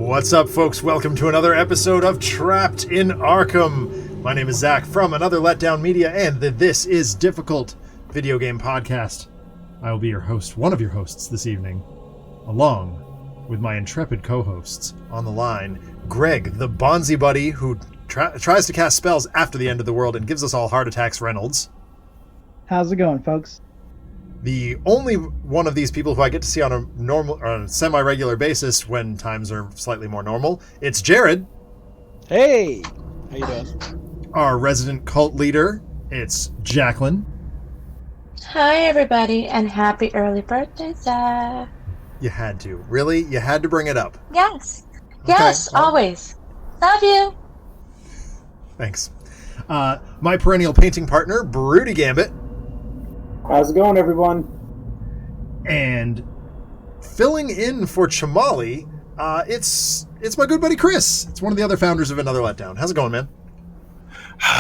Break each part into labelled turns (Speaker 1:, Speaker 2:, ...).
Speaker 1: What's up, folks? Welcome to another episode of Trapped in Arkham. My name is Zach from Another Letdown Media, and This Is Difficult video game podcast. I will be your host, one of your hosts this evening, along with my intrepid co-hosts. On the line, Greg, the Bonzi buddy who tries to cast spells after the end of the world and gives us all heart attacks, Reynolds.
Speaker 2: How's it going, folks?
Speaker 1: The only one of these people who I get to see on a semi-regular basis when times are slightly more normal, it's Jared.
Speaker 3: Hey, how you doing?
Speaker 1: Our resident cult leader, it's Jacqueline.
Speaker 4: Hi, everybody, and happy early birthday, Zach.
Speaker 1: You had to. Really? You had to bring it up.
Speaker 4: Yes.
Speaker 1: Okay,
Speaker 4: Yes,
Speaker 1: well,
Speaker 4: always. Love you.
Speaker 1: Thanks. My perennial painting partner, Broody Gambit.
Speaker 5: How's it going, everyone?
Speaker 1: And filling in for Chamali, it's my good buddy Chris. It's one of the other founders of Another Letdown. How's it going, man?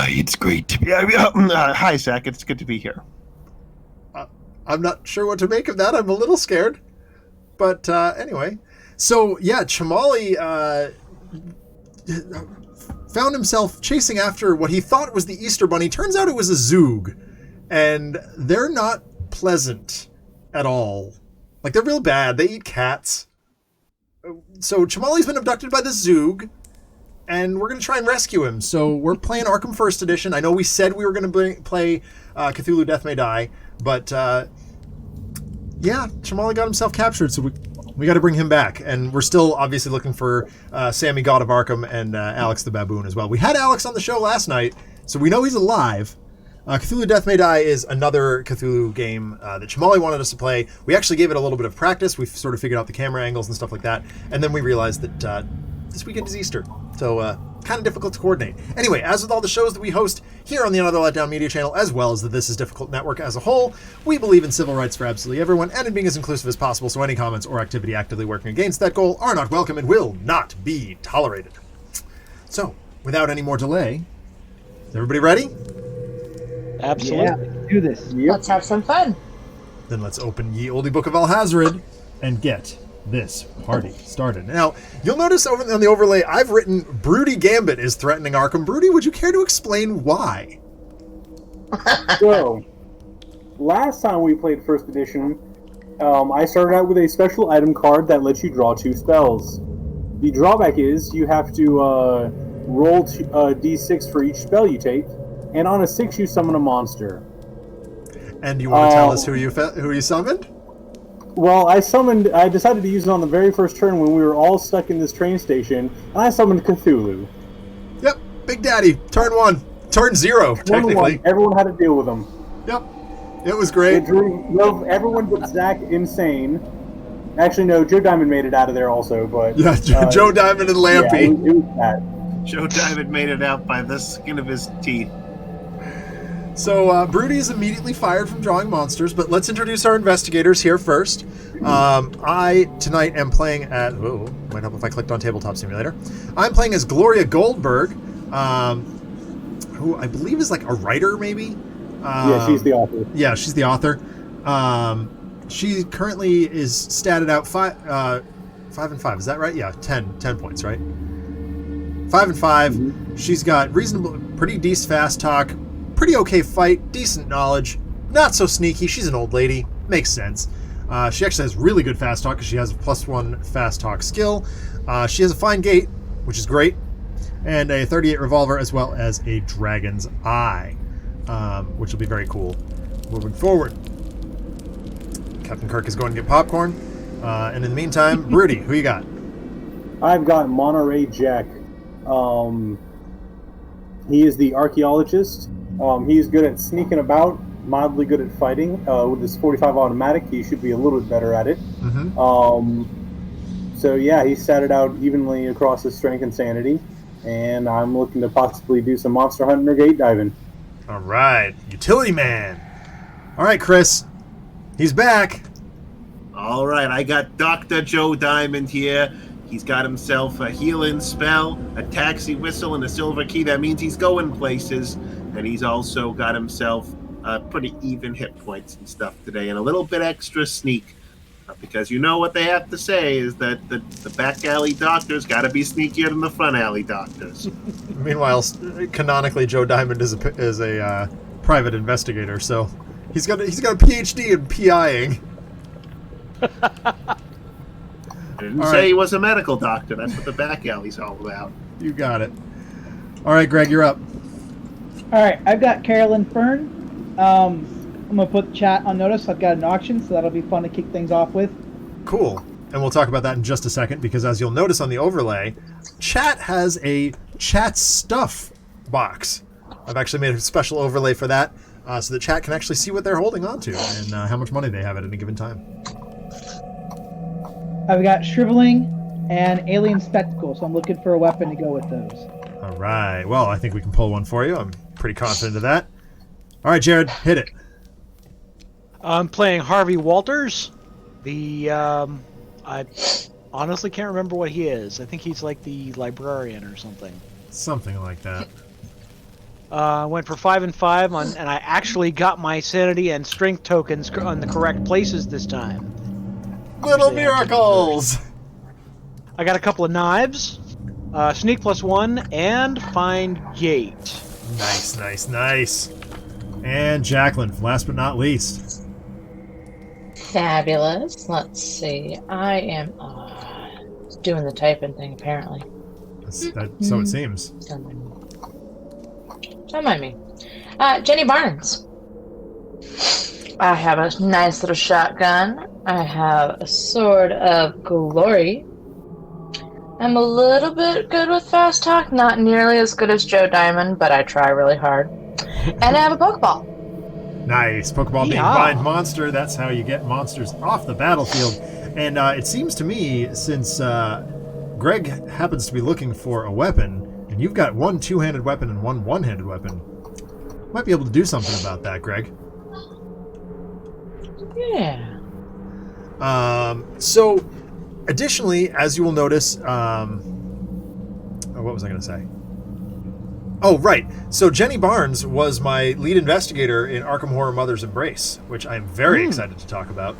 Speaker 3: It's great to be. Hi, Zach. It's good to be here.
Speaker 1: I'm not sure what to make of that. I'm a little scared. But anyway. So, yeah, Chamali found himself chasing after what he thought was the Easter Bunny. Turns out it was a Zoog. And they're not pleasant at all. Like, they're real bad. They eat cats. So Chamali's been abducted by the Zoog, and we're going to try and rescue him. So we're playing Arkham First Edition. I know we said we were going to play Cthulhu Death May Die, but yeah, Chamali got himself captured, so we got to bring him back. And we're still obviously looking for Sammy, God of Arkham, and Alex the Baboon as well. We had Alex on the show last night, so we know he's alive. Cthulhu Death May Die is another Cthulhu game that Chamali wanted us to play. We actually gave it a little bit of practice. We've sort of figured out the camera angles and stuff like that. And then we realized that this weekend is Easter. So kind of difficult to coordinate. Anyway, as with all the shows that we host here on the Another Letdown Media channel, as well as the This Is Difficult Network as a whole, we believe in civil rights for absolutely everyone and in being as inclusive as possible, so any comments or activity actively working against that goal are not welcome and will not be tolerated. So, without any more delay, is everybody ready?
Speaker 3: Absolutely.
Speaker 2: Yeah, let's do this.
Speaker 5: Yep.
Speaker 4: Let's have some fun.
Speaker 1: Then let's open Ye Olde Book of Alhazred and get this party started. Now, you'll notice over on the overlay, I've written Broody Gambit is threatening Arkham. Broody, would you care to explain why?
Speaker 5: So, last time we played First Edition, I started out with a special item card that lets you draw 2 spells. The drawback is you have to roll d6 for each spell you take, and on a 6 you summon a monster.
Speaker 1: And you want to tell us who you summoned?
Speaker 5: Well, I decided to use it on the very first turn when we were all stuck in this train station, and I summoned Cthulhu.
Speaker 1: Yep, Big Daddy, turn 1. Turn 0, technically.
Speaker 5: Everyone had to deal with him.
Speaker 1: Yep, it was great.
Speaker 5: It drove everyone but Zach insane. Actually, no, Joe Diamond made it out of there also, but...
Speaker 1: Yeah, Joe Diamond and Lampy.
Speaker 5: Yeah, it was bad.
Speaker 3: Joe Diamond made it out by the skin of his teeth.
Speaker 1: So, Broody is immediately fired from drawing monsters, but let's introduce our investigators here first. I, tonight, am playing at... Oh, might help if I clicked on Tabletop Simulator. I'm playing as Gloria Goldberg, who I believe is like a writer, maybe?
Speaker 5: Yeah, she's the author.
Speaker 1: Yeah, she's the author. She currently is statted out 5 and 5. Is that right? Yeah, 10 points, right? 5 and 5. Mm-hmm. She's got reasonable, pretty decent fast talk, pretty okay fight, decent knowledge, not so sneaky. She's an old lady. Makes sense. She actually has really good fast talk because she has a +1 fast talk skill. She has a fine gait, which is great, and a 38 revolver as well as a dragon's eye, which will be very cool moving forward. Captain Kirk is going to get popcorn, and in the meantime, Broody, who you got?
Speaker 5: I've got Monterey Jack. He is the archaeologist. He's good at sneaking about, mildly good at fighting. With his 45 automatic, he should be a little bit better at it.
Speaker 1: Mm-hmm.
Speaker 5: So yeah, he statted out evenly across his strength and sanity, and I'm looking to possibly do some monster hunting or gate diving.
Speaker 1: All right, utility man. All right, Chris, he's back.
Speaker 3: All right, I got Dr. Joe Diamond here. He's got himself a healing spell, a taxi whistle, and a silver key. That means he's going places. And he's also got himself pretty even hit points and stuff today, and a little bit extra sneak. Because you know what they have to say is that the back alley doctors got to be sneakier than the front alley doctors.
Speaker 1: Meanwhile, canonically, Joe Diamond is a private investigator, so he's got a PhD in PIing.
Speaker 3: I didn't
Speaker 1: All
Speaker 3: say
Speaker 1: right.
Speaker 3: he was a medical doctor. That's what the back alley's all about.
Speaker 1: You got it. All right, Greg, you're up.
Speaker 2: All right, I've got Carolyn Fern. I'm gonna put chat on notice. I've got an auction, so that'll be fun to kick things off with.
Speaker 1: Cool. And we'll talk about that in just a second, because as you'll notice on the overlay, chat has a chat stuff box. I've actually made a special overlay for that, so that chat can actually see what they're holding on to and how much money they have at any given time.
Speaker 2: I've got Shriveling and Alien Spectacle, so I'm looking for a weapon to go with those.
Speaker 1: All right. Well, I think we can pull one for you. I'm pretty confident of that. All right, Jared, hit it.
Speaker 6: I'm playing Harvey Walters. I honestly can't remember what he is. I think he's like the librarian or something.
Speaker 1: Something like that.
Speaker 6: Went for 5 and 5 and I actually got my sanity and strength tokens on the correct places this time.
Speaker 1: Little
Speaker 6: Usually I have to
Speaker 1: miracles!
Speaker 6: I got a couple of knives, sneak +1, and find gate.
Speaker 1: Nice, nice, nice. And Jacqueline, last but not least.
Speaker 4: Fabulous. Let's see. I am doing the typing thing, apparently.
Speaker 1: So it seems.
Speaker 4: Don't mind me. Jenny Barnes. I have a nice little shotgun. I have a sword of glory. I'm a little bit good with fast talk, not nearly as good as Joe Diamond, but I try really hard. And I have a Pokeball.
Speaker 1: Nice. Pokeball being
Speaker 6: Yeah.
Speaker 1: bind monster. That's how you get monsters off the battlefield. And it seems to me, since Greg happens to be looking for a weapon, and you've got one two-handed weapon and one one-handed weapon, might be able to do something about that, Greg.
Speaker 4: Yeah.
Speaker 1: So, additionally, as you will notice, what was I going to say? Oh, right. So Jenny Barnes was my lead investigator in Arkham Horror Mother's Embrace, which I'm very excited to talk about.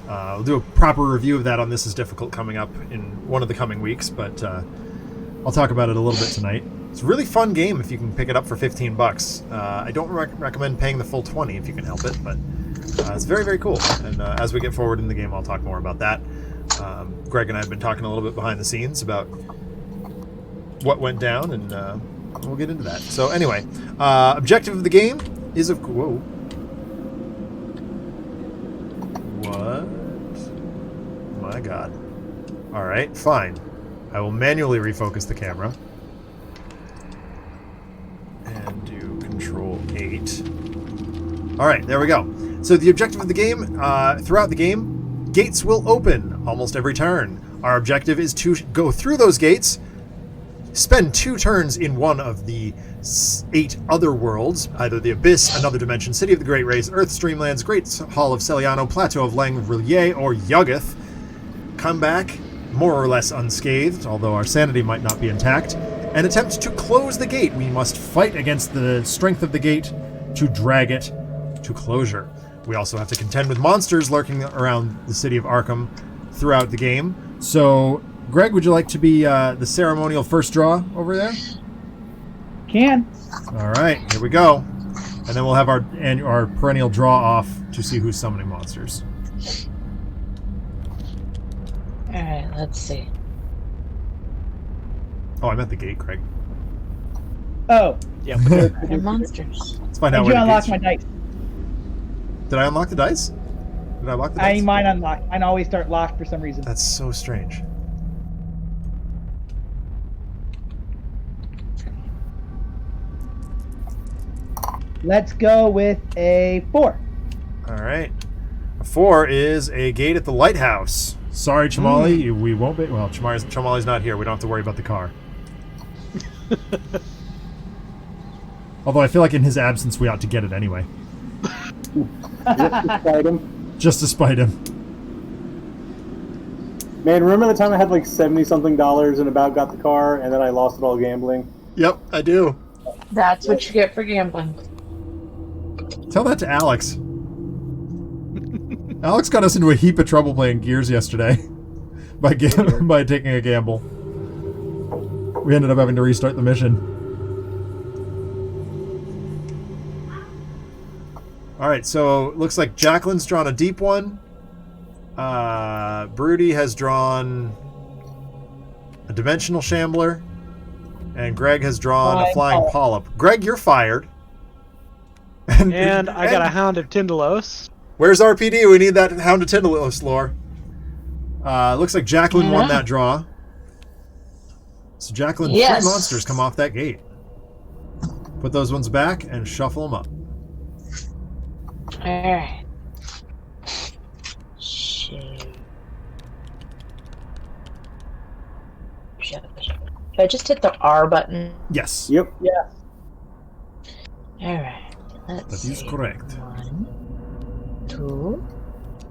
Speaker 1: We'll do a proper review of that on This Is Difficult coming up in one of the coming weeks, but I'll talk about it a little bit tonight. It's a really fun game if you can pick it up for $15. I don't recommend paying the full 20 if you can help it, but it's very, very cool. And as we get forward in the game, I'll talk more about that. Greg and I have been talking a little bit behind the scenes about what went down, and we'll get into that. So anyway, objective of the game is of... Whoa. What? My God. All right, fine. I will manually refocus the camera. And do Control 8. All right, there we go. So the objective of the game, throughout the game, gates will open almost every turn. Our objective is to go through those gates, spend 2 turns in one of the 8 other worlds, either the Abyss, Another Dimension, City of the Great Race, Earth Streamlands, Great Hall of Celiano, Plateau of Langrillier, or Yuggoth. Come back, more or less unscathed, although our sanity might not be intact, and attempt to close the gate. We must fight against the strength of the gate to drag it to closure. We also have to contend with monsters lurking around the city of Arkham throughout the game. So, Greg, would you like to be the ceremonial first draw over there?
Speaker 2: Can.
Speaker 1: All right, here we go. And then we'll have our perennial draw off to see who's summoning monsters.
Speaker 4: Alright, let's see.
Speaker 1: Oh, I meant the gate, Greg.
Speaker 2: Oh,
Speaker 6: Yep.
Speaker 4: They're monsters.
Speaker 1: Let's find
Speaker 2: did
Speaker 1: out
Speaker 2: you
Speaker 1: where the
Speaker 2: unlock
Speaker 1: gates
Speaker 2: my
Speaker 1: are.
Speaker 2: dice?
Speaker 1: Did I unlock the dice? Did I unlock the dice?
Speaker 2: Mine unlocked. Mine always start locked for some reason.
Speaker 1: That's so strange.
Speaker 2: Let's go with a 4.
Speaker 1: All right. A 4 is a gate at the lighthouse. Sorry, Chamali, we won't be... Well, Chamali's not here. We don't have to worry about the car. Although I feel like in his absence, we ought to get it anyway. Just to spite him.
Speaker 5: Man, remember the time I had like $70-something and about got the car, and then I lost it all gambling?
Speaker 1: Yep, I do.
Speaker 4: That's what you get for gambling.
Speaker 1: Tell that to Alex. Alex got us into a heap of trouble playing Gears yesterday by taking a gamble. We ended up having to restart the mission. All right, so it looks like Jacqueline's drawn a deep one. Broody has drawn a dimensional shambler, and Greg has drawn a flying polyp. Greg, you're fired.
Speaker 6: And I got a Hound of Tindalos.
Speaker 1: Where's RPD? We need that Hound of Tindalos lore. Looks like Jacqueline won that draw. So Jacqueline, 3 monsters come off that gate. Put those ones back and shuffle them up.
Speaker 4: Alright. Shit. Did I just hit the R button?
Speaker 1: Yes.
Speaker 5: Yep.
Speaker 2: Yeah.
Speaker 4: Alright. Let's
Speaker 1: That is correct.
Speaker 4: 1, 2,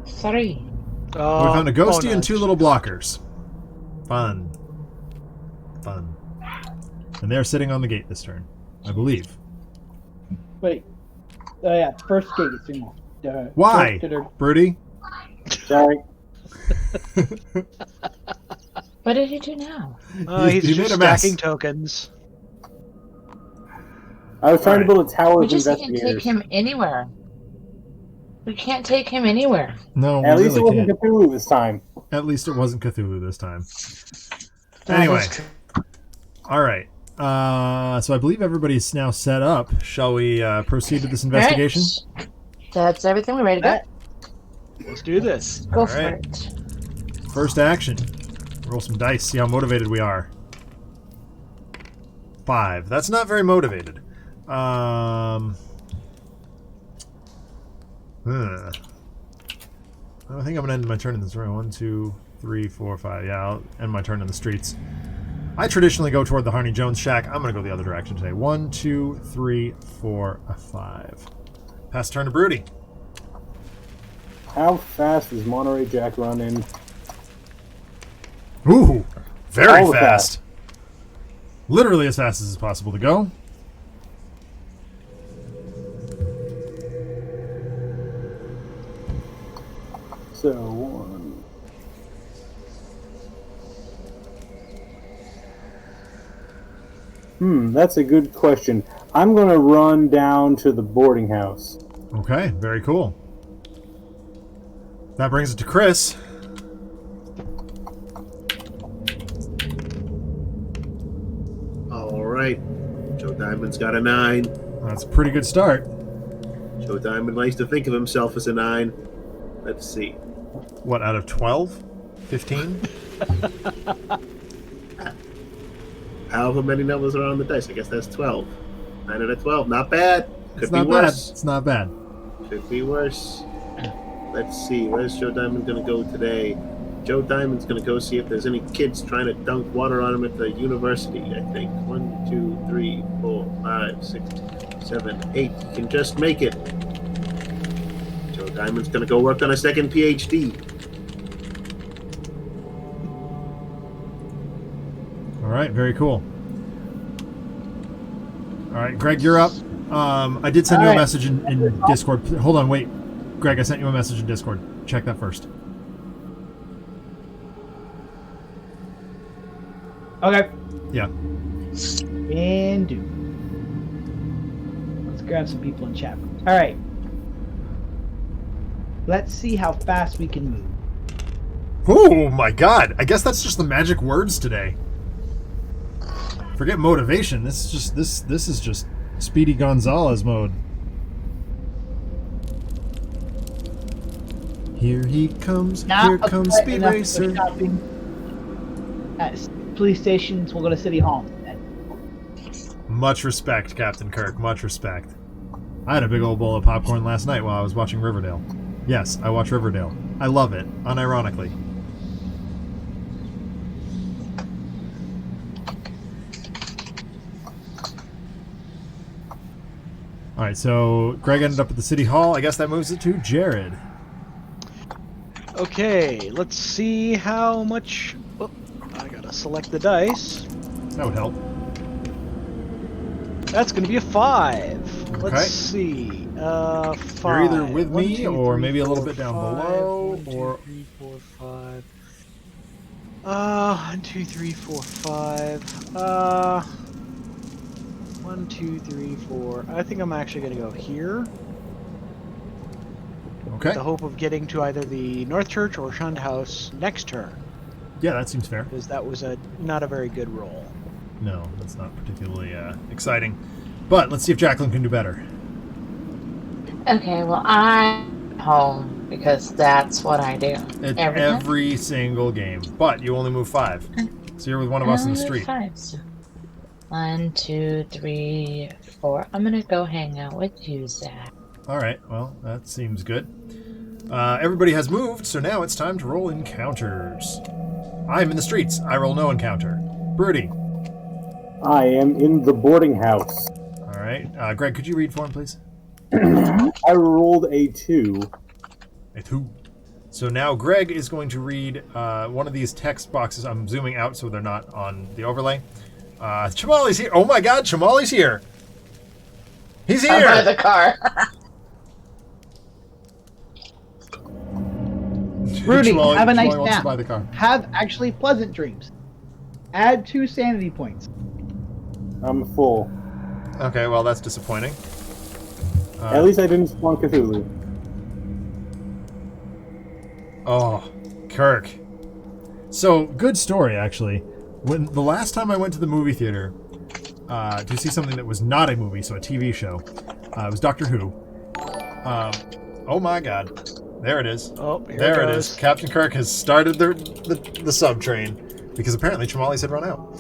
Speaker 4: 3.
Speaker 1: We found a ghosty
Speaker 6: no.
Speaker 1: and 2 little blockers. Fun. And they're sitting on the gate this turn, I believe.
Speaker 2: Wait. Oh yeah, first gate is in.
Speaker 1: Why? Broody?
Speaker 5: Sorry.
Speaker 4: What did he do now?
Speaker 6: He's
Speaker 1: he
Speaker 6: just
Speaker 1: made a mess.
Speaker 6: stacking tokens.
Speaker 5: I was trying to build a tower
Speaker 4: We
Speaker 5: of
Speaker 4: just can't
Speaker 5: investigators.
Speaker 4: take him anywhere. We can't take him anywhere.
Speaker 1: No,
Speaker 5: At
Speaker 1: we
Speaker 5: least
Speaker 1: really
Speaker 5: it wasn't
Speaker 1: can't.
Speaker 5: Cthulhu this time.
Speaker 1: At least it wasn't Cthulhu this time.
Speaker 4: That
Speaker 1: Anyway.
Speaker 4: is true.
Speaker 1: All right. So I believe everybody's now set up. Shall we proceed with this investigation?
Speaker 4: Alright. That's everything. We're ready to go.
Speaker 6: Let's do this.
Speaker 4: Go
Speaker 1: All
Speaker 4: for
Speaker 1: right.
Speaker 4: it.
Speaker 1: First action. Roll some dice. See how motivated we are. 5. That's not very motivated. I think I'm gonna end my turn in this room. 1, 2, 3, 4, 5. Yeah, I'll end my turn in the streets. I traditionally go toward the Harney Jones shack. I'm gonna go the other direction today. 1, 2, 3, 4, 5. Pass turn to Broody.
Speaker 5: How fast is Monterey Jack running?
Speaker 1: Ooh, very
Speaker 5: All the
Speaker 1: fast. Literally as fast as it's possible to go.
Speaker 5: So, 1. That's a good question. I'm going to run down to the boarding house.
Speaker 1: Okay, very cool. That brings it to Chris.
Speaker 3: All right. Joe Diamond's got a 9.
Speaker 1: That's a pretty good start.
Speaker 3: Joe Diamond likes to think of himself as a 9. Let's see.
Speaker 1: What, out of 12? 15?
Speaker 3: However many numbers are on the dice. I guess that's 12. 9 out of 12. Not bad. Could
Speaker 1: It's
Speaker 3: be
Speaker 1: not
Speaker 3: worse.
Speaker 1: bad. It's not bad.
Speaker 3: Could be worse. Let's see. Where's Joe Diamond going to go today? Joe Diamond's going to go see if there's any kids trying to dunk water on him at the university, I think. 1, 2, 3, 4, 5, 6, 7, 8. You can just make it. Joe Diamond's going to go work on a second PhD.
Speaker 1: All right, very cool. All right, Greg, you're up. I did send you a message in Discord. Hold on, wait. Greg, I sent you a message in Discord. Check that first.
Speaker 2: Okay.
Speaker 1: Yeah.
Speaker 2: And do. Let's grab some people in chat. All right. Let's see how fast we can move.
Speaker 1: Oh my god. I guess that's just the magic words today. Forget motivation. This is just Speedy Gonzalez mode. Here he comes. Here comes Speed Racer.
Speaker 2: At police stations, we'll go to City Hall.
Speaker 1: Much respect, Captain Kirk. Much respect. I had a big old bowl of popcorn last night while I was watching Riverdale. Yes, I watch Riverdale. I love it, unironically. Alright, so Greg ended up at the City Hall. I guess that moves it to Jared.
Speaker 6: Okay, let's see how much... Oh, I gotta select the dice.
Speaker 1: That would help.
Speaker 6: That's gonna be a 5.
Speaker 1: Okay.
Speaker 6: Let's see. 5.
Speaker 1: You're either with
Speaker 6: 1,
Speaker 1: me
Speaker 6: 2,
Speaker 1: or
Speaker 6: 3,
Speaker 1: maybe a little
Speaker 6: 4,
Speaker 1: bit down
Speaker 6: 5.
Speaker 1: below,
Speaker 6: 1, 2,
Speaker 1: or
Speaker 6: 3, 4, 5. 1, 2, 3, 4, 5. 1, 2, 3, 4. I think I'm actually going to go here.
Speaker 1: okay.
Speaker 6: With the hope of getting to either the North Church or Shunned House next turn.
Speaker 1: Yeah, that seems fair.
Speaker 6: Because that was not a very good roll.
Speaker 1: No, that's not particularly exciting. But let's see if Jacqueline can do better.
Speaker 4: Okay, well, I'm home because that's what I do.
Speaker 1: It's
Speaker 4: Every time.
Speaker 1: every single game. But you only move 5. So you're with one of us in the street.
Speaker 4: 5. So 1, 2, 3, 4. I'm gonna go hang out with you, Zach.
Speaker 1: All right, well, that seems good. Everybody has moved, so now it's time to roll encounters. I'm in the streets. I roll no encounter. Broody.
Speaker 5: I am in the boarding house.
Speaker 1: All right. Greg, could you read for him, please?
Speaker 5: I rolled a 2.
Speaker 1: A 2. So now Greg is going to read one of these text boxes. I'm zooming out so they're not on the overlay. Chamali's here. Oh my God, Chamali's here. He's
Speaker 4: I'm
Speaker 1: here.
Speaker 4: by the car.
Speaker 2: Rudy,
Speaker 1: Chamali-
Speaker 2: have a nice
Speaker 1: Chamali wants to
Speaker 2: nap.
Speaker 1: buy the car.
Speaker 2: Have actually pleasant dreams. Add 2 sanity points.
Speaker 5: I'm full.
Speaker 1: Okay, well, that's disappointing.
Speaker 5: At least I didn't spawn Cthulhu.
Speaker 1: Oh, Kirk. So, good story, actually. When the last time I went to the movie theater to see something that was not a movie, so a TV show, it was Doctor Who. Oh my God. There it is.
Speaker 6: Oh, here
Speaker 1: There it
Speaker 6: goes.
Speaker 1: is. Captain Kirk has started the sub train because apparently Chamali's had run out.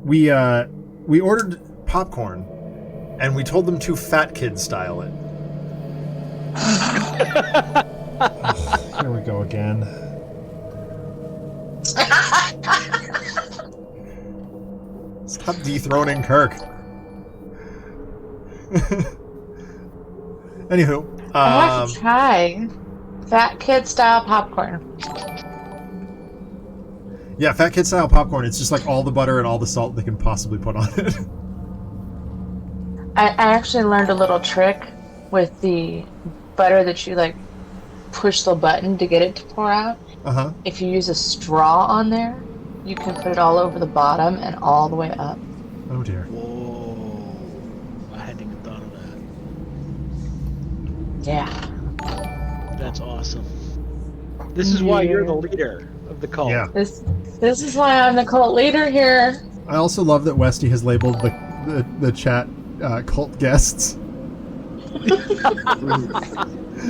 Speaker 1: We ordered popcorn and we told them to fat kid style it. Here we go again. Stop dethroning Kirk. Anywho,
Speaker 4: I have to try fat kid style popcorn.
Speaker 1: yeah, fat kid style popcorn. It's just like all the butter and all the salt they can possibly put on it.
Speaker 4: I actually learned a little trick with the butter that you like push the button to get it to pour out.
Speaker 1: Uh-huh.
Speaker 4: If you use a straw on there, you can put it all over the bottom and all the way up.
Speaker 1: Oh dear.
Speaker 6: Whoa. I hadn't even thought of that.
Speaker 4: Yeah.
Speaker 6: That's awesome. This is why you're the leader of the cult.
Speaker 1: Yeah.
Speaker 4: This is why I'm the cult leader here.
Speaker 1: I also love that Westy has labeled the chat cult guests.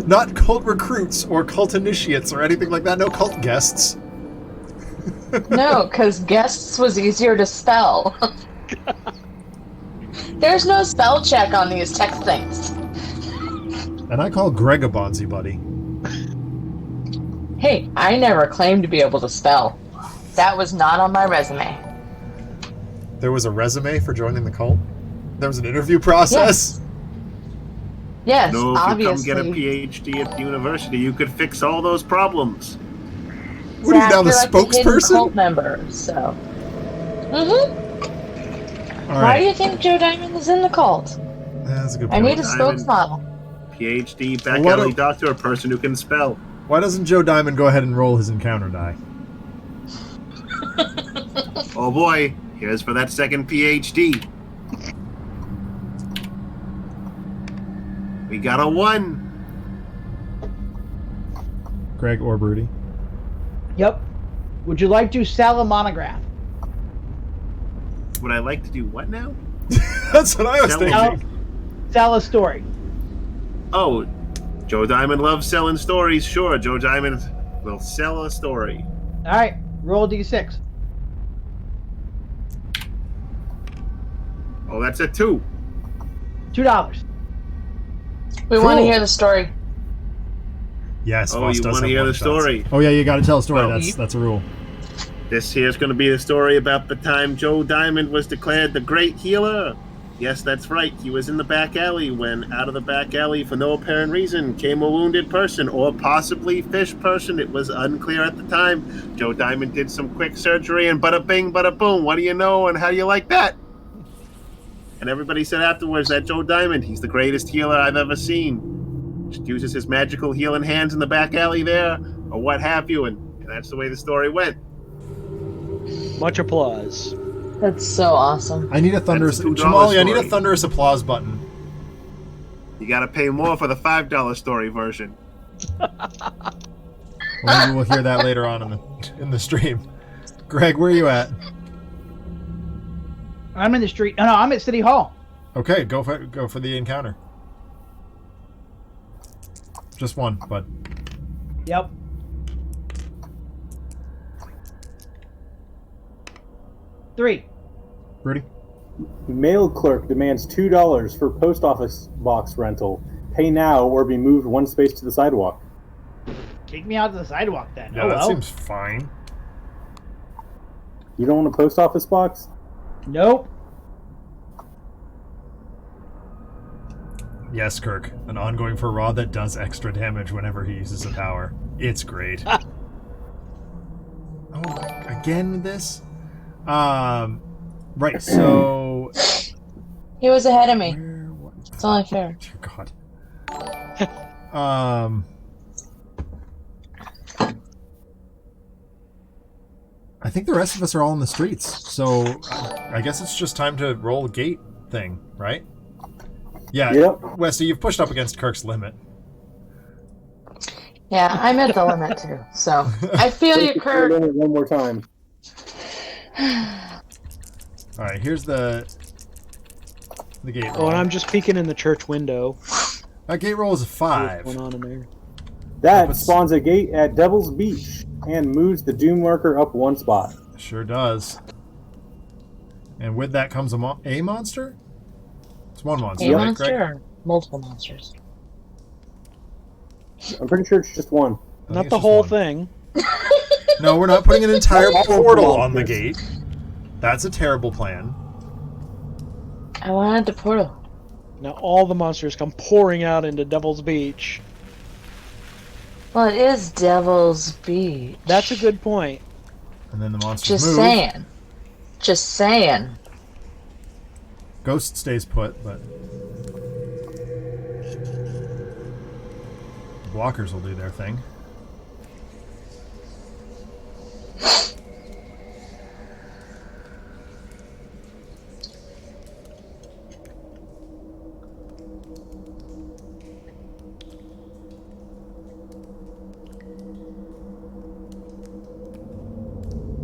Speaker 1: Not cult recruits or cult initiates or anything like that. No cult guests.
Speaker 4: No, because guests was easier to spell. There's no spell check on these text things.
Speaker 1: And I call Greg a Bonzi buddy.
Speaker 4: Hey, I never claimed to be able to spell. That was not on my resume.
Speaker 1: There was a resume for joining the cult? There was an interview process?
Speaker 4: Yes,
Speaker 3: No, if
Speaker 4: obviously.
Speaker 3: you come get a PhD at the university, you could fix all those problems.
Speaker 1: What are you now, the
Speaker 4: Zach, you're like a hidden
Speaker 1: spokesperson?
Speaker 4: cult member, so. Mm-hmm.
Speaker 1: All
Speaker 4: Why
Speaker 1: right.
Speaker 4: do you think Joe Diamond is in the cult?
Speaker 1: That's a good
Speaker 4: I
Speaker 1: point.
Speaker 4: need a
Speaker 3: Diamond.
Speaker 4: spokesmodel.
Speaker 3: PhD, back
Speaker 1: What
Speaker 3: alley
Speaker 1: a-
Speaker 3: doctor, a person who can spell.
Speaker 1: Why doesn't Joe Diamond go ahead and roll his encounter die?
Speaker 3: Oh boy, here's for that second PhD. We got a 1.
Speaker 1: Greg or Broody?
Speaker 2: Yep. Would you like to sell a monograph?
Speaker 3: Would I like to do what now?
Speaker 1: That's what I was
Speaker 3: Sell-
Speaker 1: thinking.
Speaker 2: Sell a story.
Speaker 3: Oh, Joe Diamond loves selling stories. Sure, Joe Diamond will sell a story.
Speaker 2: All right. Roll d6.
Speaker 3: Oh, that's a 2.
Speaker 2: $2.
Speaker 4: We want to
Speaker 1: Cool.
Speaker 4: hear the story.
Speaker 1: Yes,
Speaker 3: Oh,
Speaker 1: Voss
Speaker 3: you
Speaker 1: does
Speaker 3: want to
Speaker 1: have
Speaker 3: hear the
Speaker 1: one-shots.
Speaker 3: story?
Speaker 1: Oh yeah, you got to tell a story.
Speaker 3: Well,
Speaker 1: That's a rule.
Speaker 3: This here's going to be the story about the time Joe Diamond was declared the great healer. Yes, that's right. He was in the back alley when out of the back alley, for no apparent reason, came a wounded person, or possibly fish person. It was unclear at the time. Joe Diamond did some quick surgery, and bada bing, bada boom. What do you know, and how do you like that? And everybody said afterwards that Joe Diamond, he's the greatest healer I've ever seen. Just uses his magical healing hands in the back alley there, or what have you, and that's the way the story went.
Speaker 6: Much applause.
Speaker 4: That's so awesome.
Speaker 1: I need a thunderous...
Speaker 3: That's a $2
Speaker 1: Jamali, I need a
Speaker 3: story.
Speaker 1: thunderous applause button.
Speaker 3: You gotta pay more for the $5 story version.
Speaker 1: Well, maybe we'll hear that later on in the stream. Greg, where are you at?
Speaker 2: I'm in the street. No, I'm at City Hall.
Speaker 1: Okay, go for the encounter. Just one, bud.
Speaker 2: Yep. Three.
Speaker 1: Rudy?
Speaker 5: Mail clerk demands $2 for post office box rental. Pay now or be moved one space to the sidewalk.
Speaker 2: Take me out to the sidewalk then.
Speaker 1: Yeah,
Speaker 2: Oh
Speaker 1: that
Speaker 2: well.
Speaker 1: seems fine.
Speaker 5: You don't want a post office box?
Speaker 2: Nope.
Speaker 1: Yes, Kirk. An ongoing for Raw that does extra damage whenever he uses a power. It's great. Oh, again this? Right, so...
Speaker 4: He was ahead of me.
Speaker 1: What?
Speaker 4: It's only fair.
Speaker 1: Dear God. I think the rest of us are all in the streets, so I guess it's just time to roll a gate thing, right? Yeah,
Speaker 5: Yep.
Speaker 1: Westy, you've pushed up against Kirk's limit.
Speaker 4: Yeah, I'm at the limit too. So I feel you, Kurt.
Speaker 5: One more time.
Speaker 1: All right, here's the gate roll.
Speaker 6: Oh, and I'm just peeking in the church window.
Speaker 1: That gate roll is a
Speaker 6: What's
Speaker 1: 5.
Speaker 6: going on in there?
Speaker 5: That spawns a gate at Devil's Beach and moves the Doom Lurker up one spot.
Speaker 1: Sure does. And with that comes a monster? It's one monster,
Speaker 4: A
Speaker 1: right,
Speaker 4: monster
Speaker 1: Greg?
Speaker 4: or multiple monsters?
Speaker 5: I'm pretty sure it's just one.
Speaker 1: I think
Speaker 6: Not
Speaker 1: it's
Speaker 6: the
Speaker 1: just
Speaker 6: whole
Speaker 1: one.
Speaker 6: thing.
Speaker 1: No, we're not putting an entire
Speaker 5: All
Speaker 1: portal
Speaker 5: of
Speaker 1: on the
Speaker 5: monsters.
Speaker 1: gate. That's a terrible plan.
Speaker 4: I wanted the portal.
Speaker 6: Now all the monsters come pouring out into Devil's Beach.
Speaker 4: Well, it is Devil's Beach.
Speaker 6: That's a good point.
Speaker 1: And then the monsters
Speaker 4: Just
Speaker 1: move.
Speaker 4: saying. Just saying.
Speaker 1: Ghost stays put, but blockers will do their thing.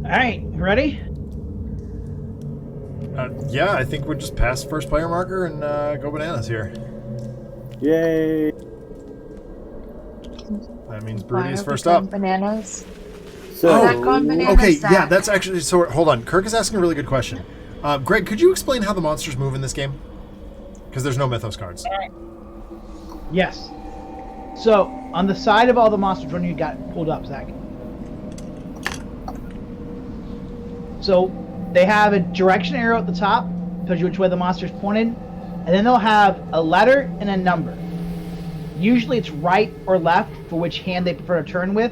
Speaker 2: All right, ready?
Speaker 1: Yeah, I think we're just past first player marker and go bananas here.
Speaker 5: Yay!
Speaker 1: That means
Speaker 4: Why
Speaker 1: Broody is
Speaker 4: are we
Speaker 1: first
Speaker 4: going
Speaker 1: up.
Speaker 4: Bananas.
Speaker 5: So,
Speaker 4: We're not going bananas.
Speaker 1: Okay,
Speaker 4: Zach.
Speaker 1: yeah, that's actually... So, hold on. Kirk is asking a really good question. Greg, could you explain how the monsters move in this game? Because there's no Mythos cards.
Speaker 2: Yes. So, on the side of all the monsters, when you got pulled up, Zach. So, they have a direction arrow at the top, tells you which way the monster's pointed, and then they'll have a letter and a number. Usually it's right or left for which hand they prefer to turn with,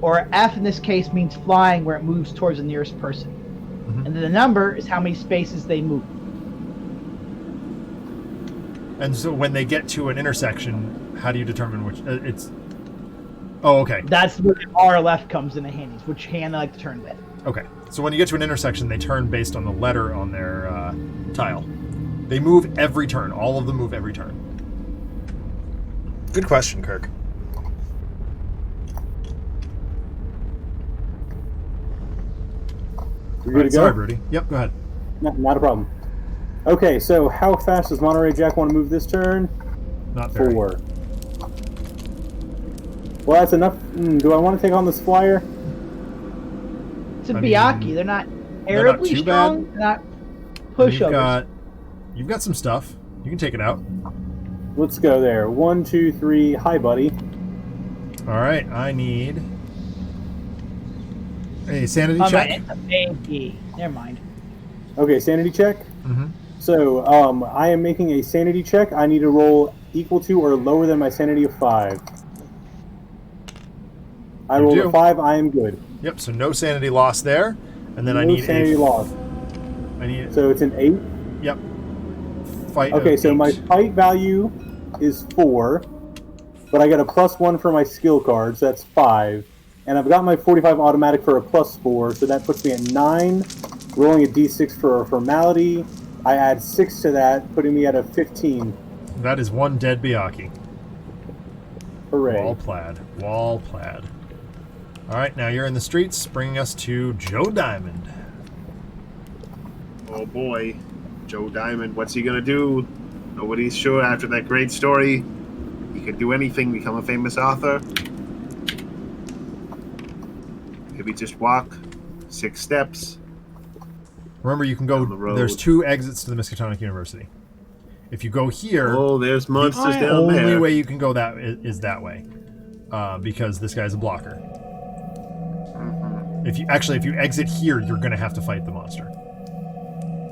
Speaker 2: or F in this case means flying, where it moves towards the nearest person.
Speaker 1: Mhm.
Speaker 2: And then the number is how many spaces they move.
Speaker 1: And so when they get to an intersection, how do you determine which... it's... Oh, okay.
Speaker 2: That's where the R or left comes into handy, is which hand they like to turn with.
Speaker 1: Okay. So when you get to an intersection, they turn based on the letter on their tile. They move every turn. All of them move every turn. Good question, Kirk.
Speaker 5: we're good to go?
Speaker 1: Sorry, Broody. Yep, go ahead.
Speaker 5: Not a problem. Okay, so how fast does Monterey Jack want to move this turn?
Speaker 1: Not very.
Speaker 5: 4. Well, that's enough. Do I want to take on this flyer?
Speaker 2: It's a
Speaker 1: I
Speaker 2: Byakuya.
Speaker 1: mean,
Speaker 2: They're not
Speaker 1: not
Speaker 2: terribly
Speaker 1: too
Speaker 2: strong.
Speaker 1: bad.
Speaker 2: They're not pushovers.
Speaker 1: You've got some stuff. You can take it out.
Speaker 5: Let's go there. 1, 2, 3. Hi, buddy.
Speaker 1: All right. I need a sanity
Speaker 2: Oh,
Speaker 1: check.
Speaker 2: man, it's a baby. Never mind.
Speaker 5: Okay, sanity check.
Speaker 1: Mm-hmm.
Speaker 5: So, I am making a sanity check. I need to roll equal to or lower than my sanity of 5. I
Speaker 1: You
Speaker 5: rolled
Speaker 1: do.
Speaker 5: a 5. I am good.
Speaker 1: Yep. So no sanity loss there, and then I
Speaker 5: No
Speaker 1: need
Speaker 5: sanity
Speaker 1: a.
Speaker 5: loss.
Speaker 1: I need.
Speaker 5: So it's an 8.
Speaker 1: Yep. fight.
Speaker 5: Okay,
Speaker 1: of
Speaker 5: so my
Speaker 1: 8.
Speaker 5: fight value is 4, but I get a +1 for my skill cards. So that's 5, and I've got my 45 automatic for a +4, so that puts me at 9. Rolling a d6 for a formality, I add 6 to that, putting me at a 15.
Speaker 1: That is 1 dead Byakhee.
Speaker 5: Hooray!
Speaker 1: Wall plaid. Wall plaid. All right, now you're in the streets, bringing us to Joe Diamond.
Speaker 3: Oh boy, Joe Diamond, what's he gonna do? Nobody's sure after that great story. He could do anything, become a famous author. Maybe just walk 6 steps.
Speaker 1: Remember, you can go.
Speaker 3: Down the road.
Speaker 1: There's 2 exits to the Miskatonic University. If you go here,
Speaker 3: Oh, there's monsters
Speaker 1: the
Speaker 3: down
Speaker 1: only
Speaker 3: there.
Speaker 1: way you can go that is that way, because this guy's a blocker.
Speaker 3: Mhm.
Speaker 1: If you exit here, you're gonna have to fight the monster.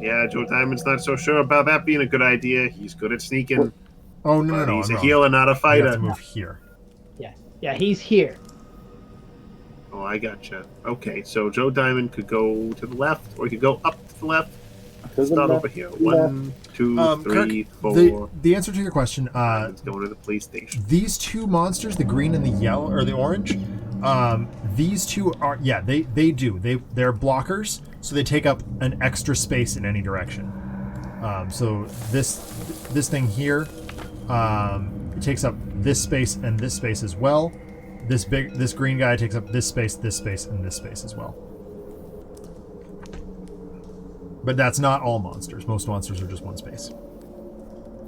Speaker 3: Yeah, Joe Diamond's not so sure about that being a good idea. He's good at sneaking.
Speaker 1: Oh no,
Speaker 3: But
Speaker 1: no,
Speaker 3: he's
Speaker 1: I'm
Speaker 3: a
Speaker 1: wrong.
Speaker 3: healer, not a
Speaker 1: You have
Speaker 3: fighter.
Speaker 1: to move here.
Speaker 2: Yeah, he's here.
Speaker 3: Oh, I gotcha. Okay, so Joe Diamond could go to the left, or he could go up to the left.
Speaker 5: To the
Speaker 3: Start
Speaker 5: left,
Speaker 3: over here.
Speaker 5: left.
Speaker 3: 1, 2,
Speaker 1: Kirk,
Speaker 3: 3, 4.
Speaker 1: the answer to your question,
Speaker 3: Diamond's going to the police station.
Speaker 1: these 2 monsters, the green and the yellow or the orange, these 2 are they're blockers, so they take up an extra space in any direction. So this thing here, it takes up this space and this space as well. This green guy takes up this space, and this space as well. But that's not all monsters. Most monsters are just 1 space.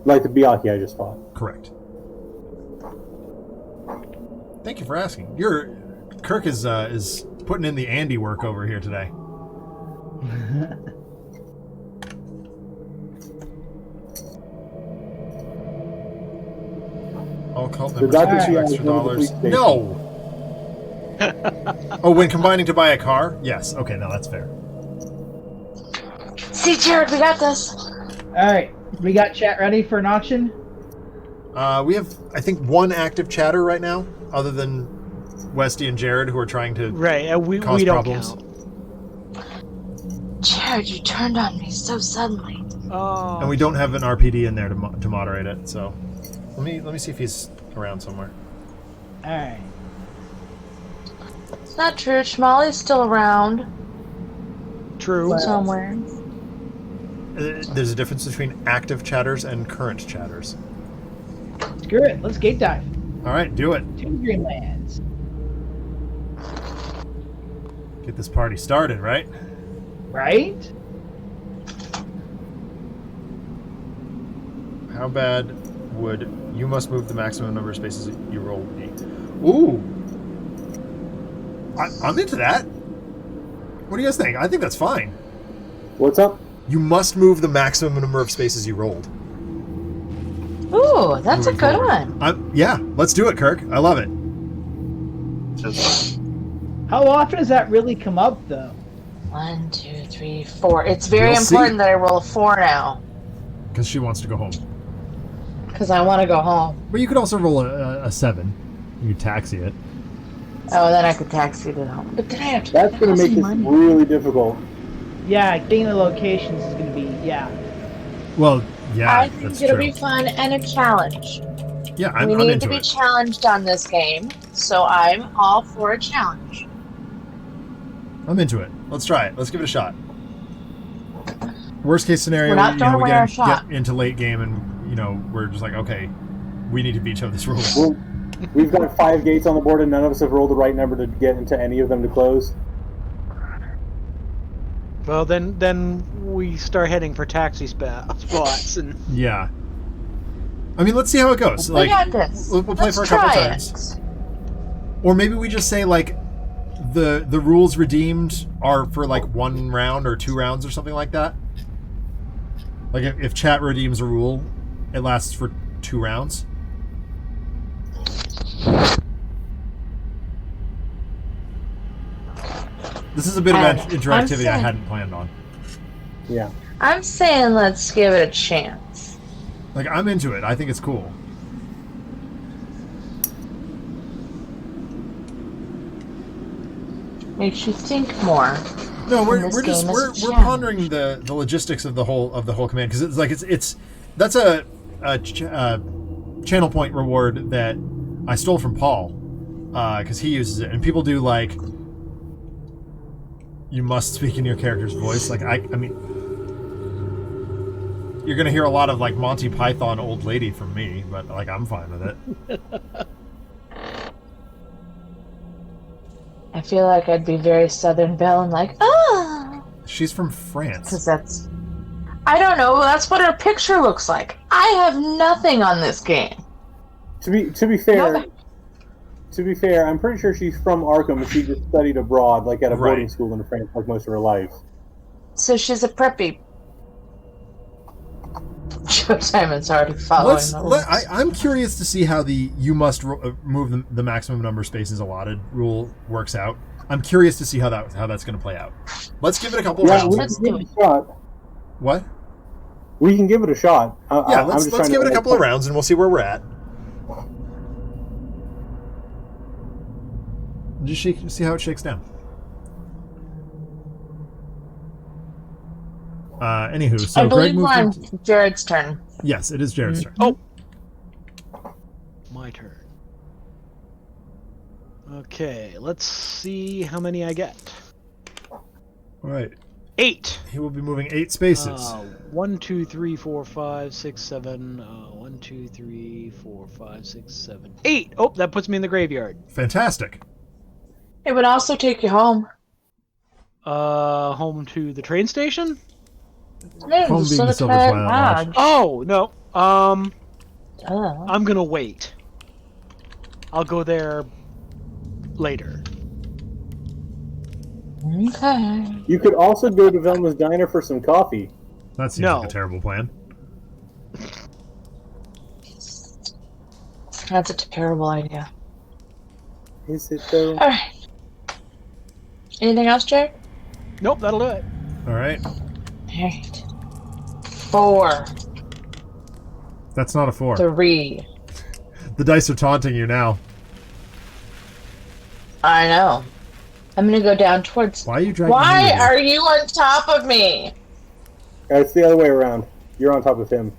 Speaker 5: Like the Byakhee I just fought.
Speaker 1: Correct. Thank you for asking. Kirk is putting in the Andy work over here today. All cult members
Speaker 5: Dr.
Speaker 1: pay
Speaker 5: T
Speaker 1: extra
Speaker 5: is one of the
Speaker 1: dollars.
Speaker 5: police station.
Speaker 1: No. Oh, when combining to buy a car? Yes. Okay, no, that's fair.
Speaker 4: See, Jared, we got this.
Speaker 2: Alright, we got chat ready for an auction?
Speaker 1: We have, I think, 1 active chatter right now, other than Westy and Jared, who are trying to
Speaker 6: Right, we
Speaker 1: cause
Speaker 6: don't
Speaker 1: problems.
Speaker 6: count.
Speaker 4: Jared, you turned on me so suddenly.
Speaker 6: Oh.
Speaker 1: And we don't have an RPD in there to moderate it, so let me see if he's around somewhere.
Speaker 2: Alright.
Speaker 4: It's not true. Schmolly's still around
Speaker 6: True.
Speaker 4: somewhere.
Speaker 1: There's a difference between active chatters and current chatters.
Speaker 2: Screw it, let's gate dive.
Speaker 1: All right, do it.
Speaker 2: To Greenlands.
Speaker 1: Get this party started, right?
Speaker 2: Right?
Speaker 1: How bad would you must move the maximum number of spaces you roll be? Ooh, I'm into that. What do you guys think? I think that's fine.
Speaker 5: What's up?
Speaker 1: You must move the maximum number of spaces you rolled.
Speaker 4: Ooh, that's a
Speaker 1: Moving
Speaker 4: good
Speaker 1: forward.
Speaker 4: one.
Speaker 1: Yeah, let's do it, Kirk. I love it.
Speaker 3: Sounds
Speaker 2: How often does that really come up, though?
Speaker 4: 1, 2, 3, 4. It's very
Speaker 1: We'll see.
Speaker 4: important that I roll a 4 now.
Speaker 1: Because she wants to go home.
Speaker 4: Because I want to go home.
Speaker 1: But you could also roll a 7. You could taxi it.
Speaker 4: Oh, then I could taxi to home. But then I have to
Speaker 5: That's going to make this
Speaker 4: money.
Speaker 5: really difficult.
Speaker 2: Yeah, getting the locations is going to be, yeah.
Speaker 1: Well, yeah,
Speaker 4: I think
Speaker 1: that's
Speaker 4: it'll
Speaker 1: true.
Speaker 4: be fun and a challenge.
Speaker 1: Yeah, I'm
Speaker 4: we need
Speaker 1: into
Speaker 4: to be
Speaker 1: it.
Speaker 4: challenged on this game, so I'm all for a challenge.
Speaker 1: I'm into it. Let's try it. Let's give it a shot. Worst case scenario,
Speaker 4: We're not throwing
Speaker 1: we
Speaker 4: away our shot.
Speaker 1: get into late game and we're just like, okay, we need to beat each other's rules.
Speaker 5: Well, we've got 5 gates on the board, and none of us have rolled the right number to get into any of them to close.
Speaker 6: Well, then we start heading for taxi spots, and
Speaker 1: Yeah. I mean, let's see how it goes.
Speaker 4: We
Speaker 1: Like,
Speaker 4: got this.
Speaker 1: we'll play
Speaker 4: Let's
Speaker 1: for a couple
Speaker 4: try
Speaker 1: turns.
Speaker 4: it.
Speaker 1: Or maybe we just say like the rules redeemed are for like 1 round or 2 rounds or something like that. Like if chat redeems a rule, it lasts for 2 rounds. This is a bit of
Speaker 4: I'm
Speaker 1: interactivity I
Speaker 4: saying-
Speaker 1: hadn't planned on.
Speaker 5: Yeah.
Speaker 4: I'm saying let's give it a chance.
Speaker 1: Like, I'm into it. I think it's cool.
Speaker 4: Makes you think more.
Speaker 1: No,
Speaker 4: And
Speaker 1: we're
Speaker 4: this
Speaker 1: just
Speaker 4: game is
Speaker 1: we're
Speaker 4: a challenge.
Speaker 1: pondering the logistics of the whole command, because it's like it's That's a channel point reward that I stole from Paul because he uses it, and people do like. You must speak in your character's voice. Like I mean, you're gonna hear a lot of like Monty Python old lady from me, but like I'm fine with it.
Speaker 4: I feel like I'd be very Southern Belle and like, ah.
Speaker 1: She's from France.
Speaker 4: Because that's... I don't know. That's what her picture looks like. I have nothing on this game.
Speaker 5: To be fair, I'm pretty sure she's from Arkham and she just studied abroad, like at a boarding school in France, like most of her life.
Speaker 4: So she's a preppy. Joe Simon's already following the rules.
Speaker 1: I'm curious to see how the you must move the maximum number of spaces allotted rule works out. I'm curious to see how that's going to play out. Let's give it a couple rounds.
Speaker 5: Let's give it a shot.
Speaker 1: What?
Speaker 5: We can give it a shot.
Speaker 1: Let's give it a couple of rounds and we'll see where we're at. Just see how it shakes down. Anywho, so
Speaker 4: I believe
Speaker 1: Greg moved
Speaker 4: we're on Jared's turn.
Speaker 1: Yes, it is Jared's turn.
Speaker 6: Oh, my turn. Okay, let's see how many I get.
Speaker 1: All right.
Speaker 6: 8.
Speaker 1: He will be moving 8 spaces.
Speaker 6: 1, 2, 3, 4, 5, 6, 7. 1, 2, 3, 4, 5, 6, 7, 8. Oh, that puts me in the graveyard.
Speaker 1: Fantastic.
Speaker 4: It would also take you home.
Speaker 6: Home to the train station?
Speaker 1: Home being the Silver Twilight Lodge.
Speaker 6: Oh, no.
Speaker 4: Oh.
Speaker 6: I'm gonna wait. I'll go there later.
Speaker 4: Okay.
Speaker 5: You could also go to Velma's Diner for some coffee.
Speaker 1: That seems like a terrible plan.
Speaker 4: That's a terrible idea.
Speaker 5: Is it though?
Speaker 4: Alright. Anything else, Jared?
Speaker 6: Nope, that'll do it.
Speaker 1: Alright.
Speaker 4: Alright. 4.
Speaker 1: That's not a 4.
Speaker 4: 3.
Speaker 1: The dice are taunting you now.
Speaker 4: I know. I'm gonna go down towards...
Speaker 1: Why are you dragging
Speaker 4: Why
Speaker 1: me in?
Speaker 4: are you on top of me?
Speaker 5: It's the other way around. You're on top of him.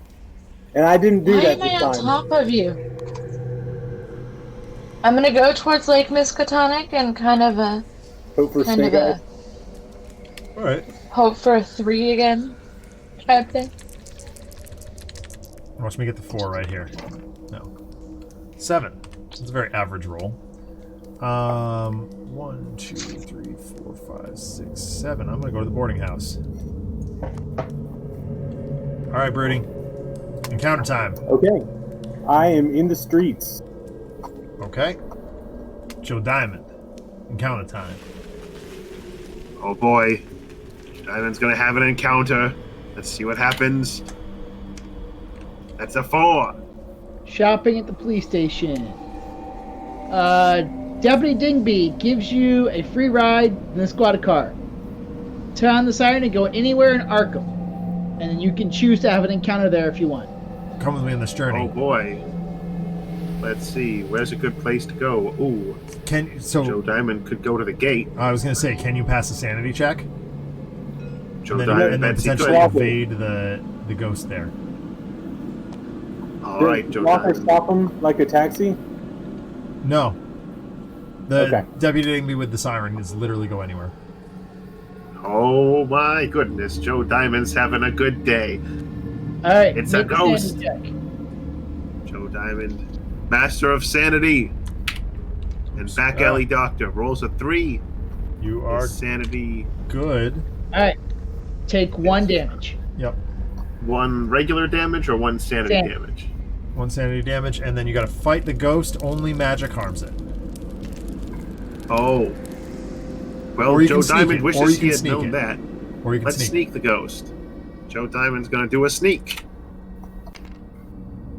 Speaker 5: And I didn't do that
Speaker 4: Why
Speaker 5: this
Speaker 4: am I
Speaker 5: time.
Speaker 4: on top of you? I'm gonna go towards Lake Miskatonic and kind of
Speaker 5: Hope for snake eyes.
Speaker 1: Alright.
Speaker 4: hope for a 3 again type thing.
Speaker 1: Watch me get the 4 right here. No. 7. It's a very average roll. 1, 2, 3, 4, 5, 6, 7. I'm gonna go to the boarding house. Alright, Broody. Encounter time.
Speaker 5: Okay. I am in the streets.
Speaker 1: Okay. Joe Diamond. Encounter time.
Speaker 3: Oh boy. Diamond's gonna have an encounter. Let's see what happens. That's a 4.
Speaker 2: Shopping at the police station. Deputy Digby gives you a free ride in the squad car. Turn on the siren and go anywhere in Arkham. And then you can choose to have an encounter there if you want.
Speaker 1: Come with me on this journey.
Speaker 3: Oh boy. Let's see. Where's a good place to go? Ooh. Joe Diamond could go to the gate.
Speaker 1: I was gonna say, can you pass a sanity check?
Speaker 3: Joe
Speaker 1: and
Speaker 3: Diamond
Speaker 1: then
Speaker 3: bets he
Speaker 1: potentially
Speaker 3: could.
Speaker 1: evade the ghost there.
Speaker 3: All right, Joe
Speaker 5: Walker
Speaker 3: Diamond.
Speaker 5: stop him like a taxi?
Speaker 1: No. The
Speaker 5: Okay.
Speaker 1: deputy Digby with the siren is literally go anywhere.
Speaker 3: Oh my goodness, Joe Diamond's having a good day.
Speaker 2: Alright,
Speaker 3: It's a
Speaker 2: make
Speaker 3: ghost.
Speaker 2: sanity check.
Speaker 3: Joe Diamond, master of sanity. And back alley doctor rolls a 3.
Speaker 1: You are
Speaker 3: His sanity.
Speaker 1: good.
Speaker 2: Alright. Take 1 damage.
Speaker 1: Yep.
Speaker 3: 1 regular damage or 1 sanity damage?
Speaker 1: 1 sanity damage, and then you gotta fight the ghost. Only magic harms it.
Speaker 3: Oh. Well,
Speaker 1: Or you
Speaker 3: Joe
Speaker 1: can sneak
Speaker 3: Diamond
Speaker 1: it, or
Speaker 3: wishes
Speaker 1: you
Speaker 3: he
Speaker 1: can
Speaker 3: had
Speaker 1: sneak
Speaker 3: known
Speaker 1: it.
Speaker 3: that.
Speaker 1: Or you can
Speaker 3: Let's sneak the ghost. Joe Diamond's gonna do a sneak.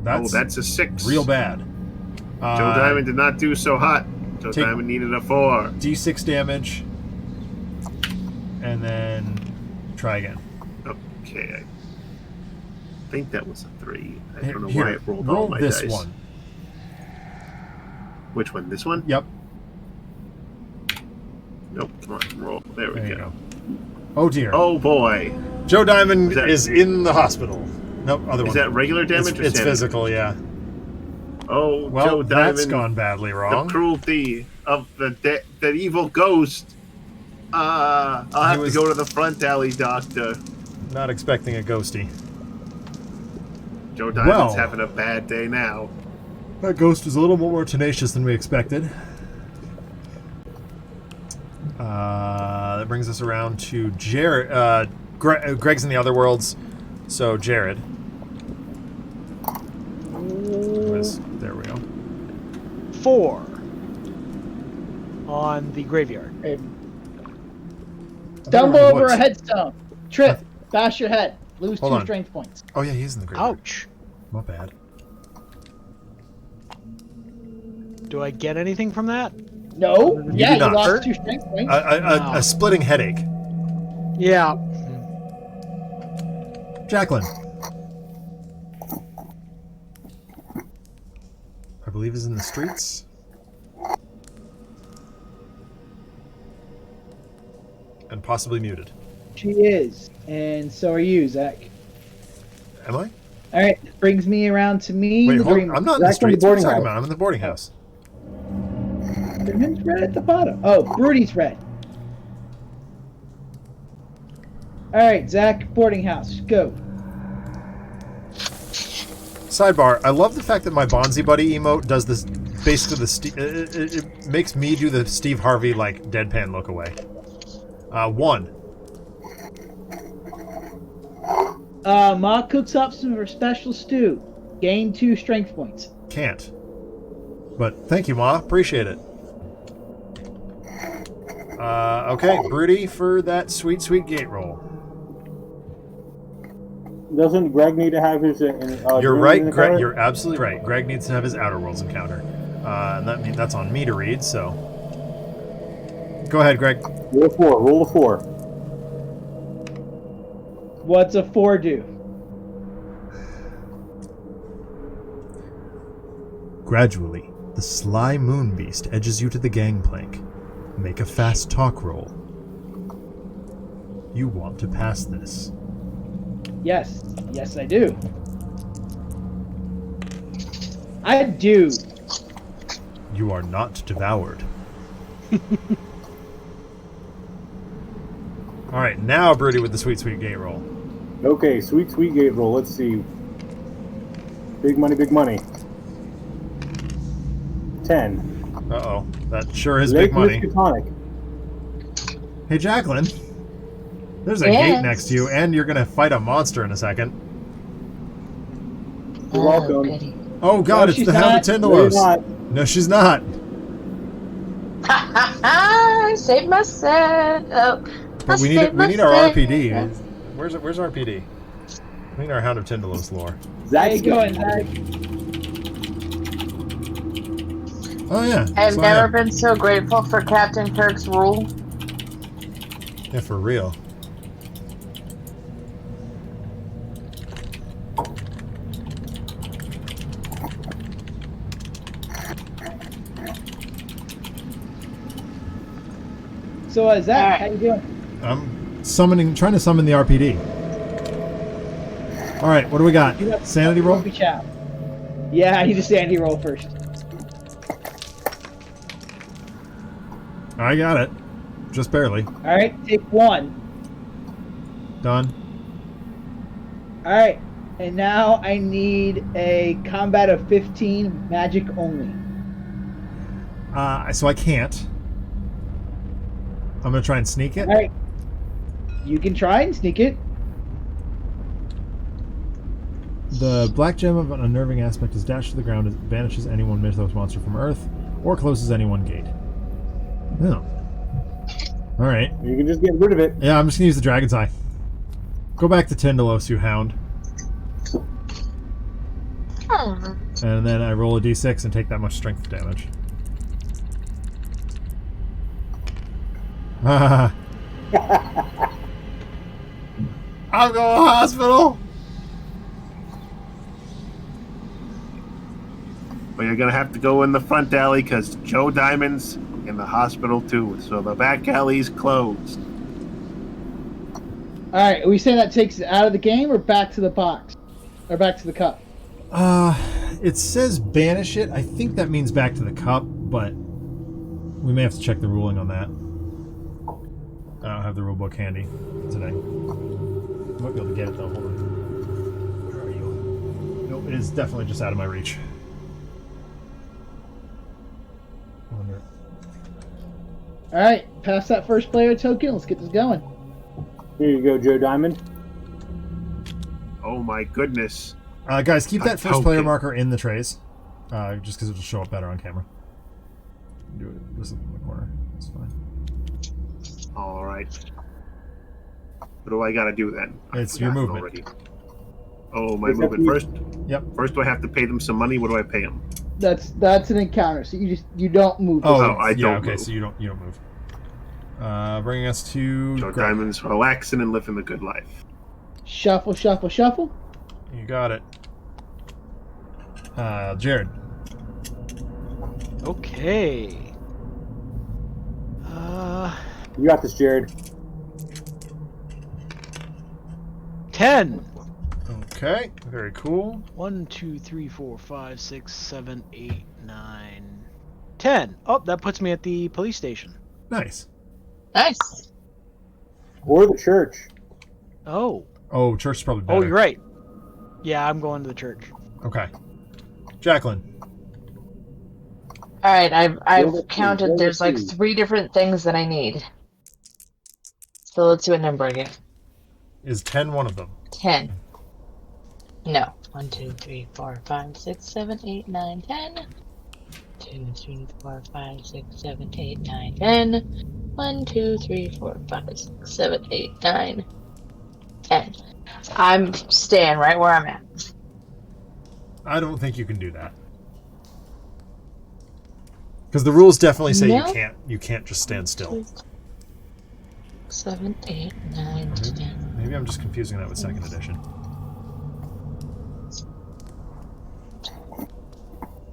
Speaker 3: That's a 6.
Speaker 1: real bad.
Speaker 3: Joe Diamond did not do so hot. Joe
Speaker 1: take-
Speaker 3: Diamond needed a 4.
Speaker 1: D6 damage, and then try again.
Speaker 3: Okay. I think that was a 3. I don't know
Speaker 1: Here,
Speaker 3: why it rolled
Speaker 1: roll
Speaker 3: all my
Speaker 1: this
Speaker 3: dice.
Speaker 1: one.
Speaker 3: Which one? This one?
Speaker 1: Yep.
Speaker 3: Nope. Come on. Roll. There we
Speaker 1: There you
Speaker 3: go.
Speaker 1: go. Oh dear.
Speaker 3: Oh boy.
Speaker 1: Joe Diamond
Speaker 3: That-
Speaker 1: is in the hospital. Nope, other one.
Speaker 3: Is that regular damage or
Speaker 1: It's
Speaker 3: sanity?
Speaker 1: physical, yeah.
Speaker 3: Oh,
Speaker 1: Well,
Speaker 3: Joe
Speaker 1: that's
Speaker 3: Diamond,
Speaker 1: gone badly
Speaker 3: the
Speaker 1: wrong.
Speaker 3: cruelty of that evil ghost. I'll have to go to the front alley, Doctor.
Speaker 1: Not expecting a ghosty.
Speaker 3: Joe Diamond's
Speaker 1: Well.
Speaker 3: having a bad day now.
Speaker 1: That ghost is a little more tenacious than we expected. That brings us around to Jared. Greg's in the other worlds, so Jared. There we go.
Speaker 6: 4 on the graveyard.
Speaker 2: Stumble
Speaker 1: Around the
Speaker 2: over a
Speaker 1: woods.
Speaker 2: headstone. Trip. Bash your head. Lose
Speaker 1: Hold
Speaker 2: 2
Speaker 1: on.
Speaker 2: strength points.
Speaker 1: Oh yeah, he's in the graveyard.
Speaker 6: Ouch.
Speaker 1: My bad.
Speaker 6: Do I get anything from that?
Speaker 2: No.
Speaker 1: You
Speaker 2: Yeah,
Speaker 1: do
Speaker 2: you
Speaker 1: not.
Speaker 2: lost 2 strength points.
Speaker 1: A splitting headache.
Speaker 6: Yeah.
Speaker 1: Jacqueline. I believe is in the streets. And possibly muted.
Speaker 2: She is. And so are you, Zach.
Speaker 1: Am I?
Speaker 2: All right. Brings me around to me.
Speaker 1: Wait,
Speaker 2: the
Speaker 1: hold
Speaker 2: dream.
Speaker 1: on. I'm not in the
Speaker 5: Zach's in the
Speaker 1: streets. What are you
Speaker 5: boarding
Speaker 1: talking
Speaker 5: house.
Speaker 1: about? I'm in the boarding house.
Speaker 2: Who's red at the bottom? Oh, Brody's red. All right, Zach. Boarding house. Go.
Speaker 1: Sidebar, I love the fact that my Bonzi Buddy emote does this, basically it makes me do the Steve Harvey, like, deadpan look away. 1.
Speaker 2: Ma cooks up some of her special stew. Gain 2 strength points.
Speaker 1: Can't. But thank you, Ma. Appreciate it. Okay, Broody for that sweet, sweet gate roll.
Speaker 5: Doesn't Greg need to have his?
Speaker 1: You're
Speaker 5: dream
Speaker 1: right,
Speaker 5: encounter?
Speaker 1: Greg. You're absolutely right. Greg needs to have his Outer Worlds encounter. And that's on me to read, so... Go ahead, Greg.
Speaker 5: Roll 4. Roll a 4.
Speaker 2: What's a 4 do?
Speaker 1: Gradually, the sly moon beast edges you to the gangplank. Make a fast talk roll. You want to pass this.
Speaker 2: Yes. Yes, I do. I do.
Speaker 1: You are not devoured. Alright, now Broody with the sweet, sweet gate roll.
Speaker 5: Okay, sweet, sweet gate roll. Let's see. Big money, big money. 10.
Speaker 1: Uh-oh. That sure is
Speaker 5: Lake
Speaker 1: big money.
Speaker 5: Miskatonic.
Speaker 1: Hey, Jacqueline. There's a
Speaker 4: Yes.
Speaker 1: gate next to you, and you're going to fight a monster in a second.
Speaker 5: You're welcome.
Speaker 4: goody.
Speaker 1: Oh, God,
Speaker 2: No,
Speaker 1: it's
Speaker 2: she's
Speaker 1: the Hound of
Speaker 2: not.
Speaker 5: No, you're
Speaker 1: Tindalos.
Speaker 5: not.
Speaker 1: No, she's not.
Speaker 4: Ha ha ha! Save myself. Oh,
Speaker 1: But we
Speaker 4: saved
Speaker 1: need our
Speaker 4: myself.
Speaker 1: RPD. Where's RPD? We need our Hound of Tindalos lore.
Speaker 2: How
Speaker 5: Zach's
Speaker 2: you going, Zach?
Speaker 1: Oh, yeah.
Speaker 4: I've
Speaker 1: so
Speaker 4: never
Speaker 1: yeah.
Speaker 4: been so grateful for Captain Kirk's rule.
Speaker 1: Yeah, for real.
Speaker 2: So, Zach,
Speaker 4: Alright.
Speaker 2: how you doing?
Speaker 1: I'm trying to summon the RPD. All right, what do we got?
Speaker 2: You have-
Speaker 1: Sanity roll?
Speaker 2: Coffee chow. Yeah, I need a sanity roll first.
Speaker 1: I got it. Just barely.
Speaker 2: All right, take 1.
Speaker 1: Done.
Speaker 2: All right, and now I need a combat of 15, magic only.
Speaker 1: So I can't. I'm going to try and sneak it.
Speaker 2: All right, you can try and sneak it.
Speaker 1: The black gem of an unnerving aspect is dashed to the ground as it banishes any one mythos monster from Earth or closes any one gate. Oh. Alright.
Speaker 5: You can just get rid of it.
Speaker 1: Yeah, I'm just going to use the Dragon's Eye. Go back to Tindalos, you hound.
Speaker 4: Hmm.
Speaker 1: And then I roll a d6 and take that much strength damage. I'll go to the hospital!
Speaker 3: But you're gonna have to go in the front alley because Joe Diamond's in the hospital too. So the back alley's closed.
Speaker 2: All right, are we saying that takes it out of the game or back to the box? Or back to the cup?
Speaker 1: It says banish it. I think that means back to the cup, but we may have to check the ruling on that. I don't have the rule book handy today. I might be able to get it though. Hold on. Where are you? Nope, it is definitely just out of my reach. I wonder.
Speaker 2: All right, pass that first player token. Let's get this going.
Speaker 5: Here you go, Joe Diamond.
Speaker 3: Oh my goodness.
Speaker 1: Guys, keep that first player
Speaker 3: token.
Speaker 1: marker in the trays, just because it'll show up better on camera. Do it just in the corner. It's fine.
Speaker 3: All right. What do I got to do then?
Speaker 1: It's your movement.
Speaker 3: Already. Oh, my
Speaker 5: Except
Speaker 3: movement
Speaker 5: you-
Speaker 3: first.
Speaker 1: Yep.
Speaker 3: First, do I have to pay them some money? What do I pay them?
Speaker 2: That's an encounter. So you don't move.
Speaker 1: Oh,
Speaker 3: I
Speaker 1: yeah.
Speaker 3: don't
Speaker 1: Okay,
Speaker 3: move.
Speaker 1: so you don't move. Bringing us to
Speaker 3: Joe
Speaker 1: Greg.
Speaker 3: Diamond's relaxing and living the good life.
Speaker 2: Shuffle, shuffle, shuffle.
Speaker 1: You got it. Jared.
Speaker 6: Okay.
Speaker 5: You got this, Jared.
Speaker 6: 10.
Speaker 1: Okay, very cool.
Speaker 6: 1, 2, 3, 4, 5, 6, 7, 8, 9, 10. Oh, that puts me at the police station.
Speaker 1: Nice.
Speaker 4: Nice.
Speaker 5: Or the church.
Speaker 6: Oh.
Speaker 1: Oh, church is probably better.
Speaker 6: Oh, you're right. Yeah, I'm going to the church.
Speaker 1: Okay. Jacqueline.
Speaker 4: All right,
Speaker 5: Roll
Speaker 4: I've
Speaker 5: the
Speaker 4: counted.
Speaker 5: two,
Speaker 4: There's
Speaker 5: roll
Speaker 4: like
Speaker 5: the two.
Speaker 4: 3 different things that I need. So let's see what number I get.
Speaker 1: Is 10 one of them?
Speaker 4: 10. No. 1, 2, 3, 4, 5, 6, 7, 8, 9, 10. 2, 3, 4, 5, 6, 7, 8, 9, 10. 1, 2, 3, 4, 5, 6, 7, 8, 9, 10. I'm staying right where I'm at.
Speaker 1: I don't think you can do that. Because the rules definitely say
Speaker 4: No?
Speaker 1: you can't just stand still.
Speaker 4: 7, 8, 9, 10.
Speaker 1: Maybe I'm just confusing that with second edition.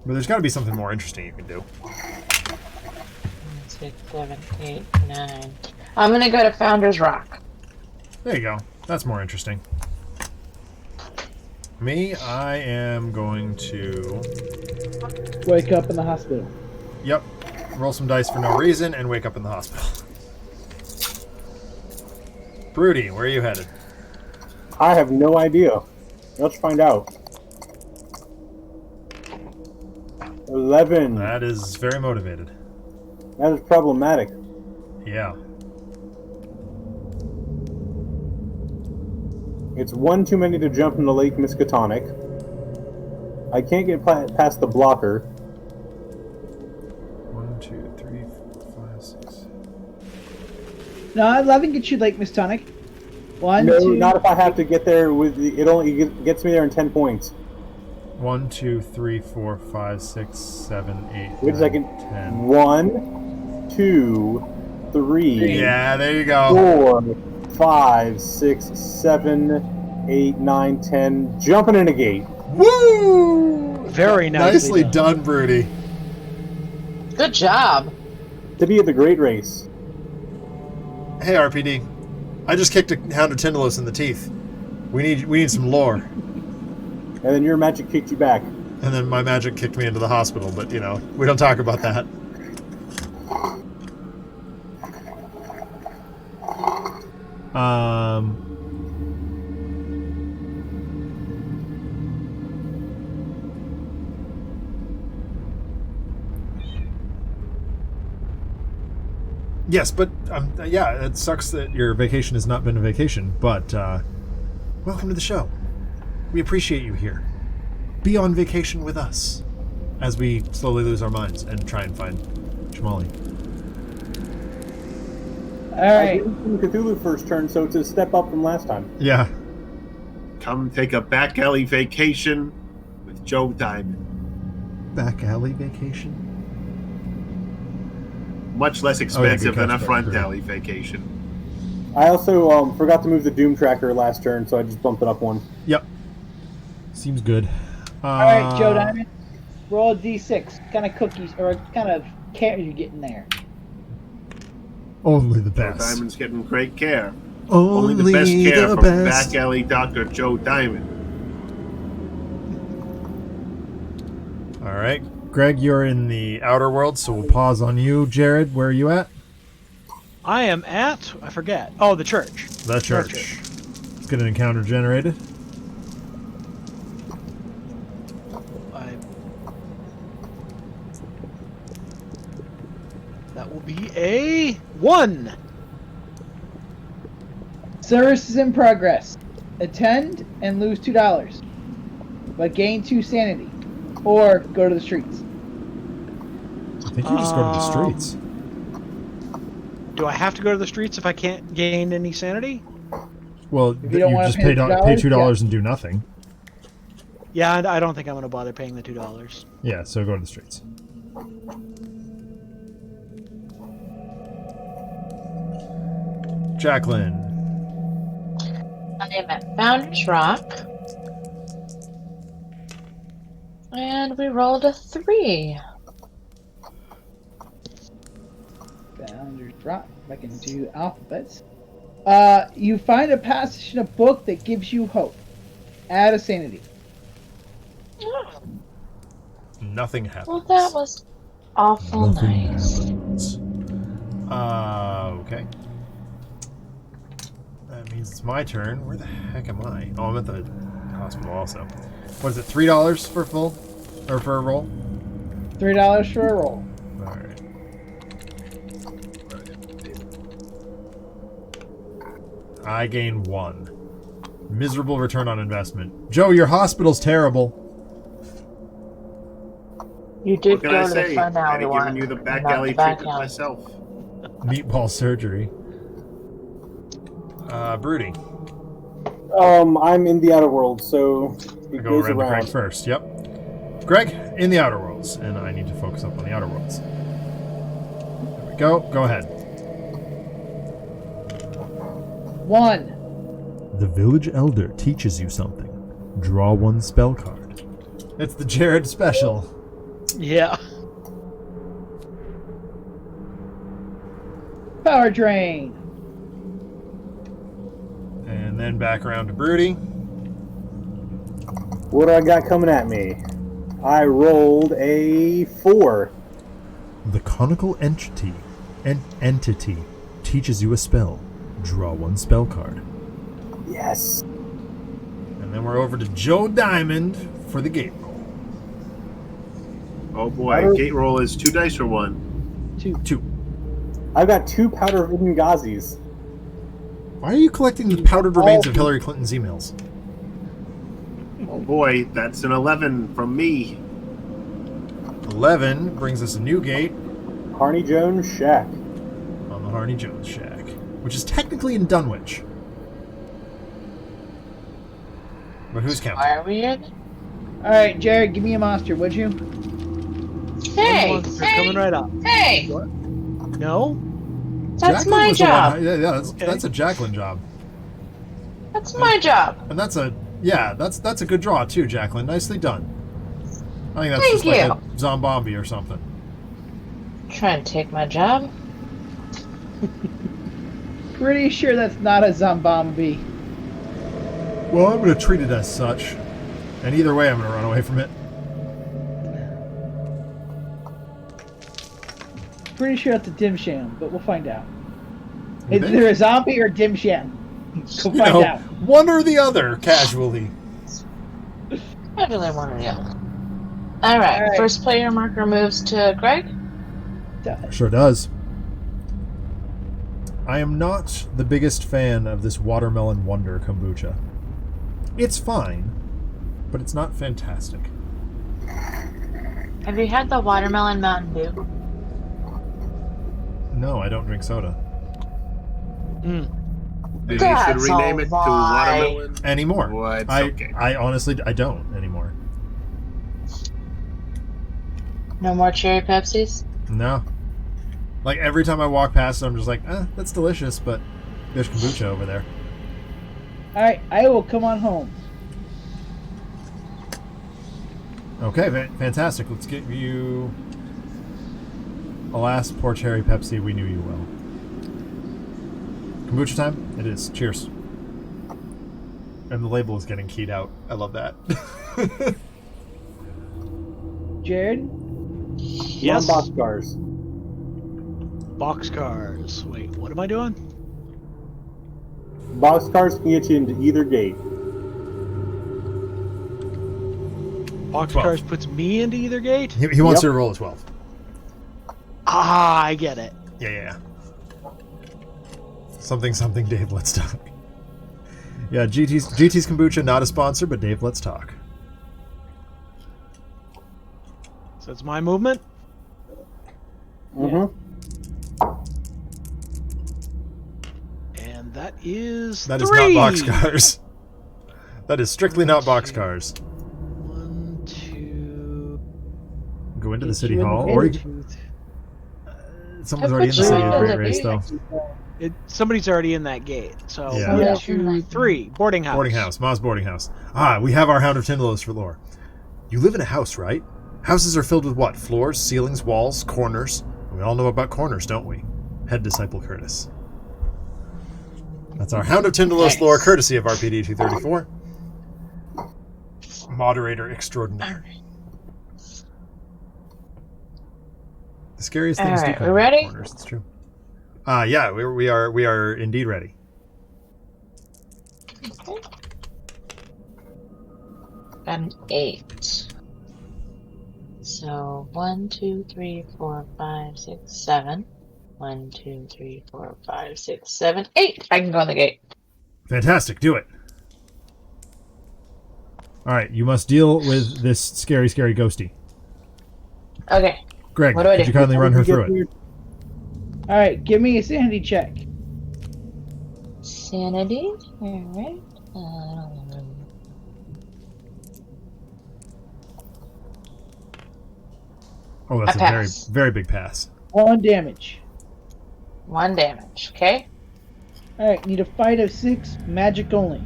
Speaker 1: But there's got to be something more interesting you can do.
Speaker 4: 6, 7, 8, 9. I'm gonna go to Founder's Rock.
Speaker 1: There you go. That's more interesting. Me, I am going to...
Speaker 2: Wake up in the hospital.
Speaker 1: Yep. Roll some dice for no reason and wake up in the hospital. Broody, where are you headed?
Speaker 5: I have no idea. Let's find out. 11.
Speaker 1: That is very motivated.
Speaker 5: That is problematic.
Speaker 1: Yeah.
Speaker 5: It's one too many to jump into Lake Miskatonic. I can't get past the blocker.
Speaker 1: 1, 2, 3, 4, 5, 6.
Speaker 2: No, 11 gets you Lake Mistonic. 1,
Speaker 5: No,
Speaker 2: 2.
Speaker 5: not if I have to get there with it. Only gets me there in 10 points.
Speaker 1: 1, 2, 3, 4, 5, 6, 7, 8,
Speaker 5: Wait a
Speaker 1: 9,
Speaker 5: second.
Speaker 1: 10.
Speaker 5: 1, 2, 3,
Speaker 1: Yeah, there you go.
Speaker 5: 4, 5, 6, 7, 8, 9, 10. Jumping in a gate.
Speaker 1: Woo!
Speaker 6: Very nicely
Speaker 1: done, Broody.
Speaker 4: Good job.
Speaker 5: To be at the Great Race.
Speaker 1: Hey, RPD. I just kicked a Hound of Tyndalos in the teeth. We need some lore.
Speaker 5: And then your magic kicked you back.
Speaker 1: And then my magic kicked me into the hospital, but, you know, we don't talk about that. Yes, but yeah, it sucks that your vacation has not been a vacation, but welcome to the show. We appreciate you here. Be on vacation with us as we slowly lose our minds and try and find Shamali.
Speaker 2: All right.
Speaker 5: I did Cthulhu first turn, so it's a step up from last time.
Speaker 1: Yeah.
Speaker 3: Come take a back alley vacation with Joe Diamond.
Speaker 1: Back alley vacation?
Speaker 3: Much less expensive than a
Speaker 1: catch,
Speaker 3: front
Speaker 1: Brody.
Speaker 3: alley vacation.
Speaker 5: I also forgot to move the Doom Tracker last turn, so I just bumped it up one.
Speaker 1: Yep. Seems good.
Speaker 2: All right, Joe Diamond. Roll a d6. What kind of cookies or what kind of care you getting there?
Speaker 1: Only the
Speaker 3: Joe
Speaker 1: best.
Speaker 3: Diamond's getting great care.
Speaker 1: Only
Speaker 3: Only the best care
Speaker 1: the
Speaker 3: from
Speaker 1: best.
Speaker 3: back alley Dr. Joe Diamond.
Speaker 1: right. Greg, you're in the outer world, so we'll pause on you. Jared, where are you at?
Speaker 6: I am at, I forget. Oh, the church.
Speaker 1: The church. Let's get an encounter generated.
Speaker 6: That will be a 1.
Speaker 2: Service is in progress. Attend and lose $2, but gain 2 sanity, or go to the streets.
Speaker 1: I think you just go to the streets.
Speaker 6: Do I have to go to the streets if I can't gain any sanity?
Speaker 1: Well,
Speaker 2: If you don't wanna
Speaker 1: just
Speaker 2: pay
Speaker 1: pay
Speaker 2: the
Speaker 1: $2
Speaker 2: $2,
Speaker 1: and do nothing.
Speaker 6: Yeah, I don't think I'm going to bother paying the $2.
Speaker 1: Yeah, so go to the streets. Jacqueline.
Speaker 4: I am at Founders Rock. And we rolled a 3.
Speaker 2: Founders Rock. If I can do alphabets. You find a passage in a book that gives you hope. Add a sanity.
Speaker 4: Oh,
Speaker 1: Nothing happens.
Speaker 4: well, that was awful
Speaker 1: Nothing
Speaker 4: nice.
Speaker 1: happens. Okay. That means it's my turn. Where the heck am I? Oh, I'm at the hospital also. What is it, $3 for full? Or for a roll?
Speaker 2: $3 for a roll.
Speaker 1: Alright. I gain 1. Miserable return on investment. Joe, your hospital's terrible.
Speaker 4: You did
Speaker 3: What can
Speaker 4: go
Speaker 3: I
Speaker 4: to
Speaker 3: say?
Speaker 4: the front
Speaker 3: I'd
Speaker 4: alley
Speaker 3: have
Speaker 4: one.
Speaker 3: given you the back
Speaker 4: not
Speaker 3: alley
Speaker 4: the back
Speaker 3: treatment
Speaker 4: alley.
Speaker 3: myself.
Speaker 1: Meatball surgery. Broody.
Speaker 5: I'm in the outer world, so
Speaker 1: I
Speaker 5: it
Speaker 1: go
Speaker 5: goes
Speaker 1: around to Greg
Speaker 5: around.
Speaker 1: first. Yep. Greg, in the outer worlds, and I need to focus up on the outer worlds. There we go. Go ahead.
Speaker 2: 1.
Speaker 1: The village elder teaches you something. Draw 1 spell card. It's the Jared special.
Speaker 6: Yeah.
Speaker 2: Power drain.
Speaker 1: And then back around to Broody.
Speaker 5: What do I got coming at me? I rolled a 4.
Speaker 1: The conical entity teaches you a spell. Draw 1 spell card.
Speaker 5: Yes.
Speaker 1: And then we're over to Joe Diamond for the gate roll.
Speaker 3: Oh boy, gate roll is 2 dice or 1.
Speaker 1: 2.
Speaker 5: I've got 2 powder Gazis.
Speaker 1: Why are you collecting the powdered remains of Hillary Clinton's emails?
Speaker 3: Oh boy, that's an 11 from me.
Speaker 1: 11 brings us a new gate
Speaker 5: Harney Jones Shack.
Speaker 1: on the Harney Jones Shack, which is technically in Dunwich. But who's
Speaker 4: Why
Speaker 1: counting?
Speaker 4: are we in?
Speaker 2: Alright, Jared, give me a monster, would you?
Speaker 4: Hey!
Speaker 6: Monster
Speaker 4: Hey!
Speaker 6: coming right up.
Speaker 4: Hey!
Speaker 6: No?
Speaker 4: That's
Speaker 1: Jacqueline
Speaker 4: my
Speaker 1: was the
Speaker 4: job.
Speaker 1: one- yeah, that's a Jacqueline job.
Speaker 4: That's my job.
Speaker 1: And that's a good draw too, Jacqueline. Nicely done. I think that's
Speaker 4: Thank
Speaker 1: just like
Speaker 4: you.
Speaker 1: a Zombombi or something.
Speaker 4: Trying to take my job.
Speaker 2: Pretty sure that's not a Zombombi.
Speaker 1: Well, I'm going to treat it as such. And either way, I'm going to run away from it.
Speaker 2: Pretty sure that's a Dimsham, but we'll find out.
Speaker 1: You
Speaker 2: Is
Speaker 1: think?
Speaker 2: there a zombie or Dimsham? We'll
Speaker 1: You
Speaker 2: find
Speaker 1: know,
Speaker 2: out.
Speaker 1: one or the other, casually.
Speaker 4: I really want to know. Alright,
Speaker 2: Alright.
Speaker 4: first player marker moves to Greg.
Speaker 1: Sure does. I am not the biggest fan of this Watermelon Wonder kombucha. It's fine, but it's not fantastic.
Speaker 4: Have you had the watermelon Mountain Dew?
Speaker 1: No, I don't drink soda.
Speaker 3: Maybe you should
Speaker 4: That's
Speaker 3: rename
Speaker 4: a
Speaker 3: it to
Speaker 4: lie.
Speaker 3: watermelon.
Speaker 1: Anymore.
Speaker 3: Well, it's
Speaker 1: I
Speaker 3: okay.
Speaker 1: I honestly I don't anymore.
Speaker 4: No more cherry Pepsis?
Speaker 1: No. Like every time I walk past it, I'm just like, that's delicious, but there's kombucha over there.
Speaker 2: Alright, I will come on home.
Speaker 1: Okay, fantastic. Let's get you. Alas, poor cherry Pepsi, we knew you well. Kombucha time? It is. Cheers. And the label is getting keyed out. I love that.
Speaker 2: Jared?
Speaker 6: Yes.
Speaker 5: Boxcars.
Speaker 6: Boxcars. Wait, what am I doing?
Speaker 5: Boxcars can get you into either gate.
Speaker 6: Boxcars puts me into either gate?
Speaker 1: He wants
Speaker 5: Yep.
Speaker 1: you to roll a 12.
Speaker 6: Ah, I get it.
Speaker 1: Yeah. Something, Dave, let's talk. Yeah, GT's Kombucha, not a sponsor, but Dave, let's talk.
Speaker 6: So it's my movement?
Speaker 5: Mm-hmm.
Speaker 6: And that is
Speaker 1: That is
Speaker 6: 3.
Speaker 1: not boxcars. That is strictly not boxcars.
Speaker 6: 1, 2...
Speaker 1: Go into the city
Speaker 2: you in
Speaker 1: hall,
Speaker 2: the
Speaker 1: or
Speaker 2: gate.
Speaker 1: someone's already in the city of Great Race, though.
Speaker 6: Somebody's already in that gate. So
Speaker 1: Yeah.
Speaker 6: 1, 2, 3. Boarding house.
Speaker 1: Boarding house, Ma's boarding house. Ah, we have our Hound of Tindalos for lore. You live in a house, right? Houses are filled with what? Floors, ceilings, walls, corners. We all know about corners, don't we? Head Disciple Curtis. That's our Hound of Tindalos lore, courtesy of RPD 234. Moderator extraordinaire. The scariest things do
Speaker 4: Alright,
Speaker 1: come
Speaker 4: we
Speaker 1: in
Speaker 4: ready?
Speaker 1: corners. It's true. Yeah, we are indeed ready.
Speaker 4: An 8. So 1, 2, 3, 4, 5, 6, 7. 1, 2, 3, 4, 5, 6, 7, 8. I can go in the gate.
Speaker 1: Fantastic, do it. All right, you must deal with this scary ghosty.
Speaker 4: Okay.
Speaker 1: Greg,
Speaker 4: What do I
Speaker 1: could
Speaker 4: do?
Speaker 1: you kindly run her through it?
Speaker 2: Alright, give me a sanity check.
Speaker 4: Sanity. Alright.
Speaker 1: Oh, that's
Speaker 4: I
Speaker 1: a very,
Speaker 4: pass.
Speaker 1: very big pass.
Speaker 2: 1 damage.
Speaker 4: 1 damage. Okay.
Speaker 2: Alright, need a fight of 6, magic only.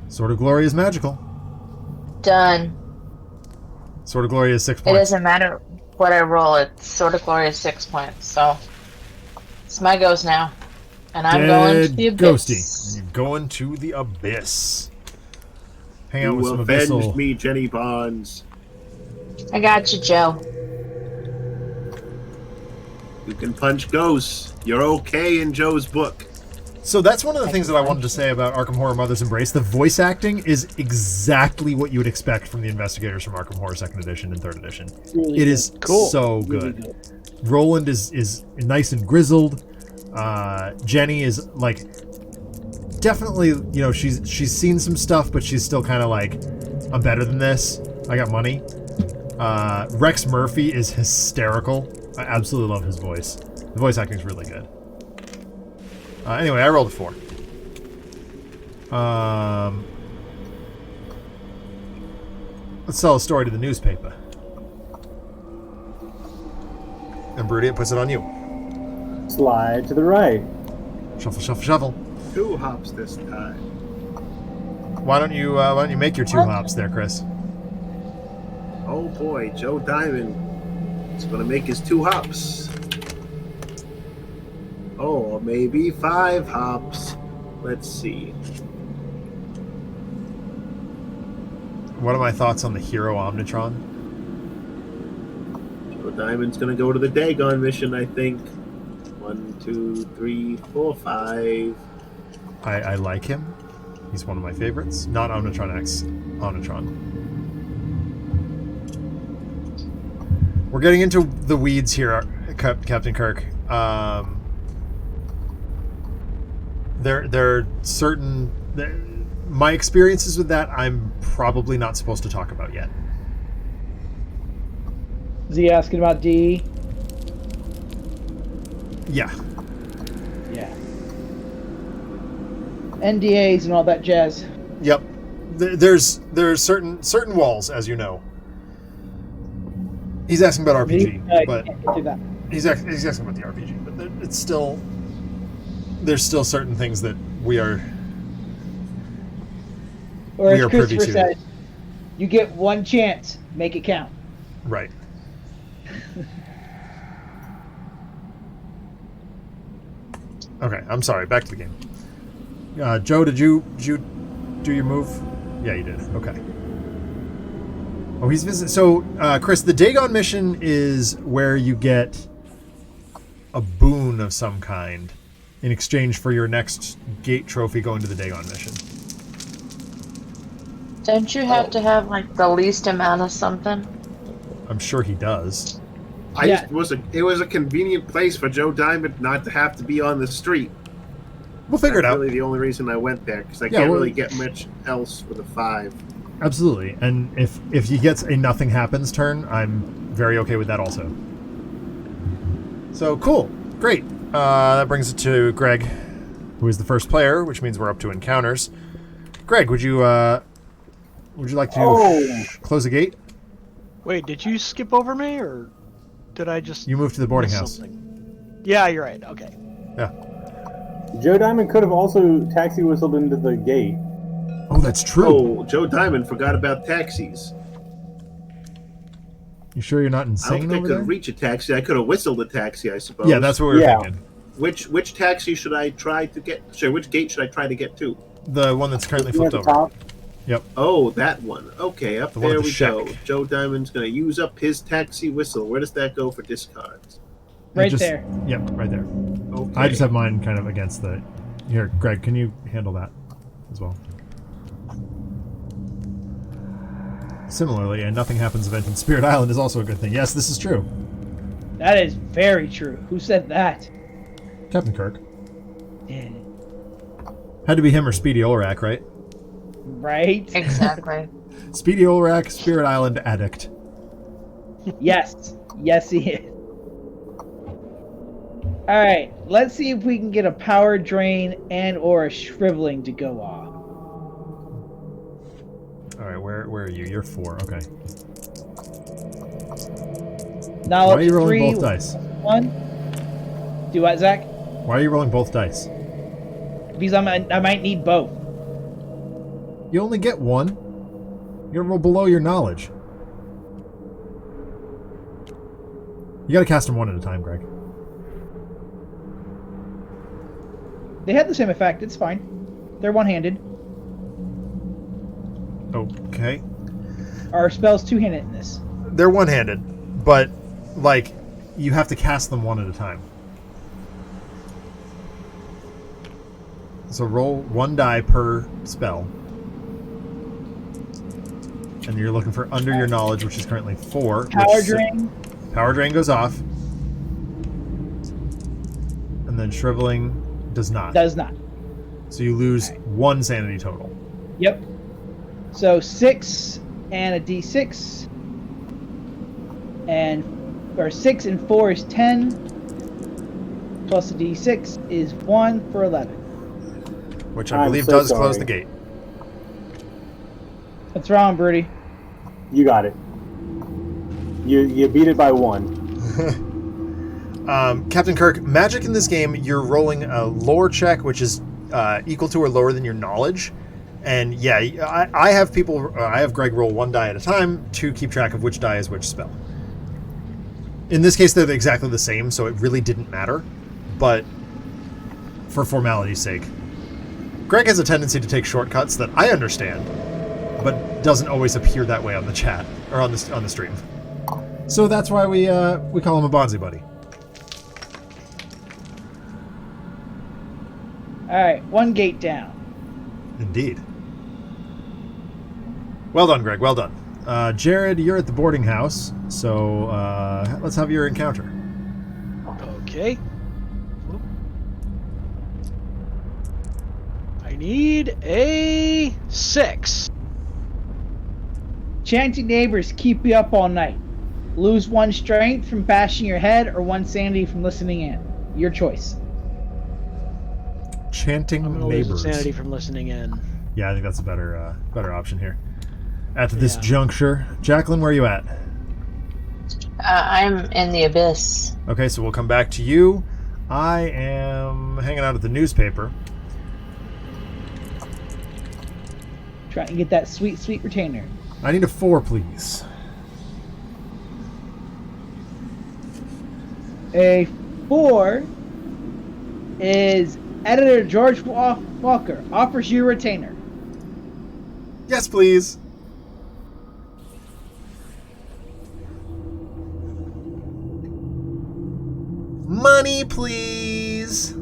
Speaker 1: Sword of Glory is magical.
Speaker 4: Done.
Speaker 1: Sword of Glory is 6
Speaker 4: It
Speaker 1: points.
Speaker 4: doesn't matter what I roll. It's Sword of Glory is 6 points. So it's my goes now. And I'm going to the
Speaker 1: Dead
Speaker 4: abyss.
Speaker 1: ghosty. You're going to the abyss. Hang out with
Speaker 3: You
Speaker 1: some
Speaker 3: avenged
Speaker 1: abyssal.
Speaker 3: me, Jenny Bonds.
Speaker 4: I got you, Joe.
Speaker 3: You can punch ghosts. You're okay in Joe's book.
Speaker 1: So that's one of the things that I wanted to say about Arkham Horror Mother's Embrace. The voice acting is exactly what you would expect from the investigators from Arkham Horror 2nd Edition and 3rd Edition.
Speaker 2: Really
Speaker 1: It
Speaker 2: good.
Speaker 1: is so
Speaker 2: Really
Speaker 1: good. Roland is nice and grizzled. Jenny is like definitely, you know, she's seen some stuff, but she's still kind of like, I'm better than this. I got money. Rex Murphy is hysterical. I absolutely love his voice. The voice acting is really good. Anyway, I rolled a 4. Let's tell a story to the newspaper. And Brudian puts it on you.
Speaker 5: Slide to the right.
Speaker 1: Shuffle, shuffle, shuffle.
Speaker 3: 2 hops this time.
Speaker 1: Why don't you make your 2 hops there, Chris?
Speaker 3: Oh boy, Joe Diamond is going to make his 2 hops. Oh, or maybe 5 hops. Let's see.
Speaker 1: What are my thoughts on the hero Omnitron?
Speaker 3: Joe Diamond's going to go to the Dagon mission, I think. 1, 2, 3, 4, 5.
Speaker 1: I like him. He's one of my favorites. Not Omnitron X. Omnitron. We're getting into the weeds here, Captain Kirk. There are certain... my experiences with that, I'm probably not supposed to talk about yet.
Speaker 2: Is he asking about D?
Speaker 1: Yeah.
Speaker 2: Yeah. NDAs and all that jazz.
Speaker 1: Yep. There's certain walls, as you know. He's asking about RPG, but
Speaker 2: Can't get through that.
Speaker 1: he's asking about the RPG, but it's still... There's still certain things that we are...
Speaker 2: Or
Speaker 1: We
Speaker 2: as
Speaker 1: are privy
Speaker 2: Christopher
Speaker 1: to.
Speaker 2: says, you get one chance, make it count.
Speaker 1: Right. Okay, I'm sorry. Back to the game. Joe, did you do your move? Yeah, you did. Okay. Oh, he's visiting. So, Chris, the Dagon mission is where you get a boon of some kind in exchange for your next gate trophy going to the Dagon mission.
Speaker 4: Don't you have to have like the least amount of something?
Speaker 1: I'm sure he does.
Speaker 3: It was a convenient place for Joe Diamond not to have to be on the street.
Speaker 1: We'll figure it
Speaker 3: That's
Speaker 1: out.
Speaker 3: really the only reason I went there, because I can't really get much else with a 5.
Speaker 1: Absolutely. And if he gets a nothing happens turn, I'm very okay with that also. So, cool. Great. That brings it to Greg, who is the first player, which means we're up to encounters. Greg, would you like to close the gate?
Speaker 6: Wait, did you skip over me, or did I just...
Speaker 1: You moved to the boarding
Speaker 6: miss
Speaker 1: house.
Speaker 6: something? Yeah, you're right. Okay.
Speaker 1: Yeah.
Speaker 5: Joe Diamond could have also taxi whistled into the gate.
Speaker 1: Oh, that's true.
Speaker 3: Oh, Joe Diamond forgot about taxis.
Speaker 1: You sure you're not
Speaker 3: I don't
Speaker 1: insane
Speaker 3: think I
Speaker 1: over
Speaker 3: could
Speaker 1: there?
Speaker 3: reach a taxi. I could have whistled a taxi, I suppose.
Speaker 1: Yeah, that's what we were thinking.
Speaker 3: Which taxi should I try to get? Sorry, which gate should I try to get to?
Speaker 1: The one that's currently
Speaker 5: Isn't it
Speaker 1: flipped
Speaker 5: at the
Speaker 1: over.
Speaker 5: top?
Speaker 1: Yep.
Speaker 3: Oh, that one. Okay, up
Speaker 1: The one
Speaker 3: there
Speaker 1: with the
Speaker 3: we go.
Speaker 1: shack.
Speaker 3: Joe Diamond's going to use up his taxi whistle. Where does that go for discards?
Speaker 2: Right there.
Speaker 1: Yep, right there.
Speaker 3: Okay.
Speaker 1: I just have mine kind of against the... Here, Greg, can you handle that as well? Similarly, a nothing happens event in Spirit Island is also a good thing. Yes, this is true.
Speaker 2: That is very true. Who said that?
Speaker 1: Captain Kirk.
Speaker 2: Yeah.
Speaker 1: Had to be him or Speedy Olrak, right?
Speaker 2: Right?
Speaker 4: Exactly.
Speaker 1: Speedy Olrak, Spirit Island addict.
Speaker 2: Yes. Yes, he is. Alright, let's see if we can get a power drain and or a shriveling to go off.
Speaker 1: Alright, where are you? You're 4, okay.
Speaker 2: Now
Speaker 1: Why
Speaker 2: up
Speaker 1: are you
Speaker 2: to
Speaker 1: rolling
Speaker 2: 3,
Speaker 1: both dice?
Speaker 2: 1. Do what, Zach?
Speaker 1: Why are you rolling both dice?
Speaker 2: Because I might need both.
Speaker 1: You only get 1. You're gonna roll below your knowledge. You gotta cast them 1 at a time, Greg.
Speaker 2: They had the same effect. It's fine. They're one-handed.
Speaker 1: Okay.
Speaker 2: Our spell's two-handed in this.
Speaker 1: They're one-handed, but, like, you have to cast them 1 at a time. So roll 1 die per spell. And you're looking for under your knowledge, which is currently 4.
Speaker 2: Power drain.
Speaker 1: Power drain goes off. And then shriveling does not.
Speaker 2: Does not.
Speaker 1: So you lose 1 sanity total.
Speaker 2: Yep. So 6 and a d6. Or 6 and 4 is 10. Plus a d6 is 1 for 11.
Speaker 1: Which I
Speaker 5: I'm
Speaker 1: believe
Speaker 5: so
Speaker 1: does close
Speaker 5: sorry.
Speaker 1: the gate.
Speaker 2: What's wrong, Broody?
Speaker 5: You got it. You beat it by 1.
Speaker 1: Captain Kirk, magic in this game, you're rolling a lore check, which is equal to or lower than your knowledge. And yeah, I have Greg roll 1 die at a time to keep track of which die is which spell. In this case, they're exactly the same, so it really didn't matter. But for formality's sake, Greg has a tendency to take shortcuts that I understand, but doesn't always appear that way on the chat or on the stream. So that's why we call him a Bonzi buddy.
Speaker 2: Alright, 1 gate down.
Speaker 1: Indeed. Well done, Greg. Well done. Jared, you're at the boarding house, so let's have your encounter.
Speaker 6: Okay. I need a 6.
Speaker 2: Chanting neighbors keep you up all night. Lose 1 strength from bashing your head or 1 sanity from listening in. Your choice.
Speaker 1: Chanting
Speaker 6: I'm gonna
Speaker 1: neighbors.
Speaker 6: lose a sanity from listening in.
Speaker 1: Yeah, I think that's a better option here. At this
Speaker 6: Yeah.
Speaker 1: juncture, Jacqueline, where are you at?
Speaker 4: I'm in the abyss.
Speaker 1: Okay, so we'll come back to you. I am hanging out at the newspaper.
Speaker 2: Trying to get that sweet, sweet retainer.
Speaker 1: I need a 4, please.
Speaker 2: A 4 is editor George Walker offers you a retainer.
Speaker 1: Yes, please. Money, please.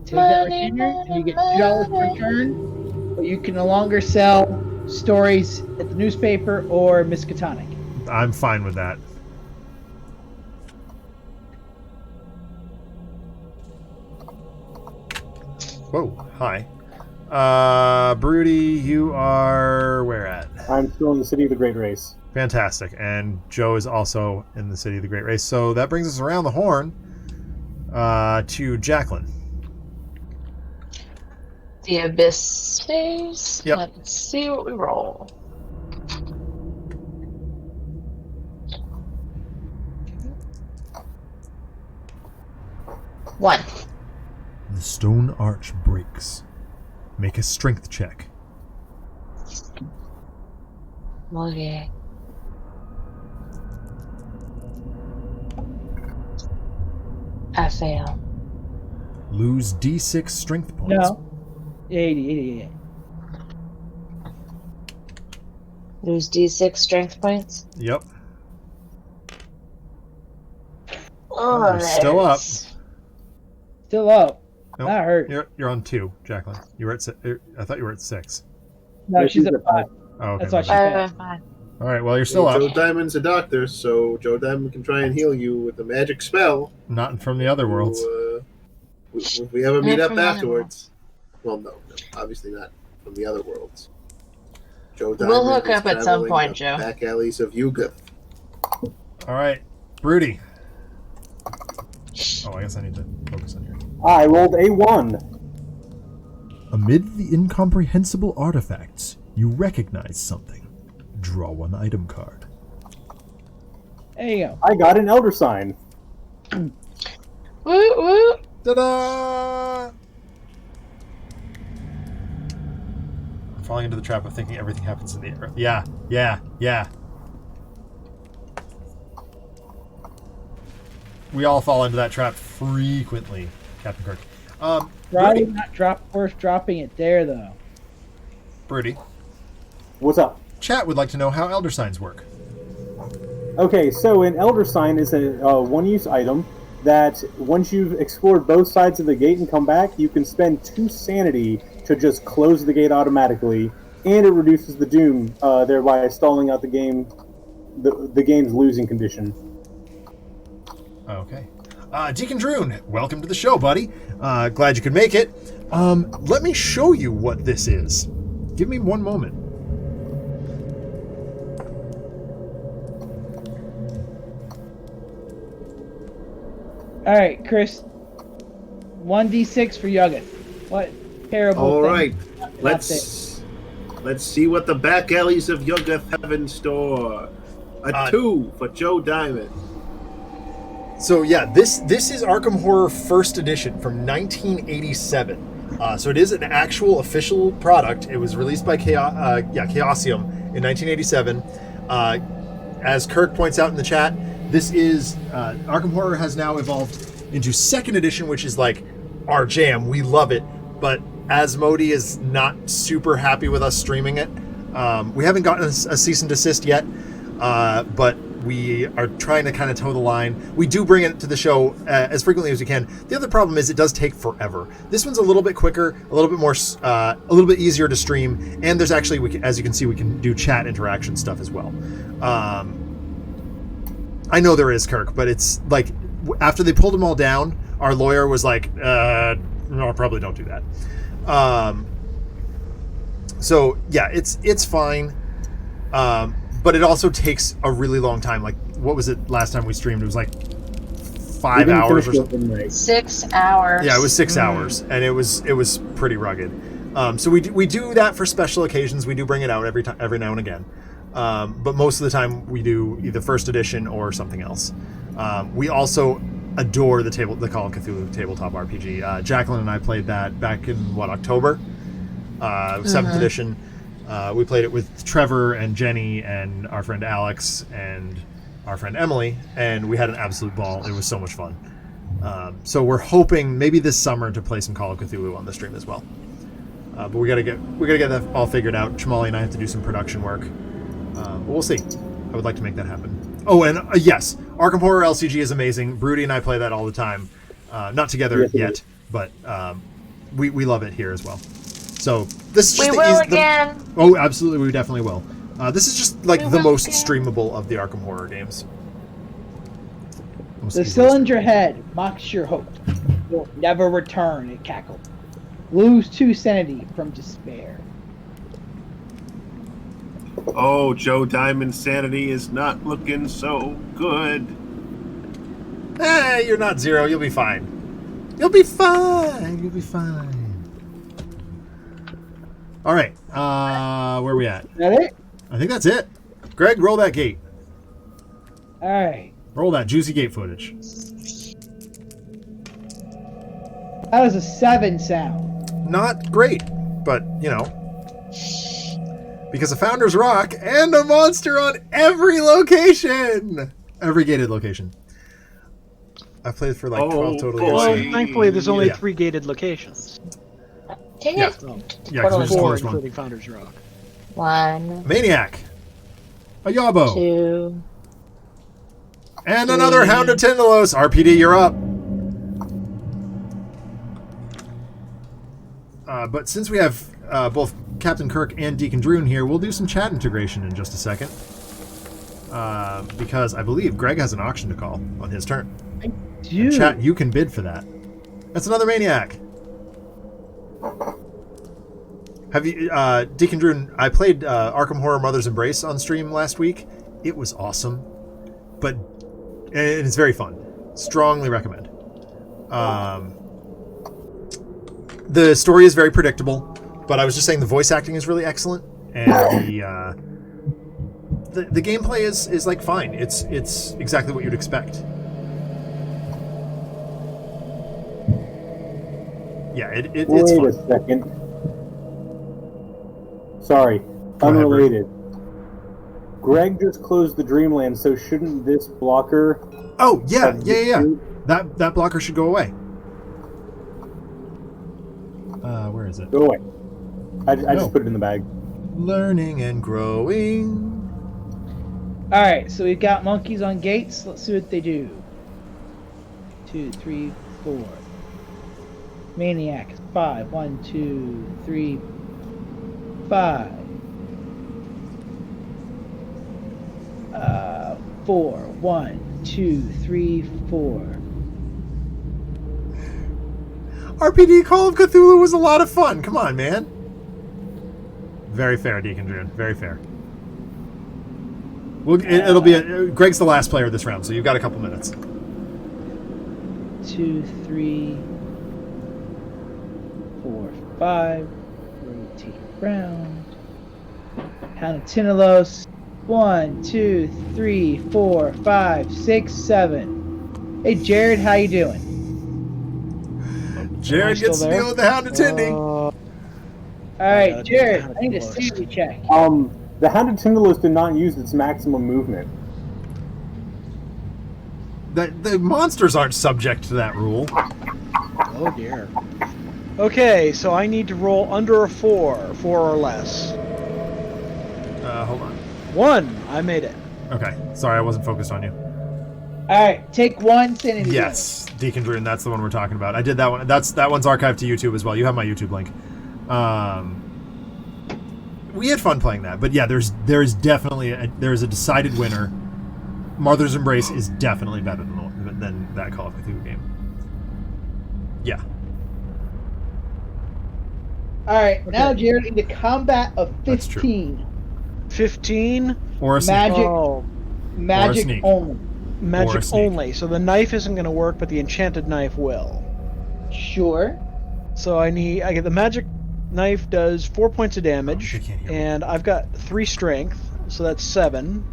Speaker 2: Take that retainer, and you get $2 per turn, but you can no longer sell stories at the newspaper or Miskatonic.
Speaker 1: I'm fine with that. Whoa, hi. Broody, you are where at?
Speaker 5: I'm still in the City of the Great Race.
Speaker 1: Fantastic. And Joe is also in the City of the Great Race. So that brings us around the horn to Jacqueline.
Speaker 4: The abyss stays.
Speaker 1: Yep.
Speaker 4: Let's see what we roll. One.
Speaker 1: The stone arch breaks. Make a strength check.
Speaker 4: Okay. I fail.
Speaker 1: Lose D6 strength points.
Speaker 2: No. 80.
Speaker 4: Lose D6 strength points.
Speaker 1: Yep.
Speaker 4: Oh,
Speaker 1: You're still up.
Speaker 2: Still up.
Speaker 1: Nope.
Speaker 2: That hurt.
Speaker 1: You're on 2, Jacqueline. You were at I thought you were at 6.
Speaker 2: No,
Speaker 5: Yeah,
Speaker 2: she's at 5.
Speaker 1: Oh, okay.
Speaker 2: That's why she
Speaker 1: my bad.
Speaker 2: failed.
Speaker 4: Fine.
Speaker 1: All right. Well, you're still
Speaker 3: Joe
Speaker 1: up.
Speaker 3: Diamond's a doctor, so Joe Diamond can try and heal you with a magic spell.
Speaker 1: Not from the other worlds.
Speaker 3: If we ever meet
Speaker 4: Not
Speaker 3: up
Speaker 4: from the other
Speaker 3: afterwards. Well, no, obviously not from the other worlds. Joe Diamond
Speaker 4: We'll hook
Speaker 3: is
Speaker 4: up at some
Speaker 3: traveling
Speaker 4: point,
Speaker 3: the
Speaker 4: Joe.
Speaker 3: Back alleys of Yuga.
Speaker 1: All right, Broody. Oh, I guess I need to focus on here.
Speaker 5: I rolled a 1.
Speaker 1: Amid the incomprehensible artifacts, you recognize something. Draw one item card.
Speaker 2: There you go.
Speaker 5: I got an Elder Sign.
Speaker 4: Woo woo.
Speaker 1: Ta-da! I'm falling into the trap of thinking everything happens in the air. Yeah. We all fall into that trap frequently, Captain Kirk.
Speaker 2: Probably not worth dropping it there, though.
Speaker 1: Broody,
Speaker 5: What's up?
Speaker 1: chat would like to know how Elder Signs work.
Speaker 5: Okay, so an Elder Sign is a one-use item that once you've explored both sides of the gate and come back, you can spend 2 sanity to just close the gate automatically, and it reduces the doom, thereby stalling out the game, the game's losing condition.
Speaker 1: Okay. Deacon Droon, welcome to the show, buddy. Glad you could make it. Let me show you what this is. Give me one moment.
Speaker 2: All right, Chris. 1d6 for Yuggoth. What terrible
Speaker 3: All
Speaker 2: thing.
Speaker 3: right,
Speaker 2: Not
Speaker 3: let's see what the back alleys of Yuga have in store. A 2 for Joe Diamond.
Speaker 1: So yeah, this is Arkham Horror First Edition from 1987. So it is an actual official product. It was released by Chaosium in 1987. As Kirk points out in the chat, this is Arkham Horror has now evolved into Second Edition, which is like our jam. We love it, but Asmodee is not super happy with us streaming it. We haven't gotten a cease and desist yet, but we are trying to kind of toe the line. We do bring it to the show as frequently as we can. The other problem is it does take forever. This one's a little bit quicker, a little bit more, a little bit easier to stream, and there's actually, as you can see, we can do chat interaction stuff as well. I know there is, Kirk, but it's like after they pulled them all down, our lawyer was like, "No, probably don't do that." So yeah, it's fine. But it also takes a really long time. Like, what was it last time we streamed? It was like 5 hours or something.
Speaker 4: 6 hours.
Speaker 1: Yeah, it was 6 hours, and it was pretty rugged. So we do that for special occasions. We do bring it out every now and again. But most of the time we do either first edition or something else. We also adore the Call of Cthulhu tabletop RPG. Jacqueline and I played that back in October, 7th edition. We played it with Trevor and Jenny and our friend Alex and our friend Emily, and we had an absolute ball. It was so much fun. So we're hoping maybe this summer to play some Call of Cthulhu on the stream as well. But we gotta get that all figured out. Chamali and I have to do some production work. But we'll see. I would like to make that happen. Oh, and yes, Arkham Horror LCG is amazing. Broody and I play that all the time. Not together
Speaker 5: Yes, it
Speaker 1: yet,
Speaker 5: is.
Speaker 1: but we love it here as well. So this is just
Speaker 4: We
Speaker 1: the
Speaker 4: will
Speaker 1: easy.
Speaker 4: again.
Speaker 1: Oh, absolutely, we definitely will. This is just like
Speaker 4: We
Speaker 1: the
Speaker 4: will
Speaker 1: most
Speaker 4: again.
Speaker 1: streamable of the Arkham Horror games. Most
Speaker 2: The
Speaker 1: easily
Speaker 2: cylinder head mocks your hope. You'll never return, it cackled. Lose 2 sanity from despair.
Speaker 3: Oh, Joe Diamond's sanity is not looking so good.
Speaker 1: Hey, you're not 0. You'll be fine. You'll be fine. You'll be fine. All right. Where are we at?
Speaker 2: Is that it?
Speaker 1: I think that's it. Greg, roll that gate.
Speaker 2: Alright.
Speaker 1: Roll that juicy gate footage.
Speaker 2: That was a 7 sound.
Speaker 1: Not great, but, you know. Because a Founder's Rock and a monster on every location. Every gated location. I've played for like 12 total
Speaker 3: boy.
Speaker 1: years.
Speaker 6: Well,
Speaker 1: so-
Speaker 6: thankfully, there's only
Speaker 1: Yeah.
Speaker 6: 3 gated locations.
Speaker 4: Dang
Speaker 1: Yeah.
Speaker 4: it.
Speaker 6: So,
Speaker 1: Yeah, because we just
Speaker 6: 4
Speaker 1: closed one.
Speaker 6: including Founder's Rock.
Speaker 4: 1,
Speaker 1: Maniac. A Yabo.
Speaker 4: 2.
Speaker 1: And another Hound of Tindalos. RPD, you're up. But since we have both Captain Kirk and Deacon Droon here, we'll do some chat integration in just a second. Because I believe Greg has an auction to call on his turn.
Speaker 2: Dude.
Speaker 1: Chat, you can bid for that. That's another Maniac. Have you, Deacon Droon, I played Arkham Horror Mother's Embrace on stream last week. It was awesome. But, and it's very fun. Strongly recommend. The story is very predictable, but I was just saying the voice acting is really excellent, and the gameplay is like fine. It's exactly what you'd expect. Yeah, it's
Speaker 5: Wait
Speaker 1: fun.
Speaker 5: a second. Sorry,
Speaker 1: Go ahead,
Speaker 5: unrelated. Greg just closed the Dreamland, so shouldn't this blocker?
Speaker 1: Oh yeah. That blocker should go away. Where is it?
Speaker 5: Go away. I
Speaker 1: No.
Speaker 5: just put it in the bag.
Speaker 1: Learning and growing.
Speaker 2: Alright, so we've got monkeys on gates. Let's see what they do. 2, 3, 4. Maniac is 5. 1, 2, 3, 5. 4. 1, 2, 3, 4.
Speaker 1: RPD Call of Cthulhu was a lot of fun. Come on, man. Very fair, Deacon Droon. Very fair. It'll be Greg's the last player this round, so you've got a couple minutes.
Speaker 2: 2, 3, 4, 5. Rotate around. Hound of Tindalos. 1, 2, 3, 4, 5, 6, 7. Hey Jared, how you doing?
Speaker 1: Jared
Speaker 6: still
Speaker 1: gets to
Speaker 6: there?
Speaker 1: deal with the Hound of Tindy.
Speaker 2: Alright,
Speaker 6: gotta do
Speaker 2: Jared,
Speaker 6: Hound of
Speaker 2: I need a
Speaker 6: Tindalos.
Speaker 2: sanity check.
Speaker 5: The Hound of Tindalos did not use its maximum movement.
Speaker 1: The monsters aren't subject to that rule.
Speaker 6: Oh dear. Okay, so I need to roll under a 4 or less.
Speaker 1: Hold on.
Speaker 6: 1, I made it.
Speaker 1: Okay. Sorry, I wasn't focused on you.
Speaker 2: Alright, take 1 sanity.
Speaker 1: Yes, Deacon Droon, that's the one we're talking about. I did that one. That one's archived to YouTube as well. You have my YouTube link. We had fun playing that, but yeah, there is definitely a decided winner. Mother's Embrace is definitely better than that Call of Cthulhu game. Yeah.
Speaker 2: Alright, now Jared into combat of
Speaker 1: That's true.
Speaker 2: 15.
Speaker 6: 15.
Speaker 1: Or a sneak.
Speaker 2: Magic.
Speaker 6: Oh,
Speaker 2: Magic
Speaker 1: sneak.
Speaker 2: only.
Speaker 1: Or a
Speaker 6: magic
Speaker 1: sneak.
Speaker 6: only. So the knife isn't going to work, but the enchanted knife will.
Speaker 2: Sure.
Speaker 6: So I get the magic knife does 4 points of damage,
Speaker 1: Oh, they can't hear me.
Speaker 6: and I've got 3 strength, so that's 7.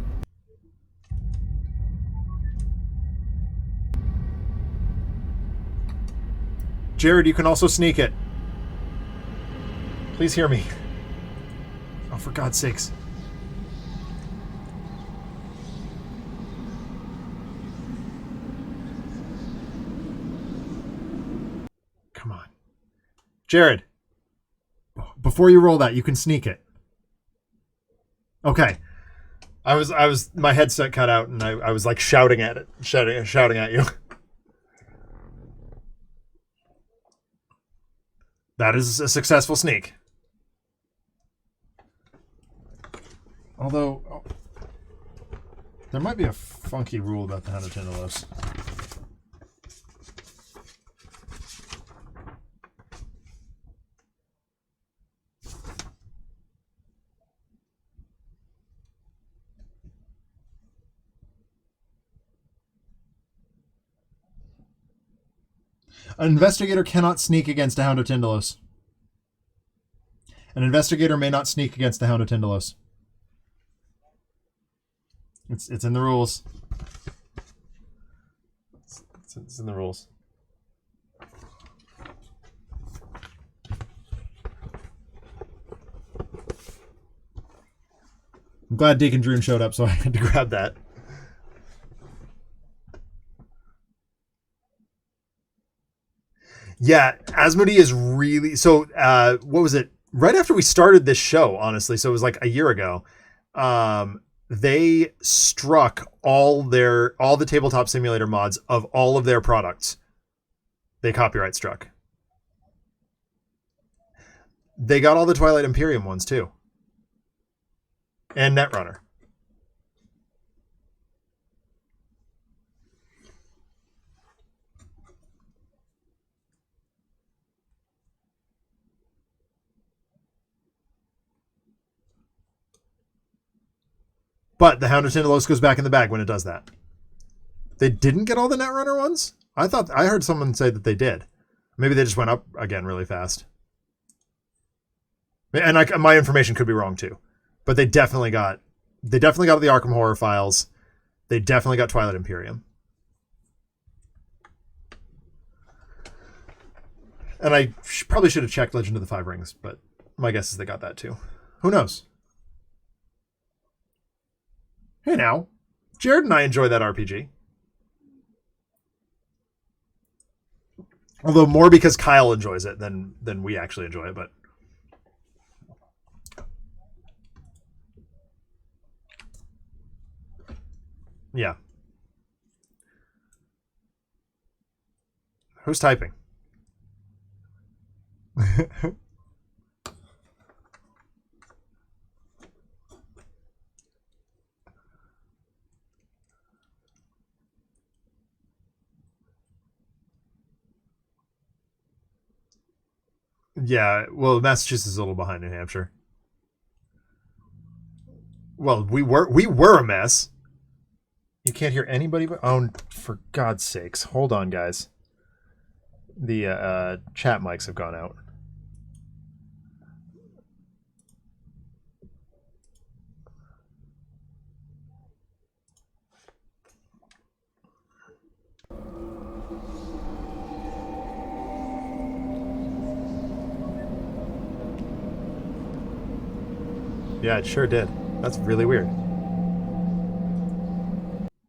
Speaker 1: Jared, you can also sneak it. Please hear me. Oh, for God's sakes. Come on. Jared, before you roll that, you can sneak it. Okay. My headset cut out, and I was like shouting at it, shouting at you. That is a successful sneak. Although, there might be a funky rule about the Hound of Tindalos. An investigator cannot sneak against a Hound of Tindalos. An investigator may not sneak against the Hound of Tindalos. It's in the rules. It's in the rules. I'm glad Deacon Droon showed up, so I had to grab that. Yeah, Asmodee is really... So, what was it? Right after we started this show, honestly, so it was like a year ago, they struck all the tabletop simulator mods of all of their products. They copyright struck. They got all the Twilight Imperium ones, too. And Netrunner. But the Hound of Tindalos goes back in the bag when it does that. They didn't get all the Netrunner ones? I heard someone say that they did. Maybe they just went up again really fast. And my information could be wrong too. But they definitely got the Arkham Horror Files. They definitely got Twilight Imperium. And I probably should have checked Legend of the Five Rings, but my guess is they got that too. Who knows? Hey now, Jared and I enjoy that RPG. Although more because Kyle enjoys it than we actually enjoy it, but... Yeah. Who's typing? Yeah, well, Massachusetts is a little behind New Hampshire. Well, we were a mess. You can't hear anybody but... Oh, for God's sakes. Hold on, guys. The chat mics have gone out. Yeah, it sure did. That's really weird.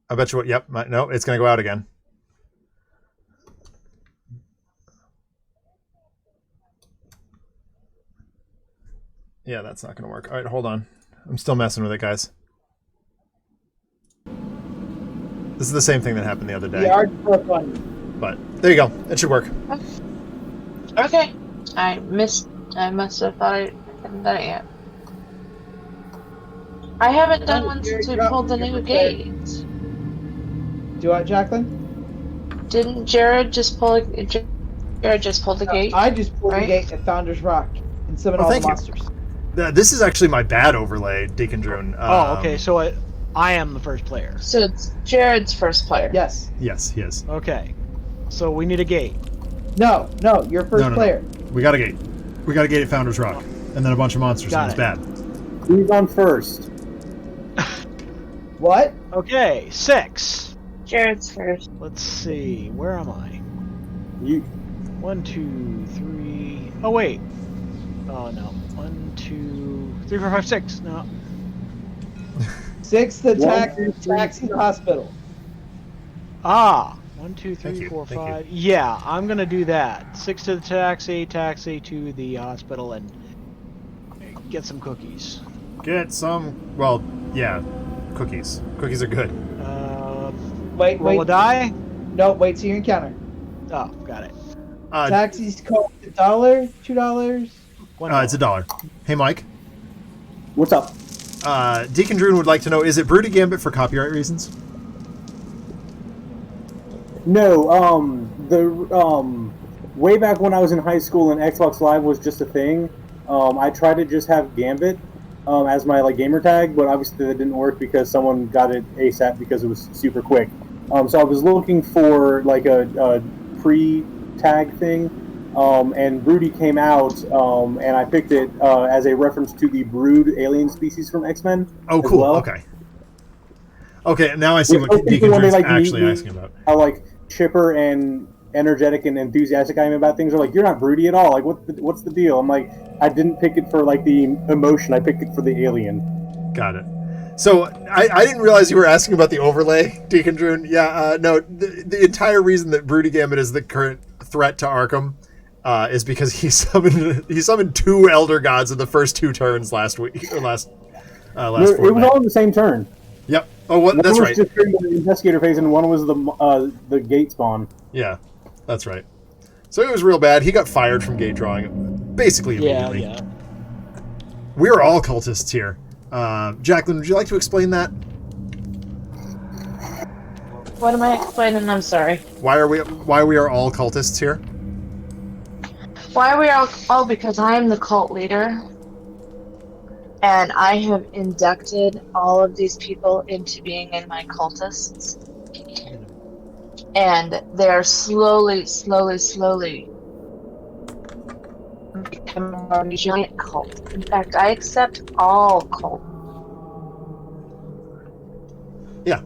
Speaker 1: I bet you what... Yep, no, it's going to go out again. Yeah, that's not going to work. All right, hold on. I'm still messing with it, guys. This is the same thing that happened the other day. But there you go. It should work.
Speaker 4: Okay. I must have thought I hadn't done it yet. I haven't done one since we pulled the new gate.
Speaker 2: Do what, Jacqueline?
Speaker 4: Didn't Jared just pull the gate?
Speaker 2: I just pulled
Speaker 4: right?
Speaker 2: the gate at Founder's Rock and summoned all the monsters.
Speaker 1: This is actually my bad overlay, Deacon Droon.
Speaker 6: Okay, so I am the first player.
Speaker 4: So it's Jared's first player.
Speaker 2: Yes.
Speaker 1: Yes, he is.
Speaker 6: Okay, so we need a gate.
Speaker 2: No, you're first player.
Speaker 1: No. We got a gate. We got a gate at Founder's Rock. And then a bunch of monsters, and it's bad.
Speaker 5: Who's on first?
Speaker 2: What?
Speaker 6: Okay, 6.
Speaker 4: Jared's first.
Speaker 6: Let's see, where am I?
Speaker 5: You.
Speaker 6: 1, 2, 3. Oh wait. Oh no. 1, 2, 3, 4, 5, 6. No.
Speaker 2: 6, the taxi hospital.
Speaker 6: Ah. 1, 2, 3,
Speaker 1: Thank you,
Speaker 6: 4,
Speaker 1: thank
Speaker 6: 5. Yeah, I'm gonna do that. 6 to the taxi to the hospital, and get some cookies.
Speaker 1: Get some... Well, yeah. cookies. Cookies are good.
Speaker 2: Wait,
Speaker 6: Roll a
Speaker 2: wait.
Speaker 6: die.
Speaker 2: No, wait till you encounter.
Speaker 6: Oh, got it.
Speaker 2: Taxis cost $1, $2.
Speaker 1: It's $1. Hey, Mike.
Speaker 5: What's up?
Speaker 1: Deacon Droon would like to know, is it Broody Gambit for copyright reasons?
Speaker 5: No, way back when I was in high school and Xbox Live was just a thing, I tried to just have Gambit as my gamer tag, but obviously that didn't work because someone got it ASAP because it was super quick. So I was looking for a pre-tag thing, and Broody came out, and I picked it as a reference to the Brood alien species from X-Men.
Speaker 1: Oh, cool.
Speaker 5: Well.
Speaker 1: Okay, now I see what Deacon Droon's actually asking about.
Speaker 5: How chipper and energetic and enthusiastic I am about things. Are like, you're not Broody at all. Like, what's the deal? I'm like, I didn't pick it for the emotion. I picked it for the alien.
Speaker 1: Got it. So I didn't realize you were asking about the overlay, Deacon Droon. Yeah, no, the entire reason that Broody Gambit is the current threat to Arkham is because he summoned 2 Elder Gods in the first 2 turns last week or last fortnight.
Speaker 5: It was all in the same turn.
Speaker 1: Yep. Oh, that's right.
Speaker 5: One was just during the investigator phase, and one was the gate spawn.
Speaker 1: Yeah, that's right. So it was real bad. He got fired from gate drawing basically immediately.
Speaker 6: Yeah.
Speaker 1: We are all cultists here. Jacqueline, would you like to explain that?
Speaker 4: What am I explaining? I'm sorry.
Speaker 1: Why we are all cultists here?
Speaker 4: Why are we all? Oh, because I am the cult leader. And I have inducted all of these people into being in my cultists. And they're slowly becoming a giant cult. In fact, I accept all cult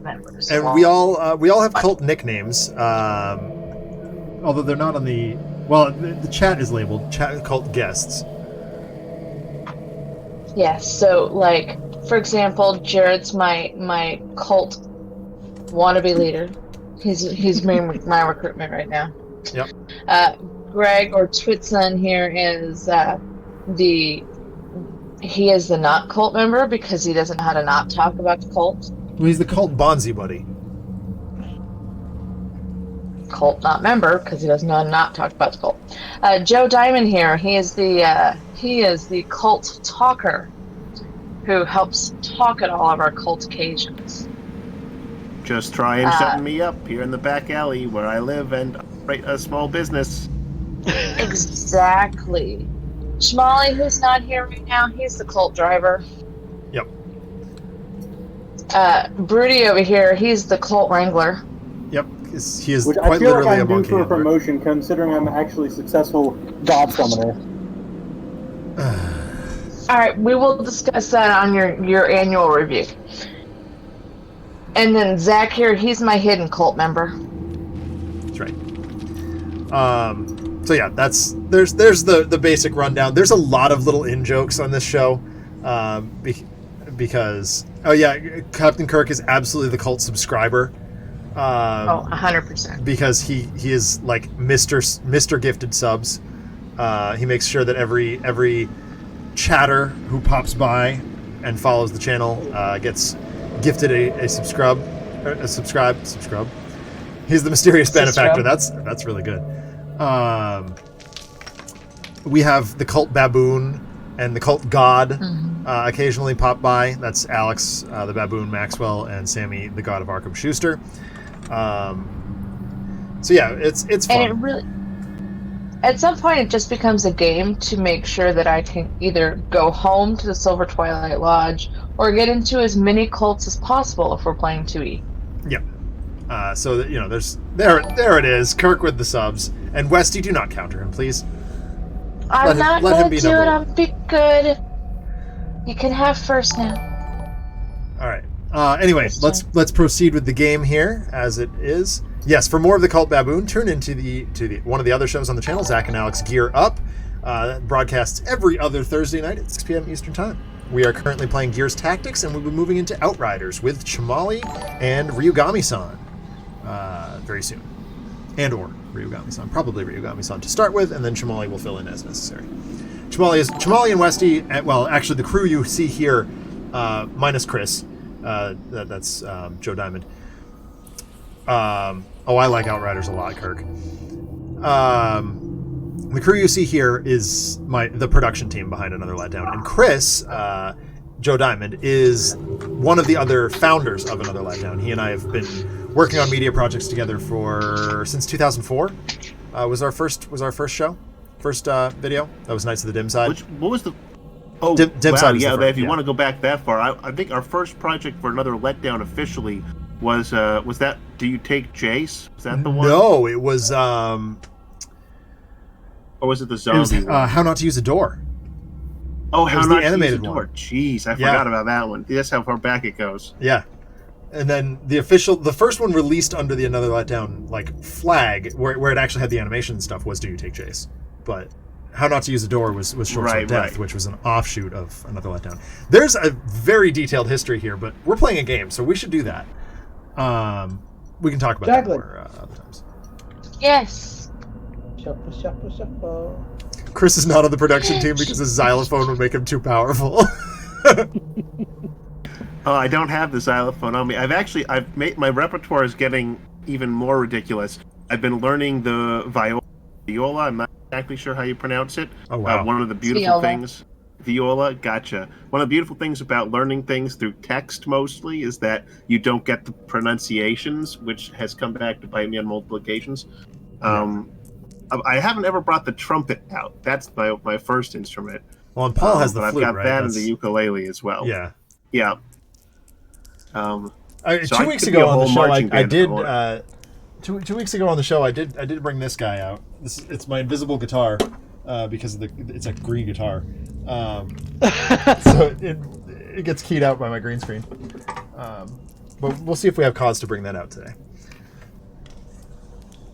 Speaker 4: members.
Speaker 1: And we all have cult nicknames. Although they're not on the... Well, the chat is labeled cult guests.
Speaker 4: Yes, so for example, Jared's my cult wannabe leader. He's my recruitment right now.
Speaker 1: Yep.
Speaker 4: Greg or Twitson here is he is the not cult member because he doesn't know how to not talk about the cult.
Speaker 1: Well, he's the cult Bonzi buddy.
Speaker 4: Cult not member because he doesn't know how to not talk about the cult. Joe Diamond here. He is the cult talker who helps talk at all of our cult occasions.
Speaker 3: Just try and shut me up here in the back alley where I live and operate a small business.
Speaker 4: Exactly. Shmali, who's not here right now, he's the cult driver.
Speaker 1: Yep.
Speaker 4: Broody over here, he's the cult wrangler.
Speaker 1: Yep. He is
Speaker 5: Which
Speaker 1: quite
Speaker 5: I feel
Speaker 1: literally
Speaker 5: like
Speaker 1: a
Speaker 5: I'm due
Speaker 1: monkey.
Speaker 5: for a promotion, considering I'm actually successful god summoner.
Speaker 4: All right, we will discuss that on your annual review. And then Zach here, he's my hidden cult member.
Speaker 1: That's right. So yeah, there's the basic rundown. There's a lot of little in jokes on this show, because Captain Kirk is absolutely the cult subscriber.
Speaker 4: 100%.
Speaker 1: Because he is like Mr. Gifted Subs. He makes sure that every chatter who pops by and follows the channel gets gifted a subscribe. He's the mysterious benefactor. That's really good. We have the cult baboon and the cult god occasionally pop by. That's Alex, the baboon Maxwell, and Sammy, the god of Arkham Schuster. So yeah, it's fun.
Speaker 4: And it really, at some point, it just becomes a game to make sure that I can either go home to the Silver Twilight Lodge or get into as many cults as possible if we're playing 2E.
Speaker 1: Yep. So that there it is. Kirk with the subs, and Westy, do not counter him, please.
Speaker 4: I'm not
Speaker 1: let him
Speaker 4: going
Speaker 1: be
Speaker 4: to do
Speaker 1: number
Speaker 4: it.
Speaker 1: one.
Speaker 4: I'm be good. You can have first now.
Speaker 1: All right. Anyway, let's proceed with the game here as it is. Yes, for more of the Cult Baboon, turn into the one of the other shows on the channel, Zach and Alex Gear Up. Broadcasts every other Thursday night at 6 p.m. Eastern Time. We are currently playing Gears Tactics, and we'll be moving into Outriders with Chamali and Ryugami-san very soon. And/or Ryugami-san. Probably Ryugami-san to start with, and then Chamali will fill in as necessary. Chamali and Westy, well, actually the crew you see here, minus Chris, That's Joe Diamond. I like Outriders a lot, Kirk. The crew you see here is the production team behind Another Letdown, and Chris, Joe Diamond, is one of the other founders of Another Letdown. He and I have been working on media projects together since 2004. Was our first show, video. That was Knights of the Dim Side.
Speaker 3: What was the? Oh,
Speaker 1: Dim
Speaker 3: wow,
Speaker 1: Side was
Speaker 3: yeah.
Speaker 1: the first,
Speaker 3: If you want to go back that far, I think our first project for Another Letdown officially was that Do You Take Jace? Was that the one?
Speaker 1: No, it was.
Speaker 3: Or was it the zombie one?
Speaker 1: How Not to Use a Door.
Speaker 3: Oh,
Speaker 1: It
Speaker 3: How
Speaker 1: was
Speaker 3: Not
Speaker 1: the
Speaker 3: to Use a
Speaker 1: animated
Speaker 3: Door.
Speaker 1: one.
Speaker 3: Jeez, I forgot about that one. That's how far back it goes.
Speaker 1: Yeah. And then the first one released under the Another Letdown flag, where it actually had the animation and stuff, was Do You Take Jace. But How Not to Use a Door was Short Sword Death, which was an offshoot of Another Letdown. There's a very detailed history here, but we're playing a game, so we should do that. We can talk about that more other times.
Speaker 4: Yes.
Speaker 2: Shuffle.
Speaker 1: Chris is not on the production team because his xylophone would make him too powerful.
Speaker 3: Oh, I don't have the xylophone on me. I've made my repertoire is getting even more ridiculous. I've been learning the viola. I'm not exactly sure how you pronounce it.
Speaker 1: Oh, wow.
Speaker 3: One of the beautiful things. Viola, gotcha. One of the beautiful things about learning things through text mostly is that you don't get the pronunciations, which has come back to bite me on multiple occasions. I haven't ever brought the trumpet out. That's my first instrument.
Speaker 1: Well, and Paul has the
Speaker 3: but
Speaker 1: flute,
Speaker 3: I've got
Speaker 1: right?
Speaker 3: that and the ukulele as well.
Speaker 1: Yeah.
Speaker 3: Yeah.
Speaker 1: 2 weeks ago on the show, I did. 2 weeks ago on the show, I did bring this guy out. It's my invisible guitar, because it's a green guitar. So it gets keyed out by my green screen. But we'll see if we have cause to bring that out today.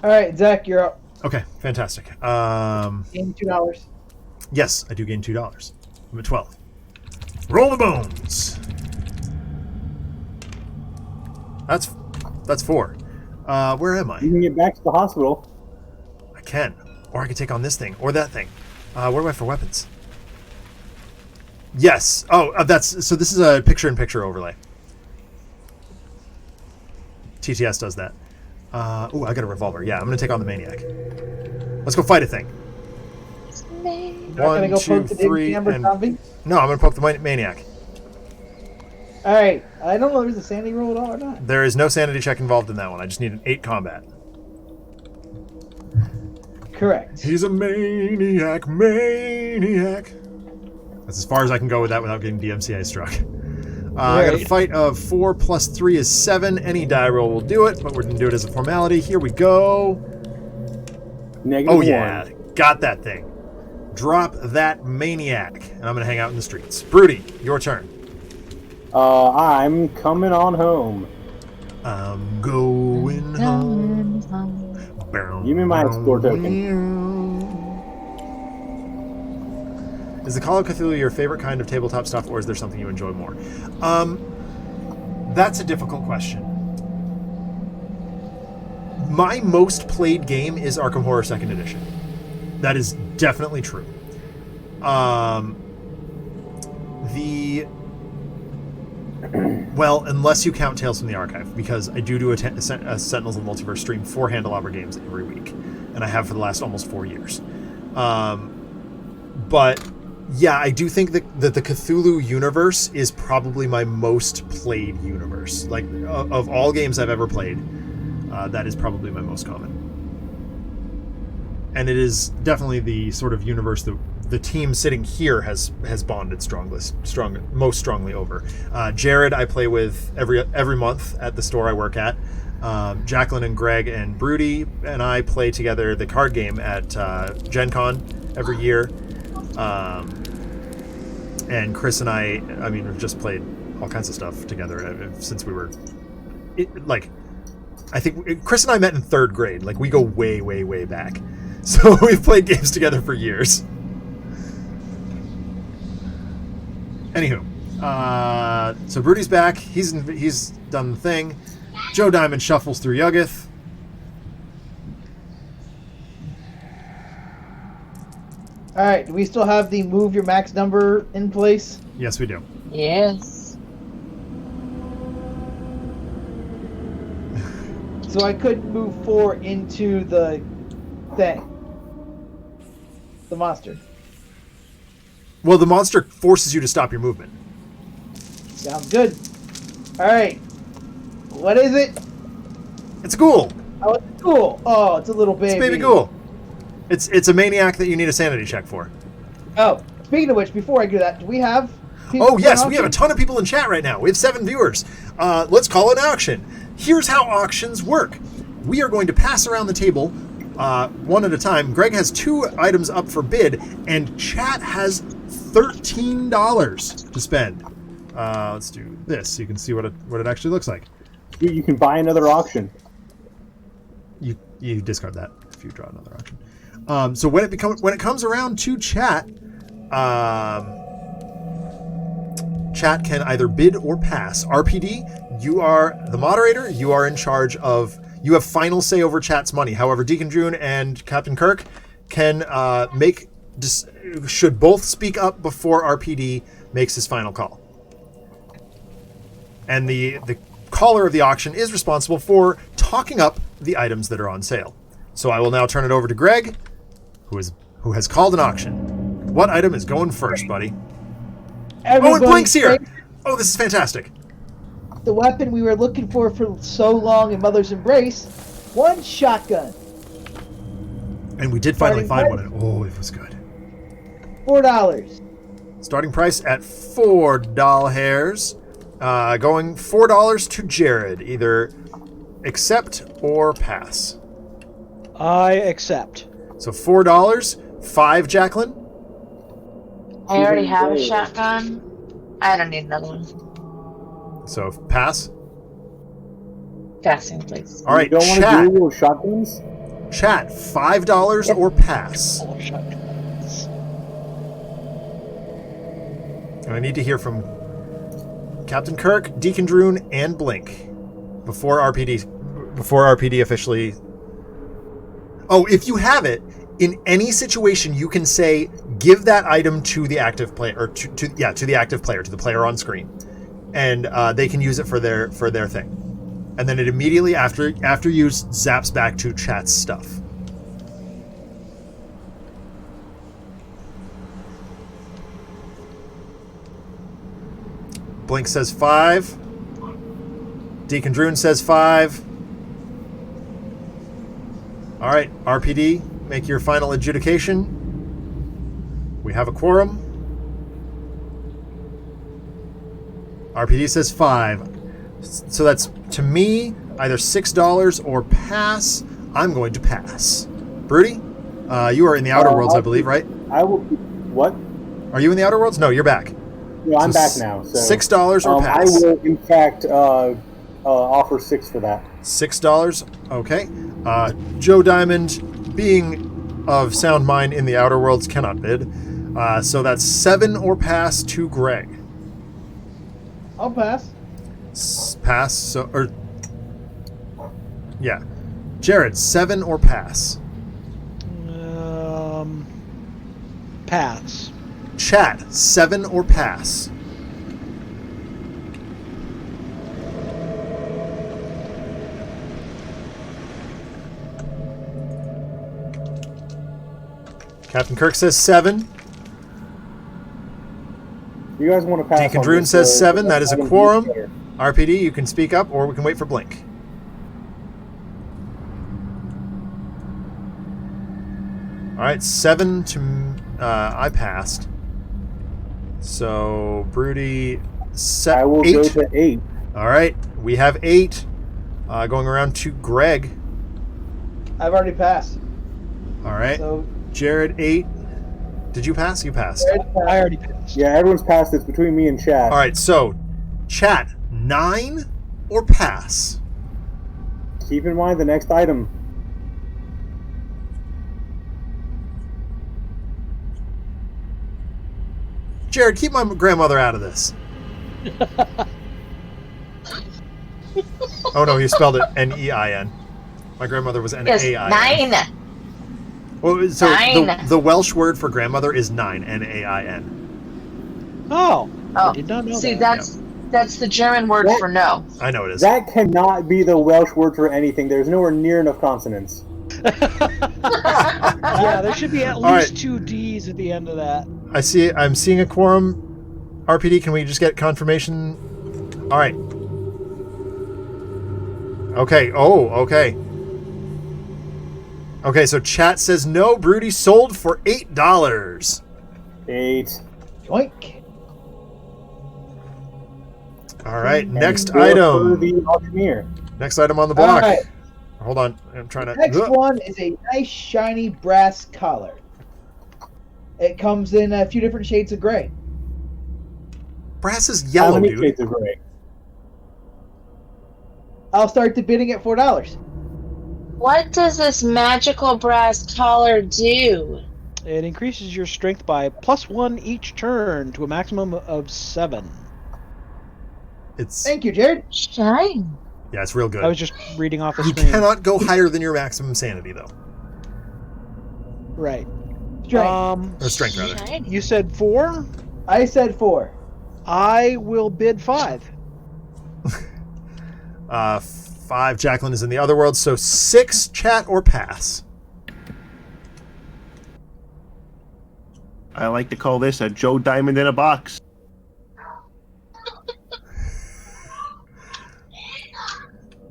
Speaker 2: All right, Zach, you're up.
Speaker 1: Okay, fantastic.
Speaker 2: Gain $2.
Speaker 1: Yes, I do gain $2. I'm at 12. Roll the bones. That's 4. Where am I?
Speaker 5: You can get back to the hospital.
Speaker 1: I can. Or I can take on this thing or that thing. Where am I for weapons? Yes. Oh, this is a picture-in-picture overlay. TTS does that. I got a revolver. Yeah, I'm going to take on the maniac. Let's go fight a thing.
Speaker 2: Gonna go
Speaker 1: 1, 2,
Speaker 2: poke the
Speaker 1: 3,
Speaker 2: Amber
Speaker 1: and...
Speaker 2: zombie?
Speaker 1: No, I'm going to poke the maniac.
Speaker 2: All right. I don't know if there's a sanity roll at all or not.
Speaker 1: There is no sanity check involved in that one. I just need an 8 combat.
Speaker 2: Correct.
Speaker 1: He's a maniac. That's as far as I can go with that without getting DMCA struck. I got a fight of 4 plus 3 is 7. Any die roll will do it, but we're going to do it as a formality. Here we go.
Speaker 5: -1.
Speaker 1: Yeah. Got that thing. Drop that maniac. And I'm going to hang out in the streets. Broody, your turn.
Speaker 5: I'm coming on home.
Speaker 1: I'm going home.
Speaker 5: Give me my score token.
Speaker 1: Is the Call of Cthulhu your favorite kind of tabletop stuff, or is there something you enjoy more? That's a difficult question. My most played game is Arkham Horror 2nd Edition. That is definitely true. Well, unless you count Tales from the Archive, because I do a Sentinels of the Multiverse stream for Handelabra Games every week, and I have for the last almost 4 years. But yeah, I do think that the Cthulhu universe is probably my most played universe. Like, of all games I've ever played, that is probably my most common. And it is definitely the sort of universe that the team sitting here has bonded most strongly over. Jared, I play with every month at the store I work at. Jacqueline and Greg and Broody and I play together the card game at Gen Con every year. And Chris and I mean, we've just played all kinds of stuff together since we were... I think Chris and I met in 3rd grade. Like, we go way, way, way back. So we've played games together for years. Anywho, so Broody's back. He's done the thing. Joe Diamond shuffles through Yuggoth.
Speaker 2: All right. Do we still have the move your max number in place?
Speaker 1: Yes, we do.
Speaker 4: Yes.
Speaker 2: So I couldn't move 4 into the thing. The monster.
Speaker 1: Well, the monster forces you to stop your movement.
Speaker 2: Sounds good. Alright. What is it?
Speaker 1: It's a ghoul.
Speaker 2: Oh, it's a ghoul. Oh, it's a little baby.
Speaker 1: It's a baby ghoul. It's a maniac that you need a sanity check for.
Speaker 2: Oh, speaking of which, before I do that, do we have...
Speaker 1: Oh, yes, we have a ton of people in chat right now. We have 7 viewers. Let's call an auction. Here's how auctions work. We are going to pass around the table one at a time. Greg has 2 items up for bid, and chat has $13 to spend. Let's do this so you can see what it actually looks like.
Speaker 5: You can buy another auction.
Speaker 1: You discard that if you draw another auction. So when it comes around to chat, chat can either bid or pass. RPD, you are the moderator. You are in charge of. You have final say over chat's money. However, Deacon June and Captain Kirk can should both speak up before RPD makes his final call. And the caller of the auction is responsible for talking up the items that are on sale. So I will now turn it over to Greg, who has called an auction. What item is going first, buddy? Oh, and Blink's here! Oh, this is fantastic.
Speaker 2: The weapon we were looking for so long in Mother's Embrace, 1 shotgun.
Speaker 1: And we did finally find one. Oh, it was good.
Speaker 2: $4.
Speaker 1: Starting price at $4. Going $4 to Jared. Either accept or pass.
Speaker 6: I accept.
Speaker 1: So $4. 5, Jacqueline.
Speaker 4: I already have a shotgun. I don't need another one.
Speaker 1: So pass.
Speaker 4: Passing, please.
Speaker 1: All right,
Speaker 5: You don't want
Speaker 1: chat.
Speaker 5: to do shotguns?
Speaker 1: Chat, $5 or pass.
Speaker 6: Oh, shotguns.
Speaker 1: And I need to hear from Captain Kirk, Deacon Droon, and Blink before RPD officially. Oh, if you have it in any situation, you can say give that item to the active player, or to the active player, to the player on screen, and they can use it for their thing. And then it immediately after use zaps back to chat's stuff. Blink says 5. Deacon Droon says 5. All right, RPD, make your final adjudication. We have a quorum. RPD says 5. So that's, to me, either $6 or pass. I'm going to pass. Broody, you are in the Outer Worlds, I believe, right?
Speaker 5: I will. What?
Speaker 1: Are you in the Outer Worlds? No, you're back.
Speaker 5: No, I'm
Speaker 1: So
Speaker 5: back now. So,
Speaker 1: $6 or
Speaker 5: I
Speaker 1: pass.
Speaker 5: will, in fact, offer 6 for that.
Speaker 1: $6. Okay. Joe Diamond, being of sound mind in the Outer Worlds, cannot bid. So that's 7 or pass to Greg.
Speaker 2: I'll pass.
Speaker 1: Pass. So, or yeah, Jared, 7 or pass.
Speaker 6: Pass.
Speaker 1: Chat, 7 or pass. Captain Kirk says 7.
Speaker 5: You guys want to pass?
Speaker 1: Deacon
Speaker 5: on
Speaker 1: Droon
Speaker 5: this,
Speaker 1: says 7. That is a
Speaker 5: item
Speaker 1: quorum.
Speaker 5: better.
Speaker 1: RPD, you can speak up, or we can wait for Blink. All right, 7 to I passed. So Broody,
Speaker 5: I will
Speaker 1: 8.
Speaker 5: go to 8.
Speaker 1: All right, we have 8. Going around to Greg.
Speaker 2: I've already passed.
Speaker 1: All right,
Speaker 2: So
Speaker 1: Jared, 8. Did you pass? You passed.
Speaker 6: I already passed.
Speaker 5: Yeah, everyone's passed. It's between me and Chad.
Speaker 1: All right, so chat, 9 or pass.
Speaker 5: Keep in mind the next item.
Speaker 1: Jared, keep my grandmother out of this. Oh no, he spelled it N-E-I-N. My grandmother was
Speaker 4: Yes,
Speaker 1: N-A-I-N.
Speaker 4: 9.
Speaker 1: Well, so
Speaker 4: Nine.
Speaker 1: the Welsh word for grandmother is 9, N-A-I-N.
Speaker 6: Oh, I
Speaker 4: Oh,
Speaker 6: did not know
Speaker 4: see,
Speaker 6: that.
Speaker 4: That's the German word for no.
Speaker 1: I know it is.
Speaker 5: That cannot be the Welsh word for anything. There's nowhere near enough consonants.
Speaker 6: Yeah, there should be at
Speaker 1: All
Speaker 6: least
Speaker 1: right.
Speaker 6: 2 D's at the end of that.
Speaker 1: I'm seeing a quorum. RPD, can we just get confirmation? All right. Okay. Oh, okay. Okay, so chat says no. Broody sold for $8.
Speaker 5: 8.
Speaker 2: Yoink.
Speaker 1: All right, next
Speaker 5: For
Speaker 1: item.
Speaker 5: the auctioneer.
Speaker 1: Next item on the block.
Speaker 2: All right.
Speaker 1: Hold on, I'm trying to.
Speaker 2: Next one is a nice shiny brass collar. It comes in a few different shades of gray.
Speaker 1: Brass is
Speaker 5: How
Speaker 1: yellow,
Speaker 5: many
Speaker 1: dude.
Speaker 5: shades of gray?
Speaker 2: I'll start the bidding at $4.
Speaker 4: What does this magical brass collar do?
Speaker 6: It increases your strength by +1 each turn to a maximum of 7.
Speaker 1: It's
Speaker 2: Thank you, Jared.
Speaker 4: Shine.
Speaker 1: yeah, it's real good.
Speaker 6: I was just reading off the
Speaker 1: You
Speaker 6: screen.
Speaker 1: cannot go higher than your maximum sanity, though.
Speaker 6: Right.
Speaker 2: Strength.
Speaker 1: Or strength, rather.
Speaker 4: Shiny.
Speaker 6: You said 4?
Speaker 2: I said 4.
Speaker 6: I will bid 5.
Speaker 1: 5. Jacqueline is in the other world, so 6. Chat or pass.
Speaker 3: I like to call this a Joe Diamond in a box.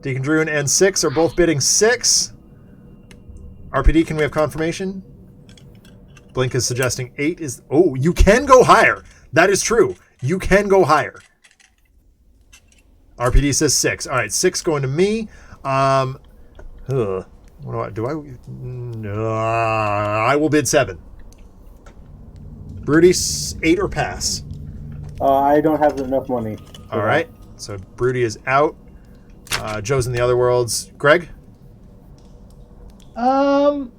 Speaker 1: Deacon Druin and 6 are both bidding 6. RPD, can we have confirmation? Blink is suggesting 8 is... Oh, you can go higher. That is true. You can go higher. RPD says 6. All right, 6 going to me. What do I... No, I will bid 7. Broody, 8 or pass?
Speaker 5: I don't have enough money.
Speaker 1: All right, so Broody is out. Joe's in the other worlds. Greg?
Speaker 2: I'm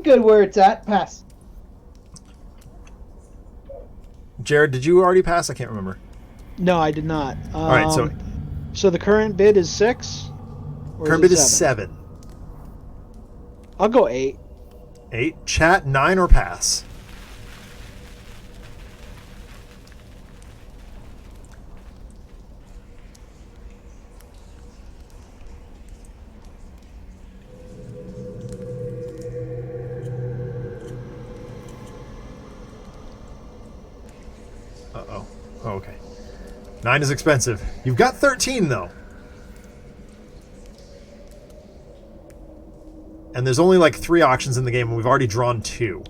Speaker 2: good where it's at. Pass.
Speaker 1: Jared, did you already pass? I can't remember.
Speaker 6: No, I did not.
Speaker 1: All right, so
Speaker 6: So the current bid is 6? Or
Speaker 1: current
Speaker 6: it
Speaker 1: bid is 7.
Speaker 6: I'll go 8.
Speaker 1: 8. Chat, 9 or pass? Uh-oh. Oh, okay. 9 is expensive. You've got 13, though. And there's only like 3 auctions in the game, and we've already drawn 2.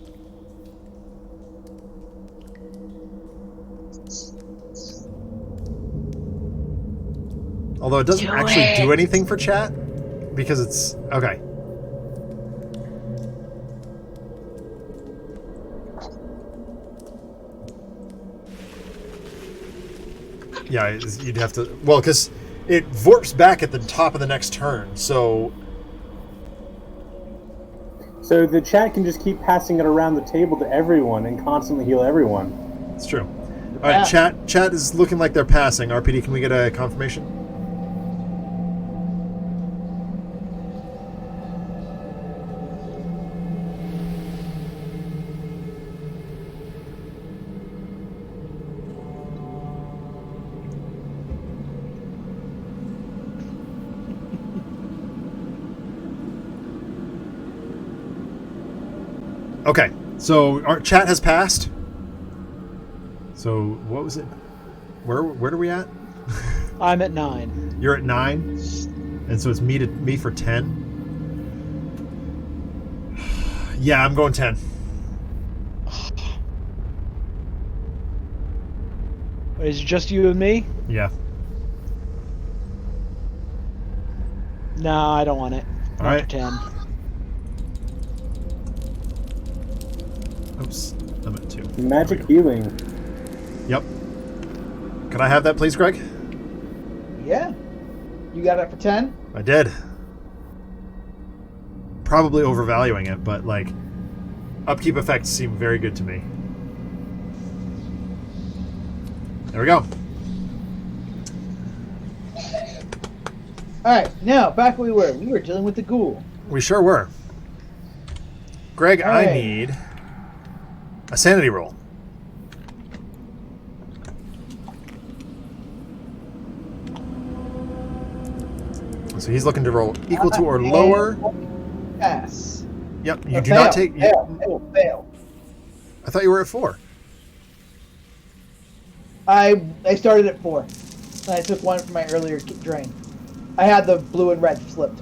Speaker 1: Although it doesn't actually do anything for chat, because it's... Okay. Yeah, you'd have to... Well, because it warps back at the top of the next turn, so...
Speaker 5: So the chat can just keep passing it around the table to everyone and constantly heal everyone.
Speaker 1: It's true. All right, chat is looking like they're passing. RPD, can we get a confirmation? Okay, so our chat has passed. So what was it? Where are we at?
Speaker 6: I'm at 9.
Speaker 1: You're at 9, and so it's me for 10. Yeah, I'm going 10.
Speaker 6: Is it just you and me?
Speaker 1: Yeah.
Speaker 6: No, I don't want it.
Speaker 1: All right.
Speaker 6: 10.
Speaker 1: Oops, I'm at 2.
Speaker 5: Magic healing.
Speaker 1: Yep. Can I have that, please, Greg?
Speaker 2: Yeah. You got it for 10?
Speaker 1: I did. Probably overvaluing it, but like, upkeep effects seem very good to me. There we go.
Speaker 2: Alright, now back where we were. We were dealing with the ghoul.
Speaker 1: We sure were. Greg,
Speaker 2: All
Speaker 1: I
Speaker 2: right.
Speaker 1: need a sanity roll. So he's looking to roll equal to or lower.
Speaker 2: Pass.
Speaker 1: Yep. You
Speaker 2: Or
Speaker 1: do
Speaker 2: fail,
Speaker 1: not take.
Speaker 2: fail.
Speaker 1: I thought you were at 4.
Speaker 2: I started at 4. And I took 1 from my earlier drain. I had the blue and red flipped.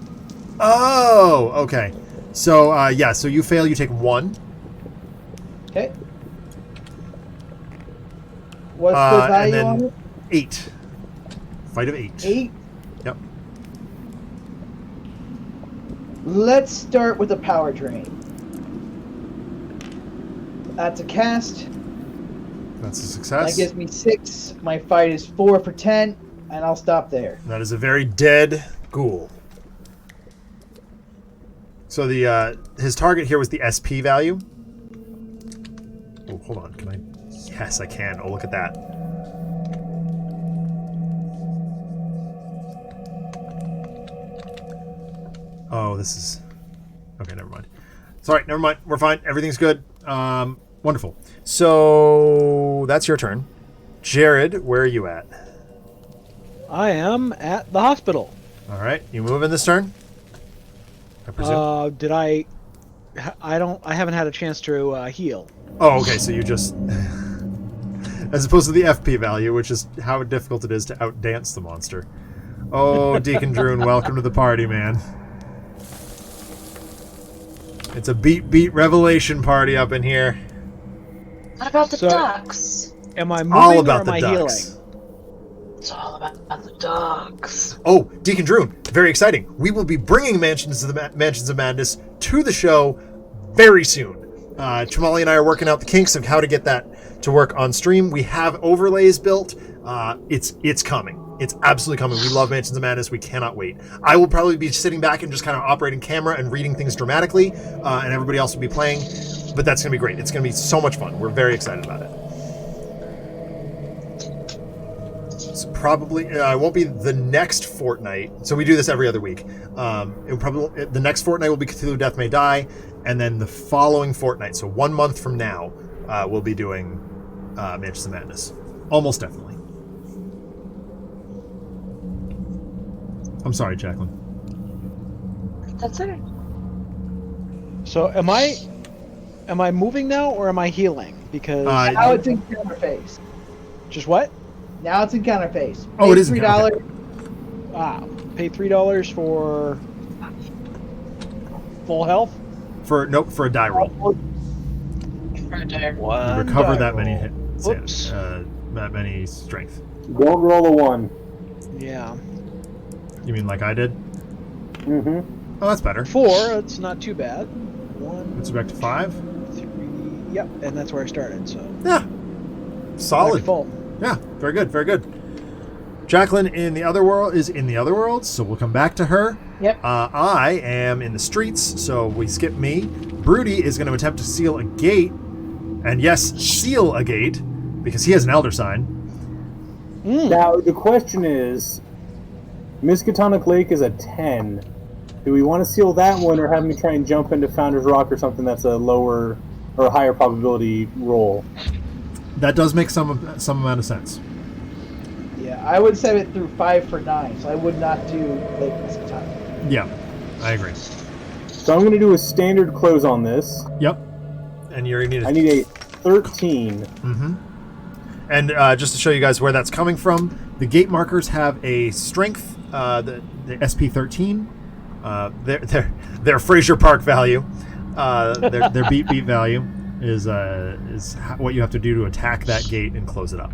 Speaker 1: Oh, okay. So yeah. So you fail. You take 1.
Speaker 2: Okay. What's the
Speaker 1: And
Speaker 2: value
Speaker 1: then
Speaker 2: on it?
Speaker 1: 8. Fight of 8.
Speaker 2: 8.
Speaker 1: Yep.
Speaker 2: Let's start with a power drain. That's a cast.
Speaker 1: That's a
Speaker 2: That
Speaker 1: success.
Speaker 2: gives me 6. My fight is 4 for 10, and I'll stop there.
Speaker 1: That is a very dead ghoul. So the his target here was the SP value. Oh, hold on. Can I? Yes, I can. Oh, look at that. Oh, this is... Okay, never mind. It's all right. Never mind. We're fine. Everything's good. Wonderful. So that's your turn. Jared, where are you at?
Speaker 6: I am at the hospital.
Speaker 1: All right. You move in this turn? I presume.
Speaker 6: Did I? I haven't had a chance to heal.
Speaker 1: Oh, okay. So you just... As opposed to the FP value, which is how difficult it is to outdance the monster. Oh, Deacon Droon, welcome to the party, man. It's a beat revelation party up in here.
Speaker 4: What about the
Speaker 6: So-
Speaker 4: ducks?
Speaker 6: Am I moving
Speaker 1: All
Speaker 6: or
Speaker 1: about
Speaker 6: am
Speaker 1: the
Speaker 6: I
Speaker 1: ducks.
Speaker 6: healing?
Speaker 4: It's all about the ducks.
Speaker 1: Oh, Deacon Droon, very exciting. We will be bringing Mansions of Madness to the show very soon. Chamali and I are working out the kinks of how to get that to work on stream. We have overlays built. It's coming. It's absolutely coming. We love Mansions of Madness. We cannot wait. I will probably be sitting back and just kind of operating camera and reading things dramatically, and everybody else will be playing. But that's going to be great. It's going to be so much fun. We're very excited about it. So probably it won't be the next fortnight. So we do this every other week. The next fortnight will be Cthulhu Death May Die, and then the following fortnight, so 1 month from now, we'll be doing Mansions of Madness. Almost definitely. I'm sorry, Jacqueline.
Speaker 4: That's it.
Speaker 6: So am I moving now or am I healing? Because
Speaker 2: Now it's in counter phase.
Speaker 6: just what?
Speaker 2: Now it's in counter phase.
Speaker 1: Oh, it is in
Speaker 2: $3.
Speaker 1: counter
Speaker 6: Pay $3 for full health.
Speaker 1: For a die roll.
Speaker 6: One
Speaker 1: Recover
Speaker 6: die
Speaker 1: that many
Speaker 6: roll.
Speaker 1: hits.
Speaker 6: Whoops.
Speaker 1: That many strength.
Speaker 5: Don't roll a 1.
Speaker 6: Yeah.
Speaker 1: You mean like I did?
Speaker 5: Mm-hmm.
Speaker 1: Oh, that's better.
Speaker 6: 4. It's not too bad. 1,
Speaker 1: Puts you back to 5.
Speaker 6: 3. Yep, and that's where I started. So
Speaker 1: Yeah.
Speaker 6: back
Speaker 1: Solid.
Speaker 6: full.
Speaker 1: Yeah, very good, very good. Jacqueline in the other world is in the other world, so we'll come back to her.
Speaker 4: Yep.
Speaker 1: I am in the streets, so we skip me. Broody is going to attempt to seal a gate, and yes, seal a gate, because he has an elder sign.
Speaker 5: Now, the question is, Miskatonic Lake is a 10. Do we want to seal that one, or have me try and jump into Founder's Rock or something that's a lower or higher probability roll?
Speaker 1: That does make some amount of sense.
Speaker 2: Yeah, I would set it through 5 for 9, so I would not do Lake Miskatonic.
Speaker 1: Yeah, I agree.
Speaker 5: So I'm going to do a standard close on this.
Speaker 1: Yep. And you're going to
Speaker 5: I
Speaker 1: need
Speaker 5: need a 13.
Speaker 1: Mm-hmm. And just to show you guys where that's coming from, the gate markers have a strength, the SP13, their Fraser Park value, their beat value is what you have to do to attack that gate and close it up.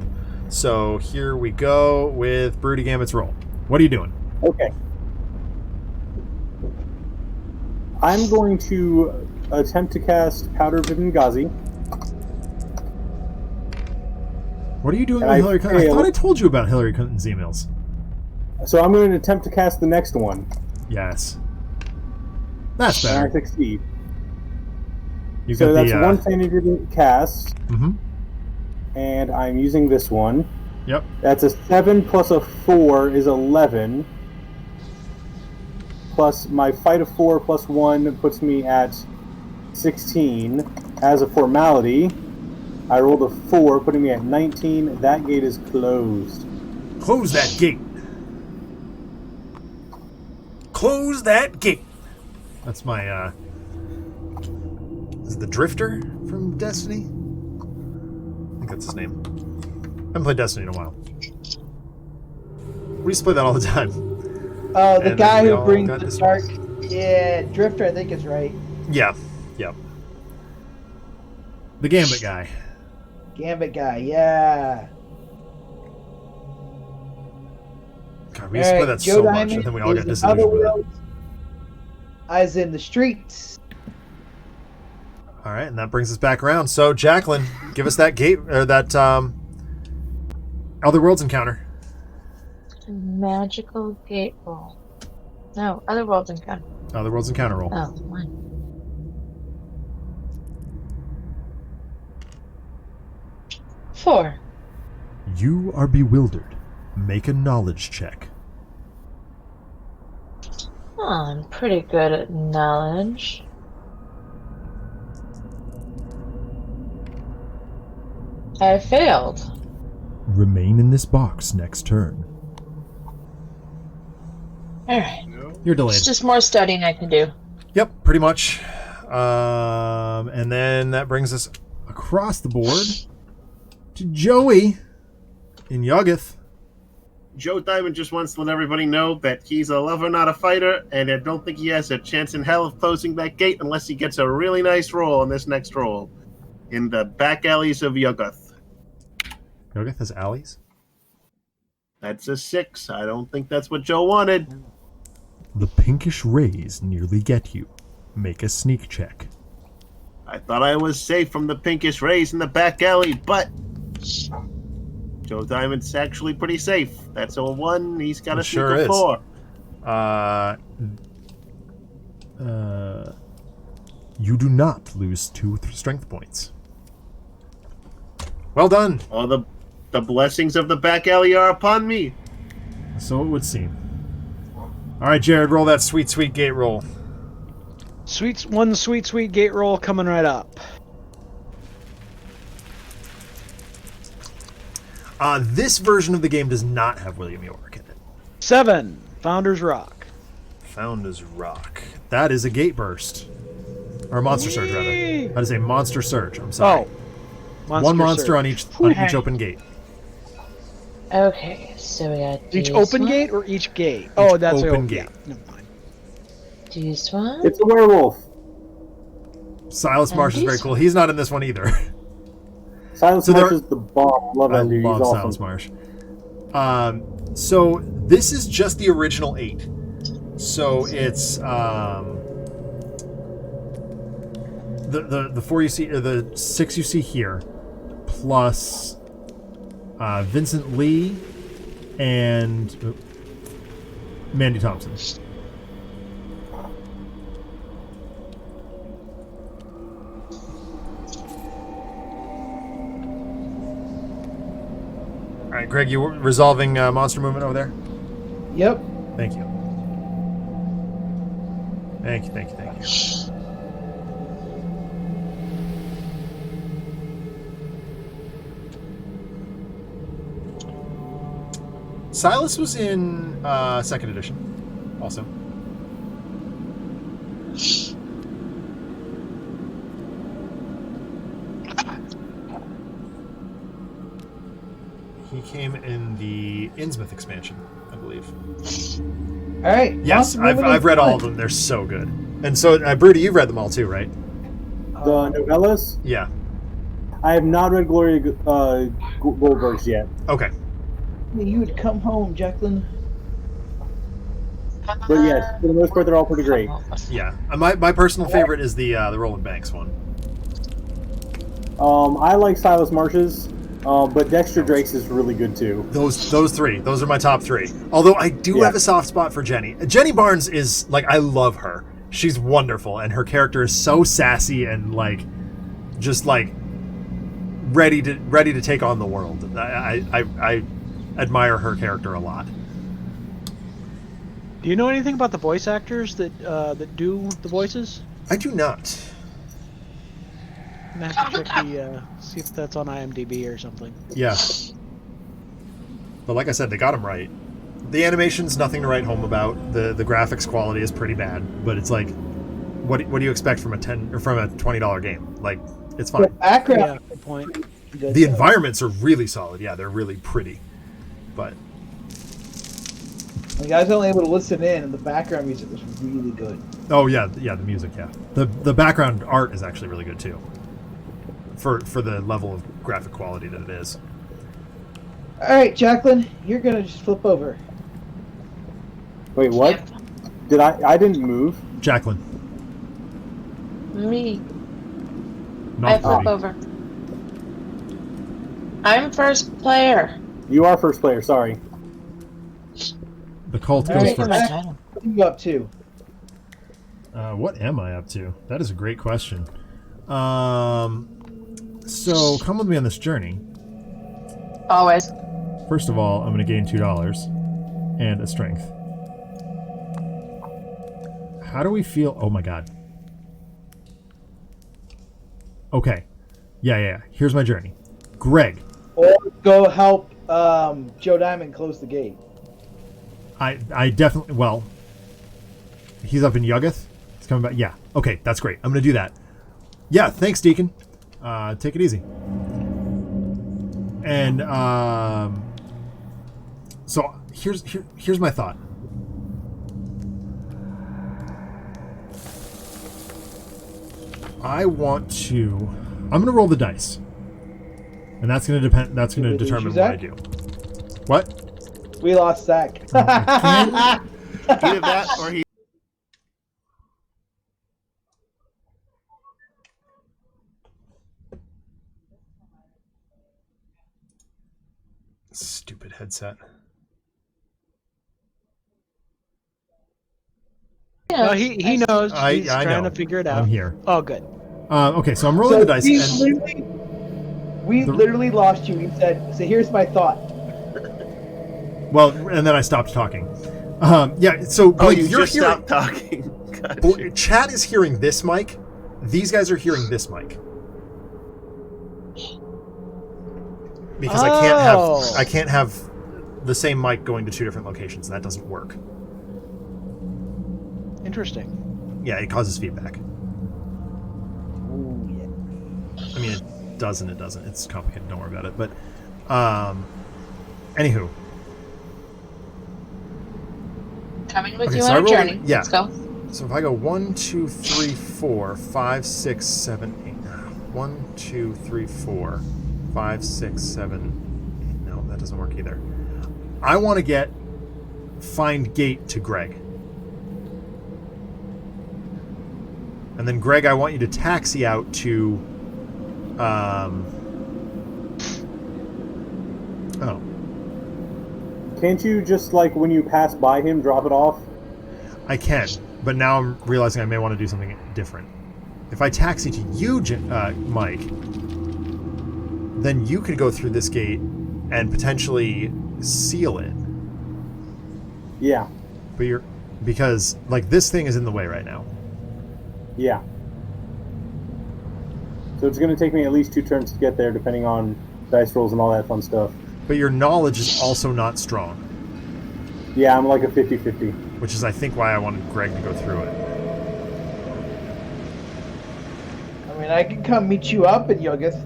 Speaker 1: So here we go with Broody Gambit's roll. What are you doing?
Speaker 5: Okay. I'm going to attempt to cast Powder of Benghazi.
Speaker 1: What are you doing
Speaker 5: And
Speaker 1: with
Speaker 5: I
Speaker 1: Hillary Clinton? I
Speaker 5: fail.
Speaker 1: thought I told you about Hillary Clinton's emails.
Speaker 5: So I'm going to attempt to cast the next one.
Speaker 1: Yes. That's
Speaker 5: And I
Speaker 1: better.
Speaker 5: succeed.
Speaker 1: You
Speaker 5: So
Speaker 1: got
Speaker 5: that's
Speaker 1: the,
Speaker 5: one thing to cast,
Speaker 1: Mm-hmm.
Speaker 5: and I'm using this one.
Speaker 1: Yep.
Speaker 5: That's a 7 plus a 4 is 11. Plus my fight of 4 plus 1 puts me at 16. As a formality, I rolled a 4, putting me at 19. That gate is closed.
Speaker 1: Close that gate. Close that gate. That's my, is it the Drifter from Destiny? I think that's his name. I haven't played Destiny in a while. We used to play that all the time.
Speaker 2: Oh, the
Speaker 1: And
Speaker 2: guy
Speaker 1: then we
Speaker 2: who
Speaker 1: all
Speaker 2: brings
Speaker 1: got
Speaker 2: the
Speaker 1: dismissed.
Speaker 2: dark. Yeah, Drifter, I think is right.
Speaker 1: Yeah. Yep. The Gambit guy.
Speaker 2: Gambit guy, yeah.
Speaker 1: God, we used to play that
Speaker 2: Joe
Speaker 1: so much,
Speaker 2: Diamond
Speaker 1: and then we all got
Speaker 2: is in
Speaker 1: disillusioned with it.
Speaker 2: Otherworld, as in the streets.
Speaker 1: All right, and that brings us back around. So, Jacqueline, give us that gate or that Other Worlds encounter.
Speaker 4: Magical gate roll. No, other worlds encounter.
Speaker 1: Other Worlds encounter roll.
Speaker 4: Oh, one. Four.
Speaker 1: You are bewildered. Make a knowledge check.
Speaker 4: Oh, I'm pretty good at knowledge. I failed.
Speaker 1: Remain in this box next turn.
Speaker 4: Alright.
Speaker 1: You're delayed.
Speaker 4: It's just more studying I can do.
Speaker 1: Yep, pretty much. And then that brings us across the board to Joey in Yuggoth.
Speaker 3: Joe Diamond just wants to let everybody know that he's a lover, not a fighter, and I don't think he has a chance in hell of closing that gate unless he gets a really nice roll on this next roll in the back alleys of Yuggoth.
Speaker 1: Yuggoth has alleys?
Speaker 3: That's a 6. I don't think that's what Joe wanted.
Speaker 1: The pinkish rays nearly get you. Make a sneak check.
Speaker 3: I thought I was safe from the pinkish rays in the back alley, but Joe Diamond's actually pretty safe. That's a 1. He's got a
Speaker 1: Sure
Speaker 3: sneak of
Speaker 1: is.
Speaker 3: 4.
Speaker 1: You do not lose 2 strength points. Well done.
Speaker 3: All the blessings of the back alley are upon me.
Speaker 1: So it would seem. All right, Jared, roll that sweet, sweet gate roll.
Speaker 6: Sweet gate roll coming right up.
Speaker 1: This version of the game does not have William York in it.
Speaker 6: 7. Founder's Rock.
Speaker 1: Founder's Rock. That is a gate burst. Or a monster surge,
Speaker 6: Whee!
Speaker 1: rather. That is a monster surge. I'm sorry. One monster
Speaker 6: surge.
Speaker 1: on each open gate.
Speaker 4: Okay, so we got
Speaker 6: Each
Speaker 4: these
Speaker 6: open
Speaker 4: one,
Speaker 6: gate or each gate? Oh, that's
Speaker 1: open
Speaker 6: a,
Speaker 1: gate.
Speaker 6: Yeah, never mind.
Speaker 4: These one.
Speaker 5: It's a werewolf.
Speaker 1: Silas Marsh is very
Speaker 4: these
Speaker 1: cool. He's not in this one either.
Speaker 5: Silence
Speaker 1: So
Speaker 5: Marsh
Speaker 1: there-
Speaker 5: is the bomb. Love
Speaker 1: I
Speaker 5: that dude.
Speaker 1: love
Speaker 5: He's
Speaker 1: Silas
Speaker 5: awesome.
Speaker 1: Marsh. So this is just the original 8. So it's the 4 you see, or the 6 you see here, plus Vincent Lee and Mandy Thompson. All right, Greg, you resolving monster movement over there?
Speaker 2: Yep.
Speaker 1: Thank you. Thank you, thank you, thank you. Silas was in 2nd edition, also. He came in the Innsmouth expansion, I believe.
Speaker 2: All right.
Speaker 1: Yes,
Speaker 2: Monster Movement
Speaker 1: I've
Speaker 2: is
Speaker 1: read all
Speaker 2: fun.
Speaker 1: of them. They're so good. And so, Broody, you've read them all too, right?
Speaker 5: The novellas.
Speaker 1: Yeah.
Speaker 5: I have not read Gloria Goldberg's yet.
Speaker 1: Okay.
Speaker 2: You would come home, Jacqueline.
Speaker 5: But yes, for the most part, they're all pretty great.
Speaker 1: Yeah. My personal favorite is the Roland Banks one.
Speaker 5: I like Silas Marsh's, but Dexter Drake's is really good too.
Speaker 1: Those 3. Those are my top 3. Although I do have a soft spot for Jenny. Jenny Barnes is, like, I love her. She's wonderful, and her character is so sassy and, like, just, like, ready to take on the world. I admire her character a lot.
Speaker 6: Do you know anything about the voice actors that do the voices?
Speaker 1: I do not.
Speaker 6: I'm gonna have to check the see if that's on IMDb or something.
Speaker 1: Yeah. But like I said, they got him right. The animation's nothing to write home about. The graphics quality is pretty bad, but it's like, what do you expect from a $20 game? Like, it's fine.
Speaker 2: The background.
Speaker 6: Yeah, good point.
Speaker 2: Good
Speaker 1: The
Speaker 2: too.
Speaker 1: environments are really solid. Yeah, they're really pretty, but
Speaker 2: You guys are only able to listen in, and the background music was really good.
Speaker 1: oh yeah, the music, yeah. The background art is actually really good too. For the level of graphic quality that it is.
Speaker 2: All right, Jacqueline, you're gonna just flip over.
Speaker 5: Wait, what? Did I didn't move?
Speaker 1: Jacqueline,
Speaker 4: Me. I
Speaker 1: not
Speaker 4: flip
Speaker 1: pretty.
Speaker 4: over. I'm first player.
Speaker 5: You are first player. Sorry.
Speaker 1: The cult
Speaker 2: All
Speaker 1: goes
Speaker 2: right,
Speaker 1: first.
Speaker 4: my title.
Speaker 2: What are you up to?
Speaker 1: What am I up to? That is a great question. So come with me on this journey.
Speaker 4: Always.
Speaker 1: First of all, I'm going to gain $2 and a strength. How do we feel? Oh my god. Okay. Yeah. Here's my journey. Greg.
Speaker 2: Or go help Joe Diamond close the gate.
Speaker 1: I definitely, well, he's up in Yuggoth. He's coming back. Yeah. Okay, that's great. I'm going to do that. Yeah, thanks, Deacon. Take it easy. And so here's my thought. I'm going to roll the dice. And that's going to depend. That's going to determine what I do. What?
Speaker 2: We lost Zach.
Speaker 3: Either that or he.
Speaker 1: Stupid headset.
Speaker 6: No, he knows. He's
Speaker 1: I
Speaker 6: trying
Speaker 1: know.
Speaker 6: to figure it out.
Speaker 1: I'm here.
Speaker 6: Oh, good.
Speaker 1: Okay, so I'm rolling the dice.
Speaker 2: We literally lost you. He said, "So here's my thought."
Speaker 1: Well, and then I stopped talking. Yeah, so
Speaker 3: Oh,
Speaker 1: Blake,
Speaker 3: you
Speaker 1: you're
Speaker 3: just
Speaker 1: hearing.
Speaker 3: stopped talking. Gotcha.
Speaker 1: Chat is hearing this mic. These guys are hearing this mic. Because I can't have the same mic going to two different locations. That doesn't work.
Speaker 6: Interesting.
Speaker 1: Yeah, it causes feedback.
Speaker 2: Ooh, yeah.
Speaker 1: I mean, it does and it doesn't. It's complicated. Don't worry about it. But, anywho.
Speaker 4: Coming with
Speaker 1: Okay,
Speaker 4: you
Speaker 1: so
Speaker 4: on
Speaker 1: I
Speaker 4: a
Speaker 1: rolled
Speaker 4: journey.
Speaker 1: it- yeah.
Speaker 4: Let's go.
Speaker 1: So if I go 1, 2, 3, 4, 5, 6, 7, 8. 1, 2, 3, 4, 5, 6, 7. No, that doesn't work either. I want to find gate to Greg. And then Greg, I want you to taxi out to oh.
Speaker 5: Can't you just, like, when you pass by him, drop it off?
Speaker 1: I can, but now I'm realizing I may want to do something different. If I taxi to you, Mike, then you could go through this gate and potentially seal it.
Speaker 5: Yeah.
Speaker 1: But because like this thing is in the way right now.
Speaker 5: Yeah. So it's going to take me at least 2 turns to get there, depending on dice rolls and all that fun stuff.
Speaker 1: But your knowledge is also not strong,
Speaker 5: Yeah, I'm like a 50-50.
Speaker 1: which is I think why I wanted Greg to go through it.
Speaker 2: I mean, I can come meet you up in Yoggoth.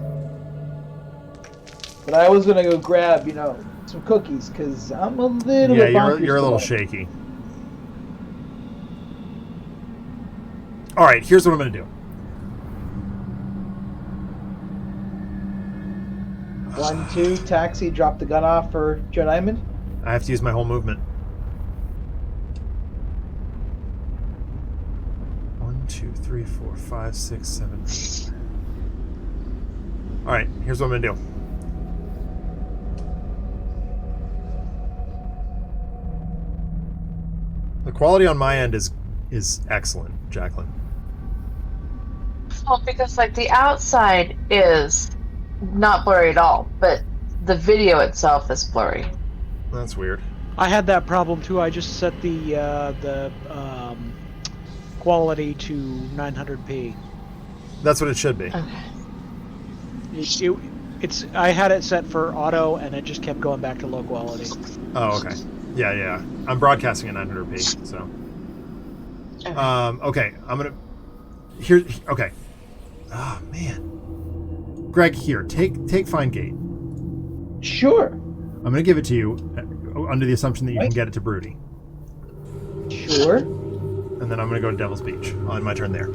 Speaker 2: But I was gonna go grab, some cookies, because I'm a little
Speaker 1: Yeah,
Speaker 2: bit bonkers
Speaker 1: you're a little
Speaker 2: today.
Speaker 1: shaky. All right, here's what I'm going to do.
Speaker 2: 1, 2, taxi, drop the gun off for Joe Diamond.
Speaker 1: I have to use my whole movement. 1, 2, 3, 4, 5, 6, 7, 8. All right, here's what I'm gonna do. The quality on my end is excellent, Jacqueline.
Speaker 4: Well, because like the outside is not blurry at all, but the video itself is blurry.
Speaker 1: That's weird.
Speaker 6: I had that problem too. I just set the quality to 900p.
Speaker 1: That's what it should be.
Speaker 6: I had it set for auto, and it just kept going back to low quality.
Speaker 1: Oh, okay. Yeah. I'm broadcasting at 900p, so. Okay, I'm gonna... Here, okay. Oh, man. Greg, here, take Find Gate.
Speaker 2: Sure.
Speaker 1: I'm gonna give it to you under the assumption that you can get it to Broody.
Speaker 2: Sure.
Speaker 1: And then I'm gonna go to Devil's Beach on my turn there.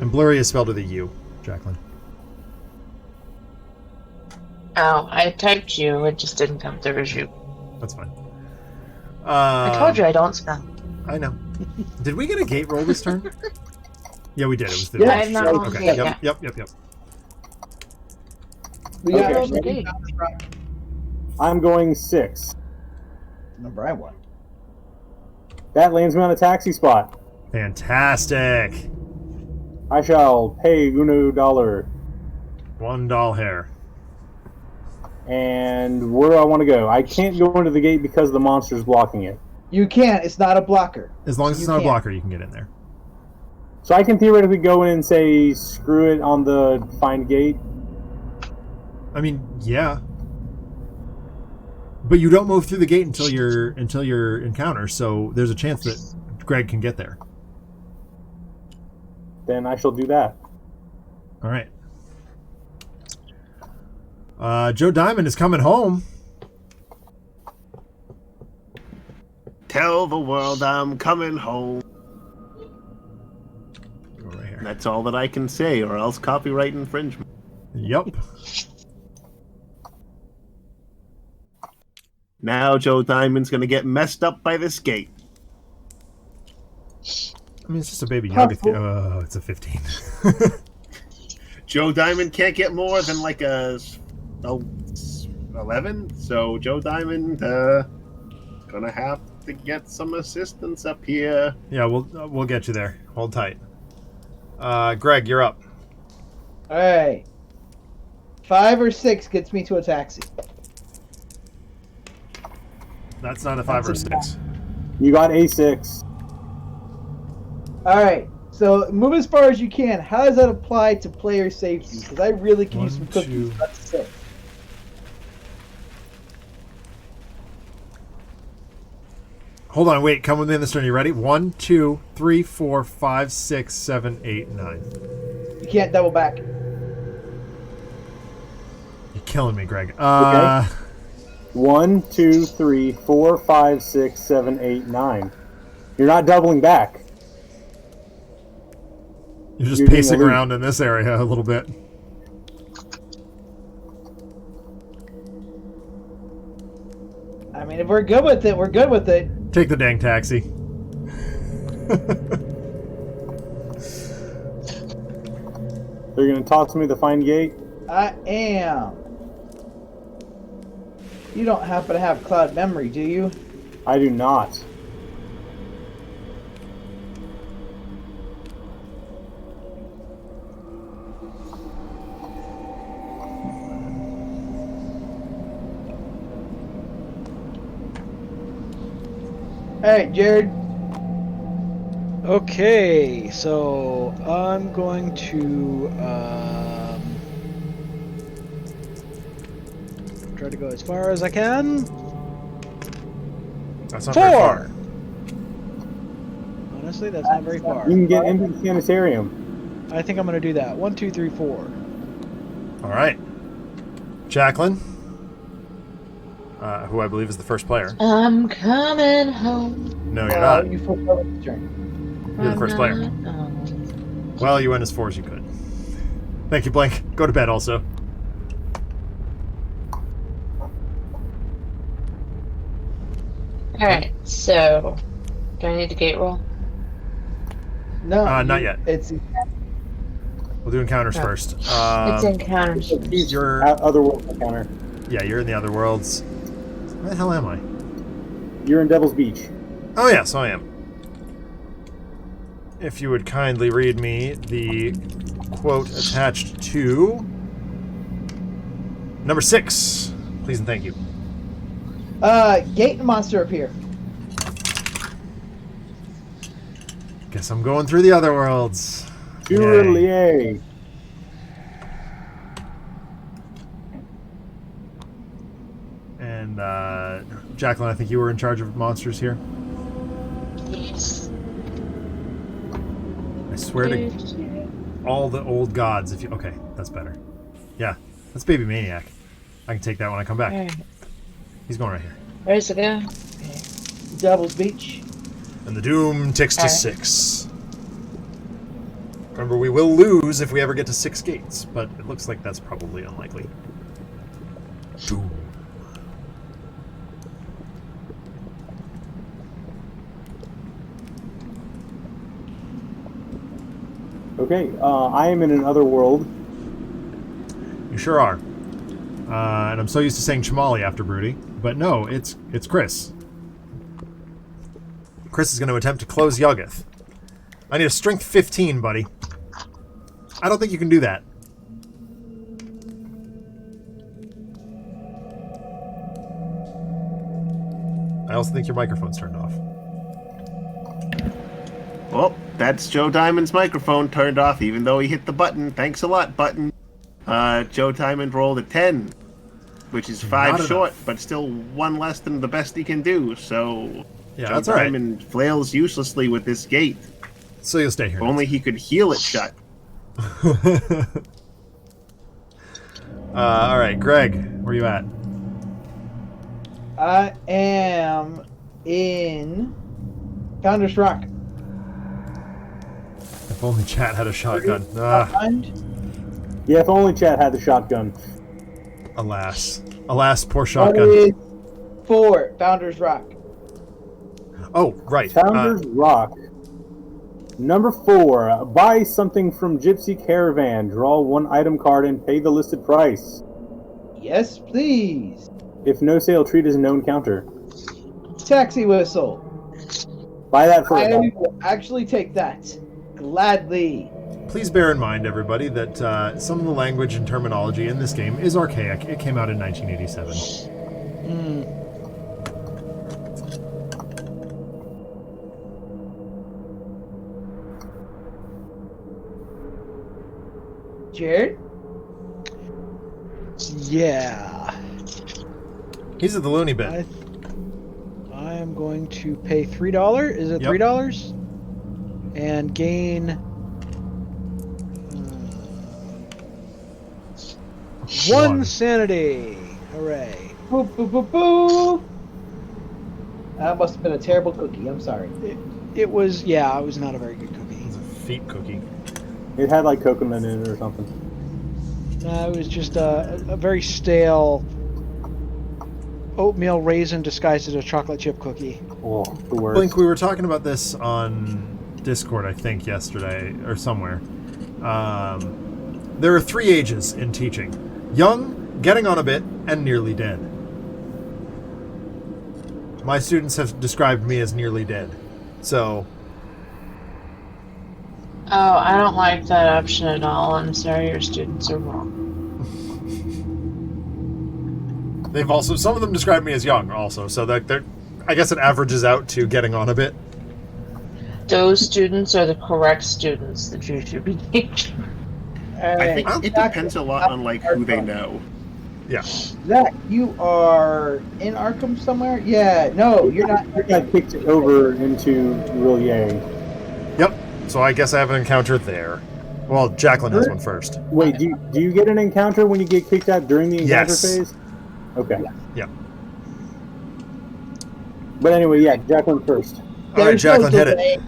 Speaker 1: And blurry is spelled with a U, Jacqueline.
Speaker 4: Oh, I typed you. It just didn't come through as you.
Speaker 1: That's fine.
Speaker 4: I told you I don't spell.
Speaker 1: I know. Did we get a gate roll this turn? Yeah, we did. It was the
Speaker 2: Yeah,
Speaker 4: I have not rolled
Speaker 1: Okay.
Speaker 4: gate
Speaker 1: Yep.
Speaker 4: yet.
Speaker 2: We got
Speaker 4: Okay.
Speaker 2: a
Speaker 4: Okay.
Speaker 5: I'm going 6.
Speaker 2: number I want.
Speaker 5: That lands me on a taxi spot.
Speaker 1: Fantastic.
Speaker 5: I shall pay $1.
Speaker 1: $1 hair.
Speaker 5: And where do I want to go? I can't go into the gate because the monster's blocking it.
Speaker 2: You can't. It's not a blocker.
Speaker 1: As long as it's
Speaker 2: You
Speaker 1: not a
Speaker 2: can't.
Speaker 1: blocker, you can get in there.
Speaker 5: So I can theoretically go in and say, screw it on the Find Gate.
Speaker 1: I mean, yeah. But you don't move through the gate until your encounter, so there's a chance that Greg can get there.
Speaker 5: Then I shall do that.
Speaker 1: All right. Joe Diamond is coming home.
Speaker 3: Tell the world I'm coming home.
Speaker 1: Go right here.
Speaker 3: That's all that I can say, or else copyright infringement.
Speaker 1: Yep.
Speaker 3: Now Joe Diamond's gonna get messed up by this gate.
Speaker 1: I mean, it's just a baby Yoga. Oh, it's a 15.
Speaker 3: Joe Diamond can't get more than like a 11, so Joe Diamond gonna have to get some assistance up here.
Speaker 1: Yeah, we'll get you there. Hold tight. Greg, you're up.
Speaker 2: All right. 5 or 6 gets me to a taxi.
Speaker 1: That's not a 5 or a 6.
Speaker 5: You got A6.
Speaker 2: All right. So move as far as you can. How does that apply to player safety? Because I really can use some
Speaker 1: 1,
Speaker 2: cookies.
Speaker 1: 2.
Speaker 2: That's 6.
Speaker 1: Hold on, wait. Come with me in this turn. You ready? 1, 2, 3, 4, 5, 6, 7, 8, 9.
Speaker 2: You can't double back.
Speaker 1: You're killing me, Greg.
Speaker 5: Okay. 1, 2, 3, 4, 5, 6, 7, 8, 9. You're not doubling back.
Speaker 1: You're just
Speaker 5: You're doing
Speaker 1: pacing
Speaker 5: a loop.
Speaker 1: around in this area a little bit.
Speaker 2: I mean, if we're good with it, we're good with it.
Speaker 1: Take the dang taxi.
Speaker 5: They're going to toss me the Find Gate.
Speaker 2: I am. You don't happen to have cloud memory, do you?
Speaker 5: I do not.
Speaker 2: All right, Jared.
Speaker 6: Okay, so I'm going to try to go as far as I can.
Speaker 1: That's not very
Speaker 6: 4.
Speaker 1: far.
Speaker 6: Honestly, that's not very far.
Speaker 5: You can get into the sanitarium.
Speaker 6: I think I'm going to do that. 1, 2, 3, 4.
Speaker 1: All right. Jacqueline, who I believe is the first player.
Speaker 4: I'm coming home.
Speaker 1: No, you're not.
Speaker 2: You flip over the turn.
Speaker 1: You're the first player. Well, you went as far as you could. Thank you, Blank. Go to bed also.
Speaker 4: Alright, so do I need to gate roll?
Speaker 2: No,
Speaker 1: Not yet.
Speaker 2: It's
Speaker 1: We'll do encounters first.
Speaker 4: It's encounters.
Speaker 1: You're
Speaker 5: Otherworld encounter.
Speaker 1: yeah, you're in the other worlds. Where the hell am I?
Speaker 5: You're in Devil's Beach.
Speaker 1: Oh yes, I am. If you would kindly read me the quote attached to number 6, please and thank you.
Speaker 2: gate and monster up here.
Speaker 1: Guess I'm going through the other worlds. Yay.
Speaker 5: Yay.
Speaker 1: And And Jacqueline, I think you were in charge of monsters here.
Speaker 4: Yes.
Speaker 1: I swear to all the old gods. If you okay, that's better. Yeah, that's Baby Maniac. I can take that when I come back.
Speaker 4: Alright.
Speaker 1: He's going right here.
Speaker 4: Where's it go?
Speaker 2: Doubles Beach.
Speaker 1: And the doom ticks to
Speaker 4: Alright.
Speaker 1: 6. Remember, we will lose if we ever get to 6 gates, but it looks like that's probably unlikely. Doom.
Speaker 5: Okay, I am in another world.
Speaker 1: You sure are. And I'm so used to saying Chamali after Broody, but no, it's Chris. Chris is going to attempt to close Yuggoth. I need a strength 15, buddy. I don't think you can do that. I also think your microphone's turned off.
Speaker 3: Well, that's Joe Diamond's microphone turned off, even though he hit the button. Thanks a lot, button. Joe Diamond rolled a 10, which is 5
Speaker 1: Not
Speaker 3: short,
Speaker 1: enough.
Speaker 3: but still 1 less than the best he can do. So
Speaker 1: Yeah,
Speaker 3: Joe
Speaker 1: that's all right.
Speaker 3: Diamond flails uselessly with this gate.
Speaker 1: So you'll stay here.
Speaker 3: If only he could heal it shut.
Speaker 1: All right, Greg, where you at?
Speaker 2: I am in Founders Rock.
Speaker 1: If only Chat had a shotgun.
Speaker 5: Yeah, if only Chad had the shotgun.
Speaker 1: Alas. Alas, poor shotgun.
Speaker 2: 4, Founders Rock.
Speaker 1: Oh, right.
Speaker 5: Founders Rock. Number 4. Buy something from Gypsy Caravan. Draw 1 item card and pay the listed price.
Speaker 2: Yes, please.
Speaker 5: If no sale, treat as a known counter.
Speaker 2: Taxi whistle.
Speaker 5: Buy that for
Speaker 2: I
Speaker 5: a
Speaker 2: will actually take that. Gladly.
Speaker 1: Please bear in mind, everybody, that some of the language and terminology in this game is archaic. It came out in 1987.
Speaker 2: Jared?
Speaker 6: Yeah.
Speaker 1: He's at the loony bin.
Speaker 6: I am going to pay $3. Is it
Speaker 1: Yep.
Speaker 6: $3? And gain 1 sanity. Hooray.
Speaker 2: Boop, boop, boop, boop. That must have been a terrible cookie. I'm sorry.
Speaker 6: It was, yeah, it was not a very good cookie.
Speaker 1: It's a feet cookie.
Speaker 5: It had like coconut in it or something.
Speaker 6: It was just a very stale oatmeal raisin disguised as a chocolate chip cookie.
Speaker 5: Oh, the worst.
Speaker 1: Blink, we were talking about this on Discord, I think, yesterday or somewhere. There are 3 ages in teaching: young, getting on a bit, and nearly dead. My students have described me as nearly dead. So,
Speaker 4: Oh, I don't like that option at all. I'm sorry, your students are wrong.
Speaker 1: they've also, some of them describe me as young also, so that they're, I guess it averages out to getting on a bit.
Speaker 4: Those students are the correct students that you should be teaching.
Speaker 3: I think it depends a lot on like who they know.
Speaker 1: Yeah.
Speaker 2: Zach, you are in Arkham somewhere? Yeah, no, you're not.
Speaker 5: I got kicked over into Rillier.
Speaker 1: Yep. So I guess I have an encounter there. Well, Jacqueline has one first.
Speaker 5: Wait, do you get an encounter when you get kicked out during the encounter
Speaker 1: Yes.
Speaker 5: phase? Okay.
Speaker 1: Yep.
Speaker 5: But anyway, yeah, Jacqueline first.
Speaker 1: All right, Jacqueline, hit it
Speaker 2: delay.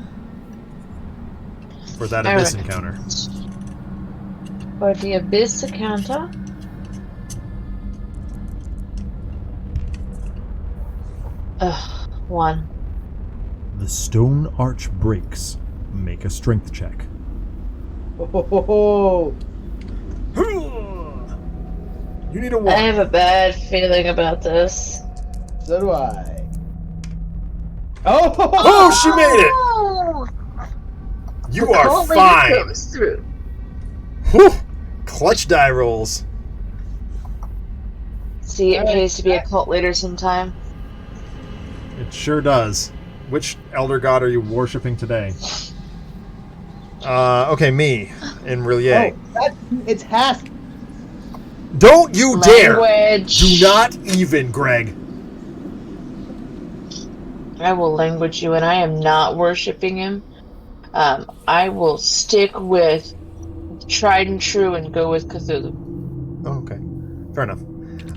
Speaker 1: for that
Speaker 4: All
Speaker 1: abyss
Speaker 4: right.
Speaker 1: encounter.
Speaker 4: For the Abyss encounter. Ugh, 1.
Speaker 1: The stone arch breaks. Make a strength check.
Speaker 2: Oh,
Speaker 1: You need a
Speaker 4: I
Speaker 1: 1.
Speaker 4: have a bad feeling about this.
Speaker 2: so do I. Oh,
Speaker 1: Oh, she made it! You are
Speaker 4: Cult leader
Speaker 1: fine.
Speaker 4: comes through.
Speaker 1: Whew. Clutch die rolls.
Speaker 4: See, it pays to be a cult leader sometime.
Speaker 1: It sure does. Which elder god are you worshipping today? Okay, me in Rillier.
Speaker 2: it's Hask.
Speaker 1: Don't you dare!
Speaker 4: Language.
Speaker 1: Do not even, Greg.
Speaker 4: I will language you, and I am not worshiping him. I will stick with tried and true and go with Cthulhu.
Speaker 1: Oh, okay. Fair enough.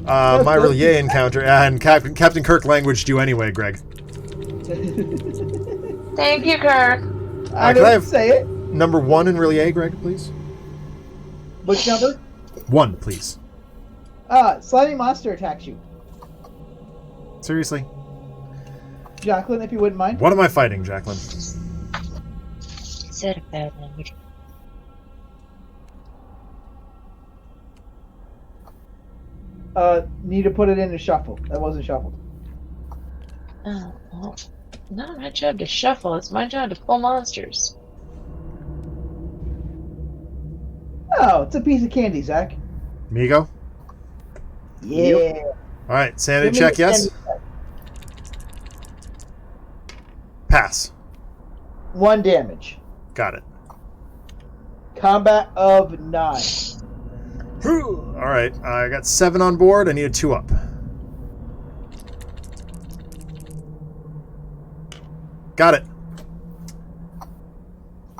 Speaker 2: That's
Speaker 1: My
Speaker 2: good.
Speaker 1: Relier encounter, and Captain Kirk languaged you anyway, Greg.
Speaker 4: Thank you, Kirk.
Speaker 2: I
Speaker 1: can I
Speaker 2: didn't
Speaker 1: have-
Speaker 2: say it.
Speaker 1: Number 1 in Relier, Greg, please.
Speaker 2: Which number?
Speaker 1: 1, please.
Speaker 2: Slimy monster attacks you.
Speaker 1: Seriously?
Speaker 2: Jacqueline, if you wouldn't mind.
Speaker 1: What am I fighting, Jacqueline?
Speaker 4: Said a bad language.
Speaker 2: Need to put it in the shuffle. That wasn't shuffled.
Speaker 4: Oh, well, not my job to shuffle. It's my job to pull monsters.
Speaker 2: Oh, it's a piece of candy, Zach.
Speaker 1: Migo?
Speaker 2: Yeah.
Speaker 1: All right, sanity
Speaker 2: Give me
Speaker 1: check,
Speaker 2: the
Speaker 1: yes?
Speaker 2: sanity check.
Speaker 1: Pass.
Speaker 2: 1 damage.
Speaker 1: Got it.
Speaker 2: Combat of 9.
Speaker 1: All right, I got 7 on board. I need a 2 up. Got it.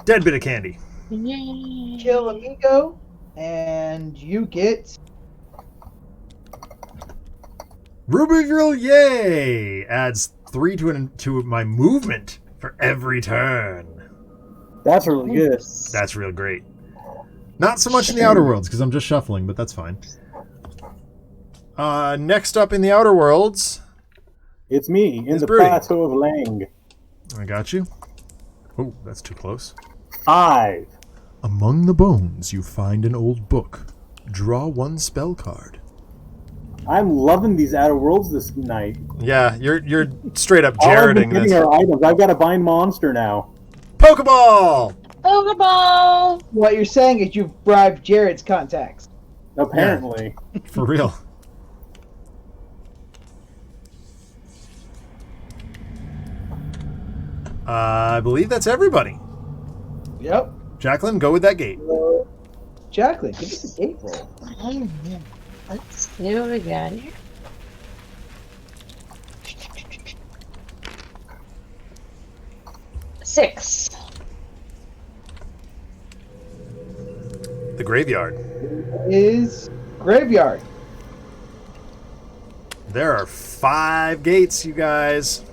Speaker 1: Dead bit of candy.
Speaker 4: Yay.
Speaker 2: Kill Amigo, and you get
Speaker 1: Ruby Villiers adds 3 to my movement for every turn.
Speaker 5: That's really good.
Speaker 1: That's real great. Not so much in the Outer Worlds, because I'm just shuffling, but that's fine. Next up in the Outer Worlds,
Speaker 5: It's me in
Speaker 1: It's
Speaker 5: the
Speaker 1: Broody.
Speaker 5: Plateau of Lang.
Speaker 1: I got you. Oh, that's too close.
Speaker 5: 5.
Speaker 1: Among the bones, you find an old book. Draw 1 spell card.
Speaker 5: I'm loving these Outer Worlds this night.
Speaker 1: Yeah, you're straight up
Speaker 5: All I've been
Speaker 1: Jareding
Speaker 5: getting
Speaker 1: this.
Speaker 5: are items. I've got to bind monster now.
Speaker 1: Pokeball!
Speaker 4: Pokeball!
Speaker 2: what you're saying is you've bribed Jared's contacts.
Speaker 5: Apparently.
Speaker 1: For real. I believe that's everybody.
Speaker 2: Yep.
Speaker 1: Jacqueline, go with that gate.
Speaker 2: Jacqueline, give us a gate roll.
Speaker 4: Oh, man. Let's see what we got here. Six.
Speaker 1: The graveyard.
Speaker 2: Is graveyard.
Speaker 1: There are 5 gates, you guys.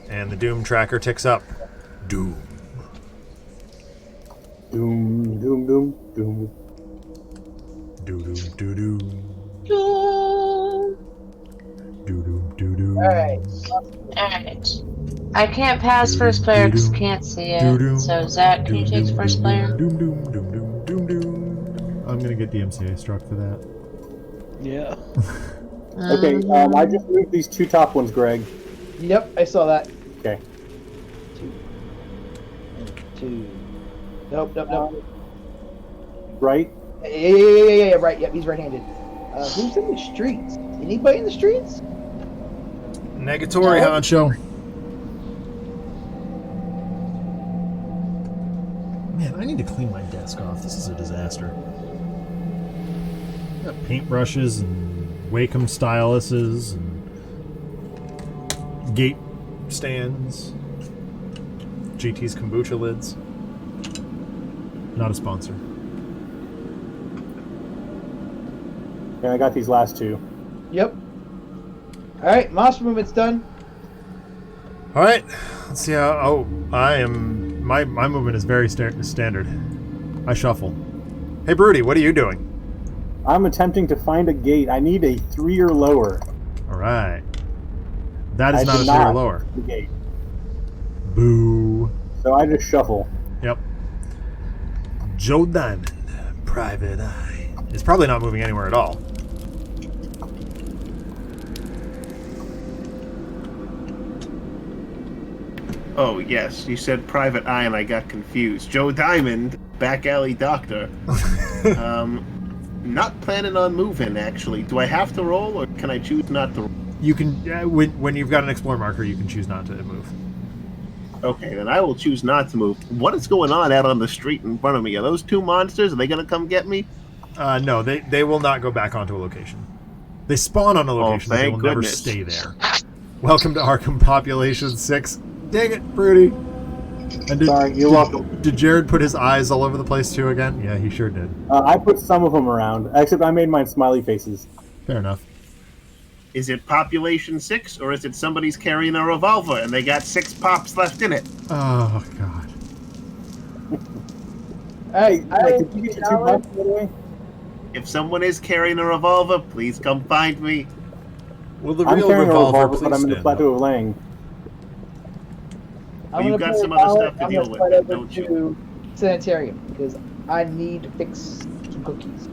Speaker 1: And the Doom tracker ticks up. Doom.
Speaker 5: Doom, doom, doom, doom.
Speaker 1: Doo doom doo doom.
Speaker 4: All
Speaker 1: Doo doom doo doom.
Speaker 2: Alright.
Speaker 4: right. I can't pass first player because can't see it. So Zach, can you take first player?
Speaker 1: Doom doom doom doom doom doom. I'm gonna get DMCA struck for that.
Speaker 6: Yeah.
Speaker 5: Okay, I just moved these 2 top ones, Greg.
Speaker 2: Yep, I saw that.
Speaker 5: Okay.
Speaker 2: 2. Nope.
Speaker 5: Right?
Speaker 2: Yeah, right. Yep, he's right-handed. Who's in the streets? Anybody in the streets?
Speaker 1: Negatory,
Speaker 2: No.
Speaker 1: Honcho. Man, I need to clean my desk off. This is a disaster. Got paintbrushes and Wacom styluses and gate stands. GT's kombucha lids. Not a sponsor.
Speaker 5: And I got these last 2.
Speaker 2: Yep. Alright, monster movement's done.
Speaker 1: All right, let's see how. Oh, I am. My movement is very standard. I shuffle. Hey, Broody, what are you doing?
Speaker 5: I'm attempting to find a gate. I need a 3 or lower.
Speaker 1: All right. That is
Speaker 5: I
Speaker 1: not a
Speaker 5: did
Speaker 1: 3 or
Speaker 5: not
Speaker 1: lower.
Speaker 5: The gate.
Speaker 1: Boo.
Speaker 5: So I just shuffle.
Speaker 1: Yep. Joe Diamond, Private Eye. It's probably not moving anywhere at all.
Speaker 3: Oh, yes, you said Private Eye and I got confused. Joe Diamond, back alley doctor. Not planning on moving, actually. Do I have to roll, or can I choose not to roll?
Speaker 1: You can, when you've got an explore marker, you can choose not to move.
Speaker 3: Okay, then I will choose not to move. What is going on out on the street in front of me? Are those 2 monsters? Are they going to come get me?
Speaker 1: No, they will not go back onto a location. They spawn on a location, but they
Speaker 3: thank
Speaker 1: will never
Speaker 3: goodness.
Speaker 1: stay there. Welcome to Arkham Population 6. Dang it, Broody. And
Speaker 5: Sorry, you're welcome.
Speaker 1: Did Jared put his eyes all over the place too again? Yeah, he sure did.
Speaker 5: I put some of them around, except I made mine smiley faces.
Speaker 1: Fair enough.
Speaker 3: Is it population 6, or is it somebody's carrying a revolver and they got 6 pops left in it?
Speaker 1: Oh, God.
Speaker 2: Hey,
Speaker 5: Did you get your $2, by the way?
Speaker 3: If someone is carrying a revolver, please come find me.
Speaker 1: Will the
Speaker 5: I'm
Speaker 1: real
Speaker 5: carrying a
Speaker 1: revolver
Speaker 5: revolver,
Speaker 1: please
Speaker 5: but I'm in the
Speaker 1: stand
Speaker 5: Plateau
Speaker 1: up?
Speaker 5: of Lang.
Speaker 3: Well, you've got some other stuff to deal with,
Speaker 2: over
Speaker 3: don't you?
Speaker 2: to Sanitarium because I need to fix some cookies.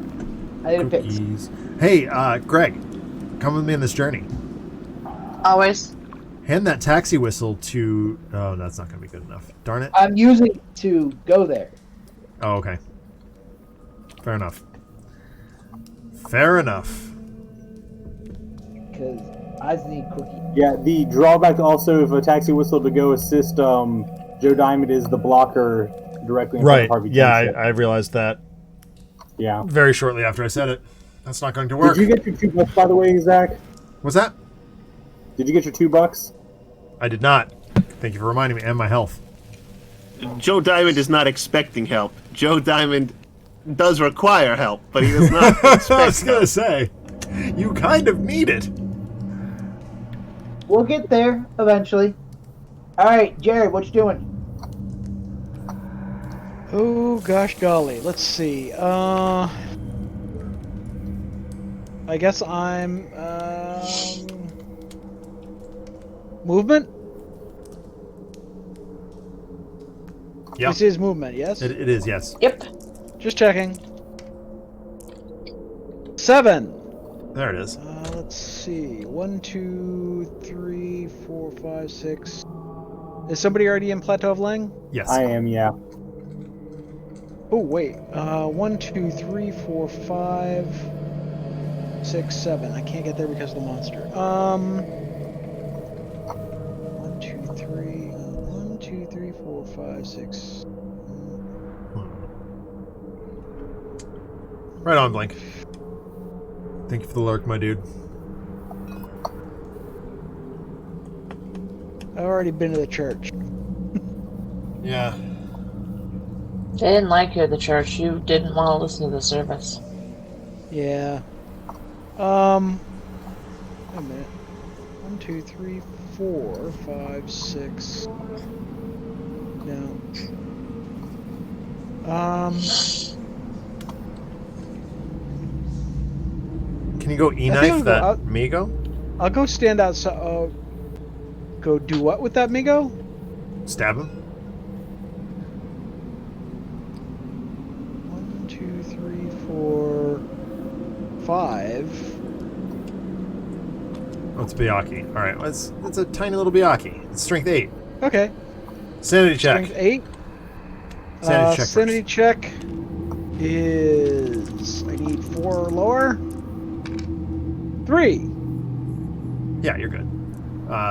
Speaker 2: I need a fix.
Speaker 1: Cookies. Hey, Greg, come with me on this journey.
Speaker 4: Always.
Speaker 1: Hand that taxi whistle to... Oh, that's not going to be good enough. Darn it.
Speaker 2: I'm using it to go there.
Speaker 1: Oh, okay. Fair enough. Fair enough.
Speaker 2: Because I just need cookies.
Speaker 5: Yeah, the drawback also of a taxi whistle to go assist Joe Diamond is the blocker directly in front of Harvey Kingship.
Speaker 1: I realized that
Speaker 5: Yeah.
Speaker 1: very shortly after I said it. That's not going to work.
Speaker 5: Did you get your $2, by the way, Zach?
Speaker 1: What's that?
Speaker 5: Did you get your $2?
Speaker 1: I did not. Thank you for reminding me, and my health.
Speaker 3: Joe Diamond is not expecting help. Joe Diamond does require help, but he does not
Speaker 1: I
Speaker 3: expect
Speaker 1: was going to
Speaker 3: help.
Speaker 1: say, you kind of need it.
Speaker 2: We'll get there eventually. All right, Jared, what you doing?
Speaker 6: Oh gosh golly, let's see. I guess I'm movement?
Speaker 1: Yeah,
Speaker 6: This is movement, yes?
Speaker 1: it is, yes.
Speaker 4: Yep.
Speaker 6: Just checking. 7.
Speaker 1: There it is.
Speaker 6: Let's see. 1, 2, 3, 4, 5, 6. Is somebody already in Plateau of Lang?
Speaker 1: Yes.
Speaker 5: I am, yeah.
Speaker 6: Oh wait. 1, 2, 3, 4, 5, 6, 7. I can't get there because of the monster. 1, 2, 3. 1, 2, 3, 4, 5, 6.
Speaker 1: Right on, Blink. Thank you for the lurk, my dude.
Speaker 6: I've already been to the church.
Speaker 1: Yeah.
Speaker 4: They didn't like you at the church. You didn't want to listen to the service.
Speaker 6: Yeah. Wait a minute. 1, 2, 3, 4, 5, 6. No.
Speaker 1: Can you go
Speaker 6: I think
Speaker 1: E-knife
Speaker 6: I'll go
Speaker 1: that
Speaker 6: out-
Speaker 1: Migo?
Speaker 6: I'll go stand outside. Go do what with that Migo?
Speaker 1: Stab him?
Speaker 6: 1, 2, 3, 4, 5.
Speaker 1: Oh, it's Byakuya. Alright, well, it's a tiny little Byakuya. It's strength 8.
Speaker 6: Okay.
Speaker 1: Sanity check.
Speaker 6: Strength 8.
Speaker 1: Sanity check
Speaker 6: Sanity
Speaker 1: first.
Speaker 6: check is. I need 4 or lower. 3.
Speaker 1: Yeah, you're good.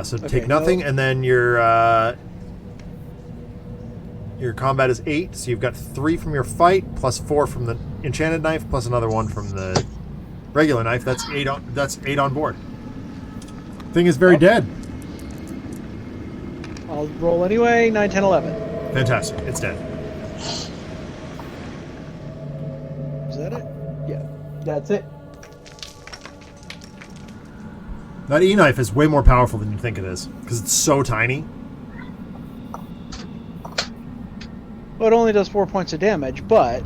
Speaker 1: So
Speaker 6: Okay,
Speaker 1: take nothing, and then your combat is 8, so you've got 3 from your fight, plus 4 from the enchanted knife, plus another 1 from the regular knife. That's 8 on board. Thing is very dead.
Speaker 6: I'll roll anyway. 9, 10, 11.
Speaker 1: Fantastic. It's dead.
Speaker 6: Is that it? Yeah.
Speaker 2: That's it.
Speaker 1: That E-knife is way more powerful than you think it is, because it's so tiny.
Speaker 6: Well, it only does 4 points of damage, but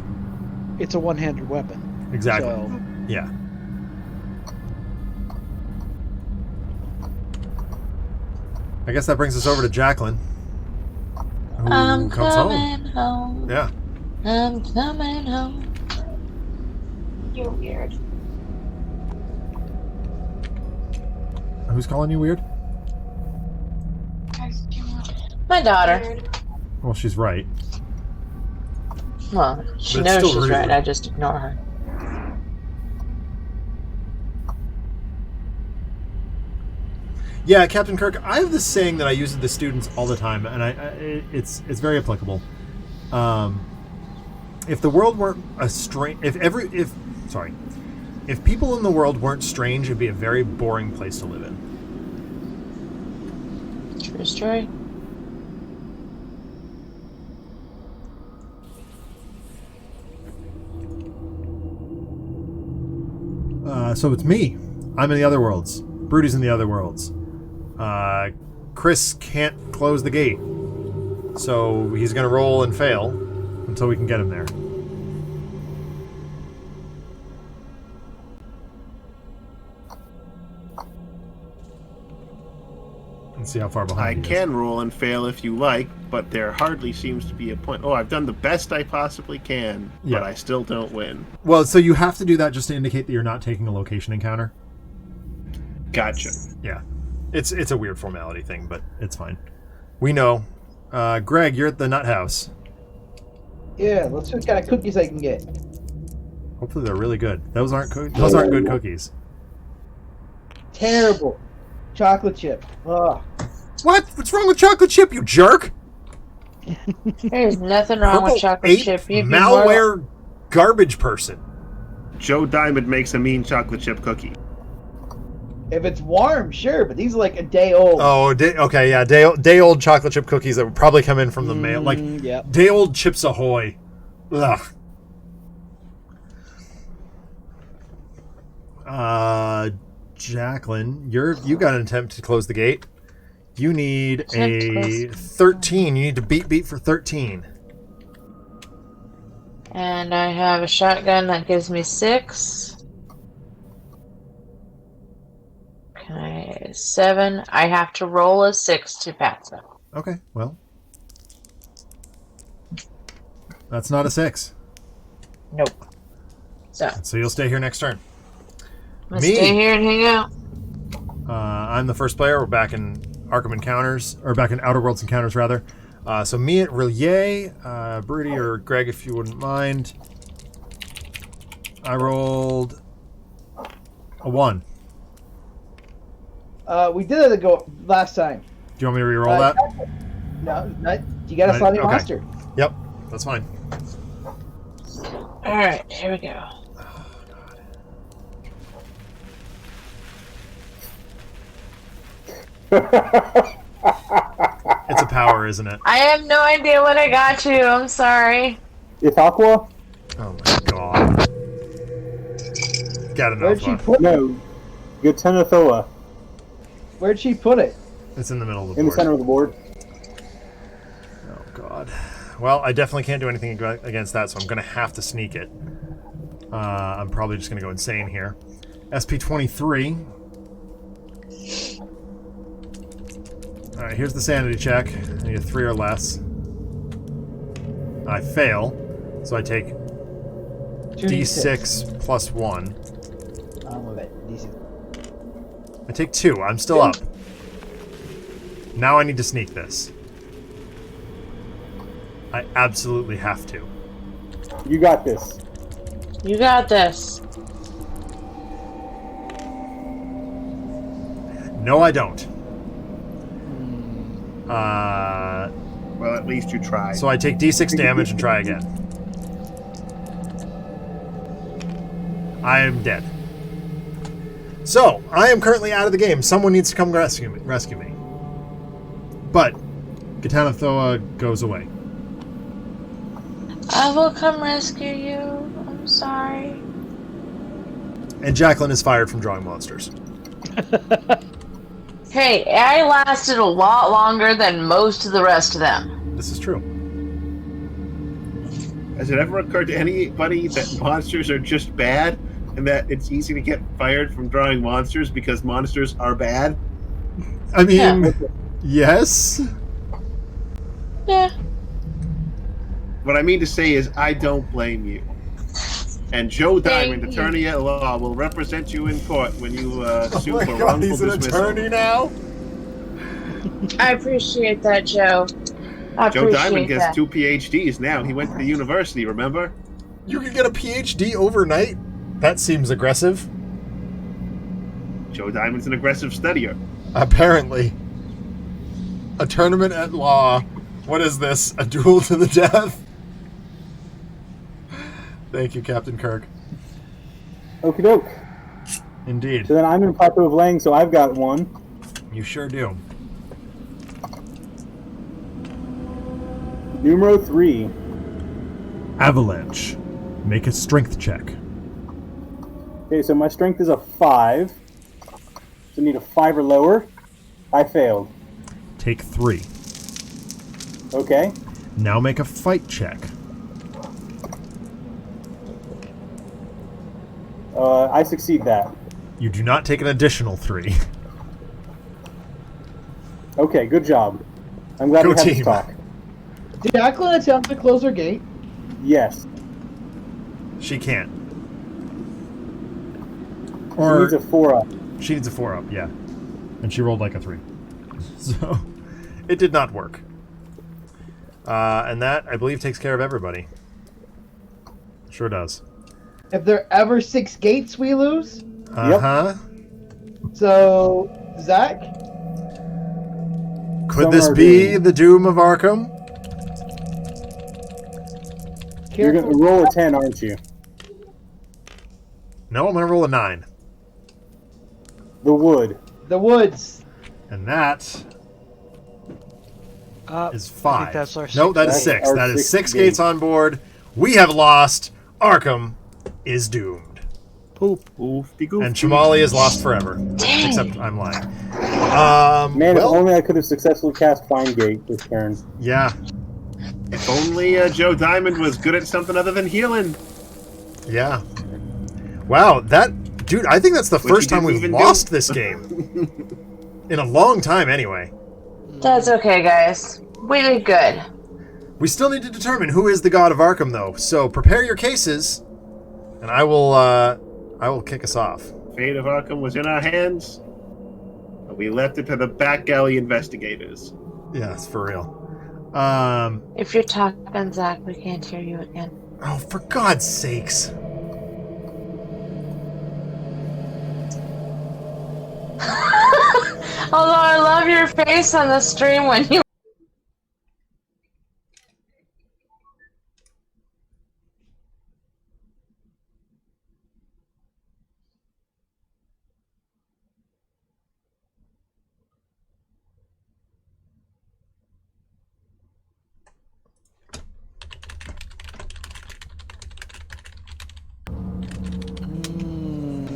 Speaker 6: it's a one-handed weapon.
Speaker 1: Exactly.
Speaker 6: So,
Speaker 1: Yeah. I guess that brings us over to Jacqueline, who
Speaker 4: I'm
Speaker 1: comes home.
Speaker 4: coming home.
Speaker 1: Yeah.
Speaker 4: I'm coming home. You're weird.
Speaker 1: Who's calling you weird?
Speaker 4: My daughter.
Speaker 1: Well, she's right.
Speaker 4: Well, she
Speaker 1: But it's
Speaker 4: knows
Speaker 1: still
Speaker 4: she's
Speaker 1: rude.
Speaker 4: right. I just ignore her.
Speaker 1: Yeah, Captain Kirk. I have this saying that I use with the students all the time, and it's very applicable. If the world weren't if people in the world weren't strange, it'd be a very boring place to live in.
Speaker 4: Destroy.
Speaker 1: So it's me. I'm in the other worlds. Brody's in the other worlds. Chris can't close the gate. So he's going to roll and fail until we can get him there. And see how far behind
Speaker 3: I
Speaker 1: he is.
Speaker 3: can roll and fail if you like, but there hardly seems to be a point. Oh, I've done the best I possibly can,
Speaker 1: Yeah.
Speaker 3: but I still don't win.
Speaker 1: Well, so you have to do that just to indicate that you're not taking a location encounter.
Speaker 3: Gotcha.
Speaker 1: Yeah. It's a weird formality thing, but it's fine. We know. Greg, you're at the nut house.
Speaker 2: Yeah, let's see what kind of cookies I can get.
Speaker 1: Hopefully they're really good. Those aren't good cookies.
Speaker 2: Terrible. Chocolate chip. Ugh.
Speaker 1: What? What's wrong with chocolate chip, you jerk?
Speaker 4: There's nothing wrong
Speaker 1: Purple
Speaker 4: with chocolate
Speaker 1: ape
Speaker 4: chip. You'd be
Speaker 1: malware garbage person.
Speaker 3: Joe Diamond makes a mean chocolate chip cookie.
Speaker 2: If it's warm, sure, but these are like a day old.
Speaker 1: Oh, okay, yeah, day old chocolate chip cookies that would probably come in from the mail, like
Speaker 6: Yep.
Speaker 1: day old Chips Ahoy. Ugh. Jacqueline, you got an attempt to close the gate. You need a 13. You need to beat for 13.
Speaker 4: And I have a shotgun that gives me 6. Okay, 7. I have to roll a 6 to pass it.
Speaker 1: Okay, well, that's not a 6.
Speaker 4: Nope. So,
Speaker 1: So you'll stay here next turn.
Speaker 4: I'm gonna stay here and hang out.
Speaker 1: I'm the first player. We're back in Arkham Encounters, or back in Outer Worlds Encounters, rather. So me at Rillier, Broody or Greg, if you wouldn't mind. I rolled a 1.
Speaker 2: We did it last time.
Speaker 1: Do you want me to re-roll that?
Speaker 2: No, not, you got a slimy
Speaker 1: Okay.
Speaker 2: monster.
Speaker 1: Yep, that's fine.
Speaker 4: Alright, here we go.
Speaker 1: It's a power, isn't it?
Speaker 4: I have no idea what I got to. I'm sorry.
Speaker 5: It's Aqua?
Speaker 1: Oh my god. Got
Speaker 2: Where'd
Speaker 1: enough
Speaker 2: she
Speaker 1: left.
Speaker 2: put it?
Speaker 5: No. Gatenathoa.
Speaker 2: Where'd she put it?
Speaker 1: It's in the middle of the
Speaker 5: In the
Speaker 1: board.
Speaker 5: center of the board.
Speaker 1: Oh god. Well, I definitely can't do anything against that, so I'm going to have to sneak it. I'm probably just going to go insane here. SP23. Alright, here's the sanity check. I need a 3 or less. I fail, so I take D6 plus 1.
Speaker 2: I'm with it. D6.
Speaker 1: I take 2. I'm still up. Now I need to sneak this. I absolutely have to.
Speaker 5: You got this.
Speaker 4: You got this.
Speaker 1: No, I don't.
Speaker 3: Well, at least you tried.
Speaker 1: So I take D6 damage and try again. I am dead. So, I am currently out of the game. Someone needs to come rescue me. But, Gatanathoa goes away.
Speaker 4: I will come rescue you. I'm sorry.
Speaker 1: And Jacqueline is fired from drawing monsters.
Speaker 4: Hey, I lasted a lot longer than most of the rest of them.
Speaker 1: This is true.
Speaker 3: Has it ever occurred to anybody that monsters are just bad and that it's easy to get fired from drawing monsters because monsters are bad?
Speaker 1: I mean,
Speaker 4: Yeah.
Speaker 1: yes.
Speaker 4: Yeah.
Speaker 3: What I mean to say is I don't blame you. And Joe Diamond,
Speaker 4: Thank you.
Speaker 3: attorney at law, will represent you in court when you sue for
Speaker 1: God,
Speaker 3: wrongful
Speaker 1: he's an
Speaker 3: dismissal.
Speaker 1: attorney now?
Speaker 4: I appreciate that, Joe. I
Speaker 3: Joe
Speaker 4: appreciate
Speaker 3: Diamond gets
Speaker 4: that.
Speaker 3: 2 PhDs now. He went to the university, remember?
Speaker 1: You can get a PhD overnight? That seems aggressive.
Speaker 3: Joe Diamond's an aggressive studier.
Speaker 1: Apparently. A tournament at law. What is this? A duel to the death? Thank you, Captain Kirk.
Speaker 5: Okie doke.
Speaker 1: Indeed.
Speaker 5: So then I'm in Plateau of Lang, so I've got 1.
Speaker 1: You sure do.
Speaker 5: Numero 3.
Speaker 1: Avalanche. Make a strength check.
Speaker 5: Okay, so my strength is a 5. So I need a 5 or lower. I failed.
Speaker 1: Take 3.
Speaker 5: Okay.
Speaker 1: Now make a fight check.
Speaker 5: I succeed that.
Speaker 1: You do not take an additional 3.
Speaker 5: Okay, good job. I'm glad
Speaker 1: Go
Speaker 5: we had
Speaker 1: team.
Speaker 5: this talk.
Speaker 2: Did Jacqueline attempt to close her gate?
Speaker 5: Yes.
Speaker 1: She can't.
Speaker 5: She
Speaker 1: Or
Speaker 5: needs a 4 up.
Speaker 1: she needs a 4 up, yeah. And she rolled like a 3. So, it did not work. And that, I believe, takes care of everybody. Sure does.
Speaker 2: If there are ever 6 gates, we lose.
Speaker 1: Uh-huh.
Speaker 2: So, Zach?
Speaker 1: Could
Speaker 5: Some
Speaker 1: this
Speaker 5: are
Speaker 1: be
Speaker 5: doomed.
Speaker 1: the doom of Arkham?
Speaker 5: You're going to roll a 10, aren't you?
Speaker 1: No, I'm going to roll a 9.
Speaker 5: The wood.
Speaker 2: The woods.
Speaker 1: And that is 5.
Speaker 6: I think that's our
Speaker 1: No, that is
Speaker 5: That's
Speaker 1: 6.
Speaker 5: our
Speaker 1: That is
Speaker 5: 6th
Speaker 1: 6
Speaker 5: gate.
Speaker 1: gates on board. We have lost. Arkham is doomed.
Speaker 6: Poop.
Speaker 3: Oofty-goofty.
Speaker 1: And Chamali is lost forever.
Speaker 4: Dang.
Speaker 1: Except I'm lying.
Speaker 5: Man,
Speaker 1: well,
Speaker 5: if only I could have successfully cast Find Gate this turn.
Speaker 1: yeah.
Speaker 3: If only Joe Diamond was good at something other than healing.
Speaker 1: Yeah. Wow, that... Dude, I think that's the
Speaker 3: Which
Speaker 1: first
Speaker 3: he
Speaker 1: time
Speaker 3: didn't
Speaker 1: we've
Speaker 3: even
Speaker 1: lost
Speaker 3: do.
Speaker 1: this game. In a long time, anyway.
Speaker 4: That's okay, guys. We did good.
Speaker 1: We still need to determine who is the god of Arkham, though. So prepare your cases, and I will kick us off.
Speaker 3: Fate of Arkham was in our hands, but we left it to the back alley investigators.
Speaker 1: Yes, for real.
Speaker 4: If you're talking, Zach, we can't hear you again.
Speaker 1: Oh, for God's sakes.
Speaker 4: Although I love your face on the stream when you.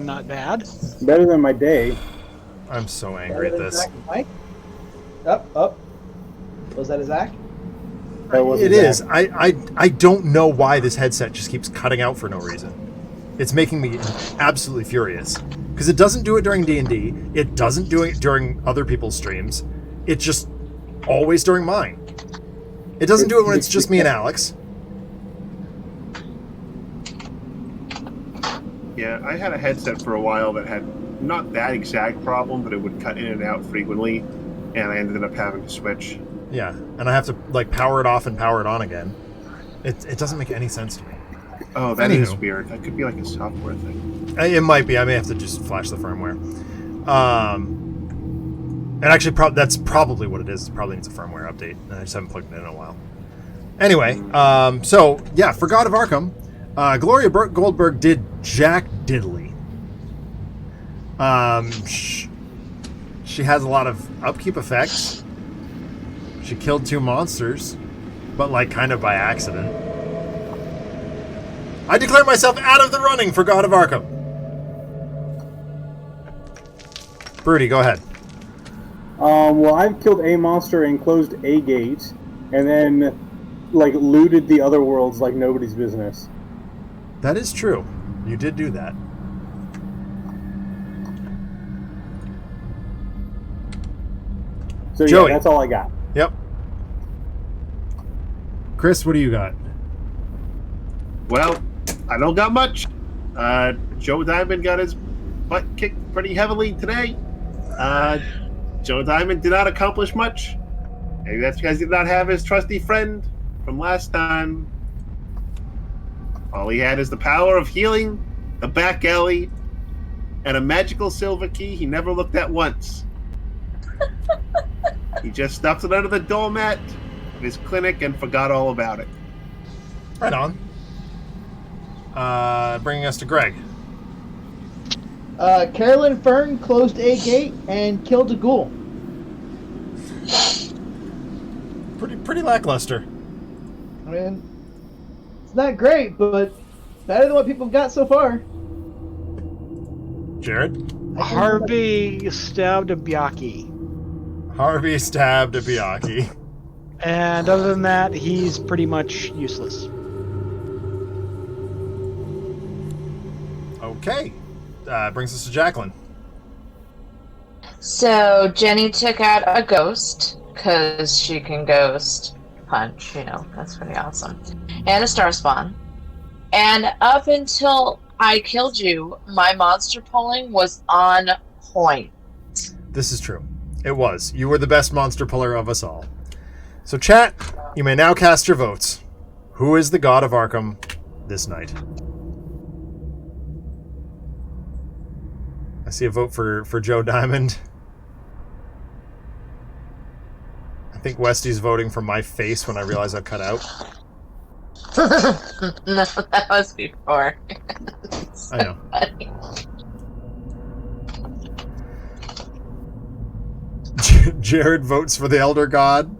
Speaker 6: Not bad.
Speaker 5: Better than my day.
Speaker 1: I'm so angry at this.
Speaker 2: Zach and Mike? Up. Was that a Zach?
Speaker 5: That wasn't
Speaker 1: It is.
Speaker 5: bad.
Speaker 1: I don't know why this headset just keeps cutting out for no reason. It's making me absolutely furious. Because it doesn't do it during D&D. It doesn't do it during other people's streams. It's just always during mine. It doesn't do it when it's just me and Alex.
Speaker 3: Yeah, I had a headset for a while that had not that exact problem, but it would cut in and out frequently, and I ended up having to switch.
Speaker 1: Yeah, and I have to like power it off and power it on again. It doesn't make any sense to me.
Speaker 3: Oh, that is
Speaker 1: Anywho.
Speaker 3: weird. That could be like a software thing.
Speaker 1: It might be. I may have to just flash the firmware. And actually, that's probably what it is. It probably needs a firmware update. I just haven't plugged it in a while. Anyway, so yeah, for God of Arkham, Gloria Goldberg did Jack Diddley. She has a lot of upkeep effects. She killed 2 monsters, but like kind of by accident. I declare myself out of the running for God of Arkham. Broody, go ahead.
Speaker 5: Well, I've killed a monster and closed a gate, and then, like, looted the other worlds like nobody's business.
Speaker 1: That is true. You did do that.
Speaker 5: So
Speaker 1: Joey.
Speaker 5: yeah, that's all I got.
Speaker 1: Yep. Chris, what do you got?
Speaker 3: Well, I don't got much. Joe Diamond got his butt kicked pretty heavily today. Joe Diamond did not accomplish much. Maybe that's because he did not have his trusty friend from last time. All he had is the power of healing, the back alley, and a magical silver key he never looked at once. He just stuffed it under the doormat of his clinic and forgot all about it.
Speaker 1: Right on. Bringing us to Greg.
Speaker 2: Carolyn Fern closed a gate and killed a ghoul.
Speaker 1: Pretty lackluster.
Speaker 2: I mean, it's not great, but better than what people have got so far.
Speaker 1: Jared?
Speaker 6: Harvey stabbed a Byaki.
Speaker 1: Harvey stabbed a Biaki.
Speaker 6: And other than that, he's pretty much useless.
Speaker 1: Okay. Brings us to Jacqueline.
Speaker 4: So Jenny took out a ghost because she can ghost punch. That's pretty awesome. And a star spawn. And up until I killed you, my monster pulling was on point.
Speaker 1: This is true. It was. You were the best monster puller of us all. So chat, you may now cast your votes. Who is the god of Arkham this night? I see a vote for Joe Diamond. I think Westy's voting for my face when I realize I've cut out.
Speaker 4: No, that was before. So
Speaker 1: I know.
Speaker 4: funny.
Speaker 1: Jared votes for the Elder God.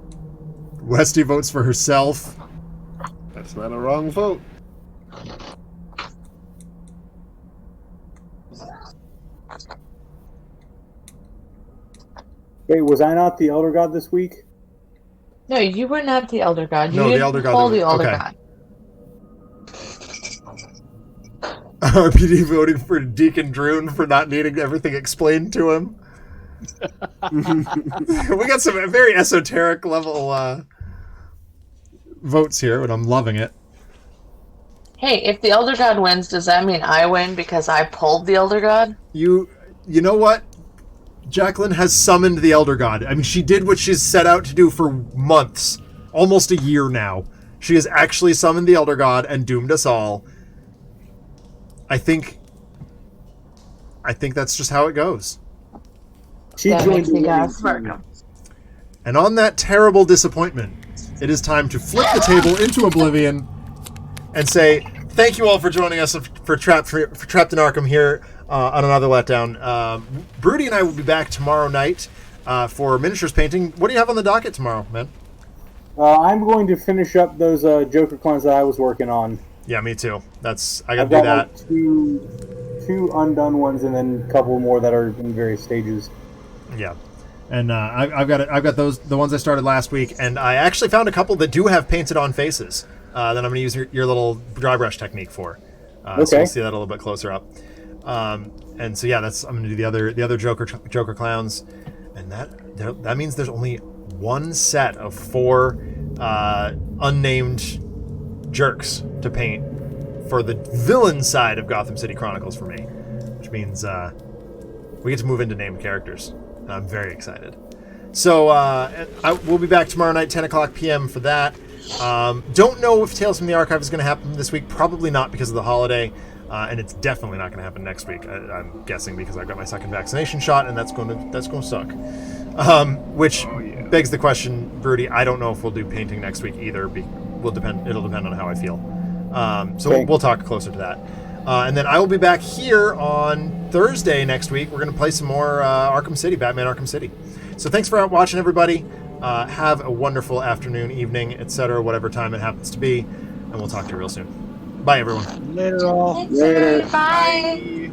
Speaker 1: Westy votes for herself.
Speaker 3: That's not a wrong vote.
Speaker 5: Wait, was I not the Elder God this week?
Speaker 4: No, you were not the Elder God. You
Speaker 1: No, the
Speaker 4: didn't
Speaker 1: Elder God
Speaker 4: pull
Speaker 1: that
Speaker 4: the Elder
Speaker 1: okay.
Speaker 4: God.
Speaker 1: RPD voting for Deacon Droon for not needing everything explained to him. We got some very esoteric level votes here, and I'm loving it.
Speaker 4: Hey, if the Elder God wins, does that mean I win because I pulled the Elder God?
Speaker 1: You know what? Jacqueline has summoned the Elder God. I mean, she did what she's set out to do for months, almost a year now. She has actually summoned the Elder God and doomed us all. I think that's just how it goes.
Speaker 5: She
Speaker 4: That
Speaker 5: joined
Speaker 4: makes me
Speaker 5: the
Speaker 4: go
Speaker 5: winning
Speaker 4: smart.
Speaker 5: team.
Speaker 1: And on that terrible disappointment, it is time to flip the table into oblivion and say thank you all for joining us for Trapped in Arkham here on another letdown. Broody and I will be back tomorrow night for miniatures painting. What do you have on the docket tomorrow, man?
Speaker 5: I'm going to finish up those Joker clones that I was working on.
Speaker 1: Yeah, me too. I gotta
Speaker 5: I've
Speaker 1: do
Speaker 5: got
Speaker 1: that.
Speaker 5: like two undone ones, and then a couple more that are in various stages.
Speaker 1: Yeah, and I've got those, the ones I started last week, and I actually found a couple that do have painted on faces that I'm going to use your little dry brush technique for. So
Speaker 5: Okay.
Speaker 1: we'll see that a little bit closer up. And so yeah, I'm going to do the other Joker clowns, and that means there's only one set of 4 unnamed jerks to paint for the villain side of Gotham City Chronicles for me, which means we get to move into named characters. I'm very excited. So we'll be back tomorrow night, 10 o'clock p.m. for that. Don't know if Tales from the Archive is going to happen this week. Probably not because of the holiday, and it's definitely not going to happen next week. I'm guessing because I got my second vaccination shot, and that's going to suck. Which begs the question, Broody. I don't know if we'll do painting next week either. It'll depend on how I feel. So
Speaker 5: Okay.
Speaker 1: we'll talk closer to that. And then I will be back here on Thursday next week. We're going to play some more Batman Arkham City. So thanks for watching, everybody. Have a wonderful afternoon, evening, etc., whatever time it happens to be. And we'll talk to you real soon. Bye, everyone.
Speaker 6: Later, all.
Speaker 4: Thanks,
Speaker 5: Later.
Speaker 4: Bye.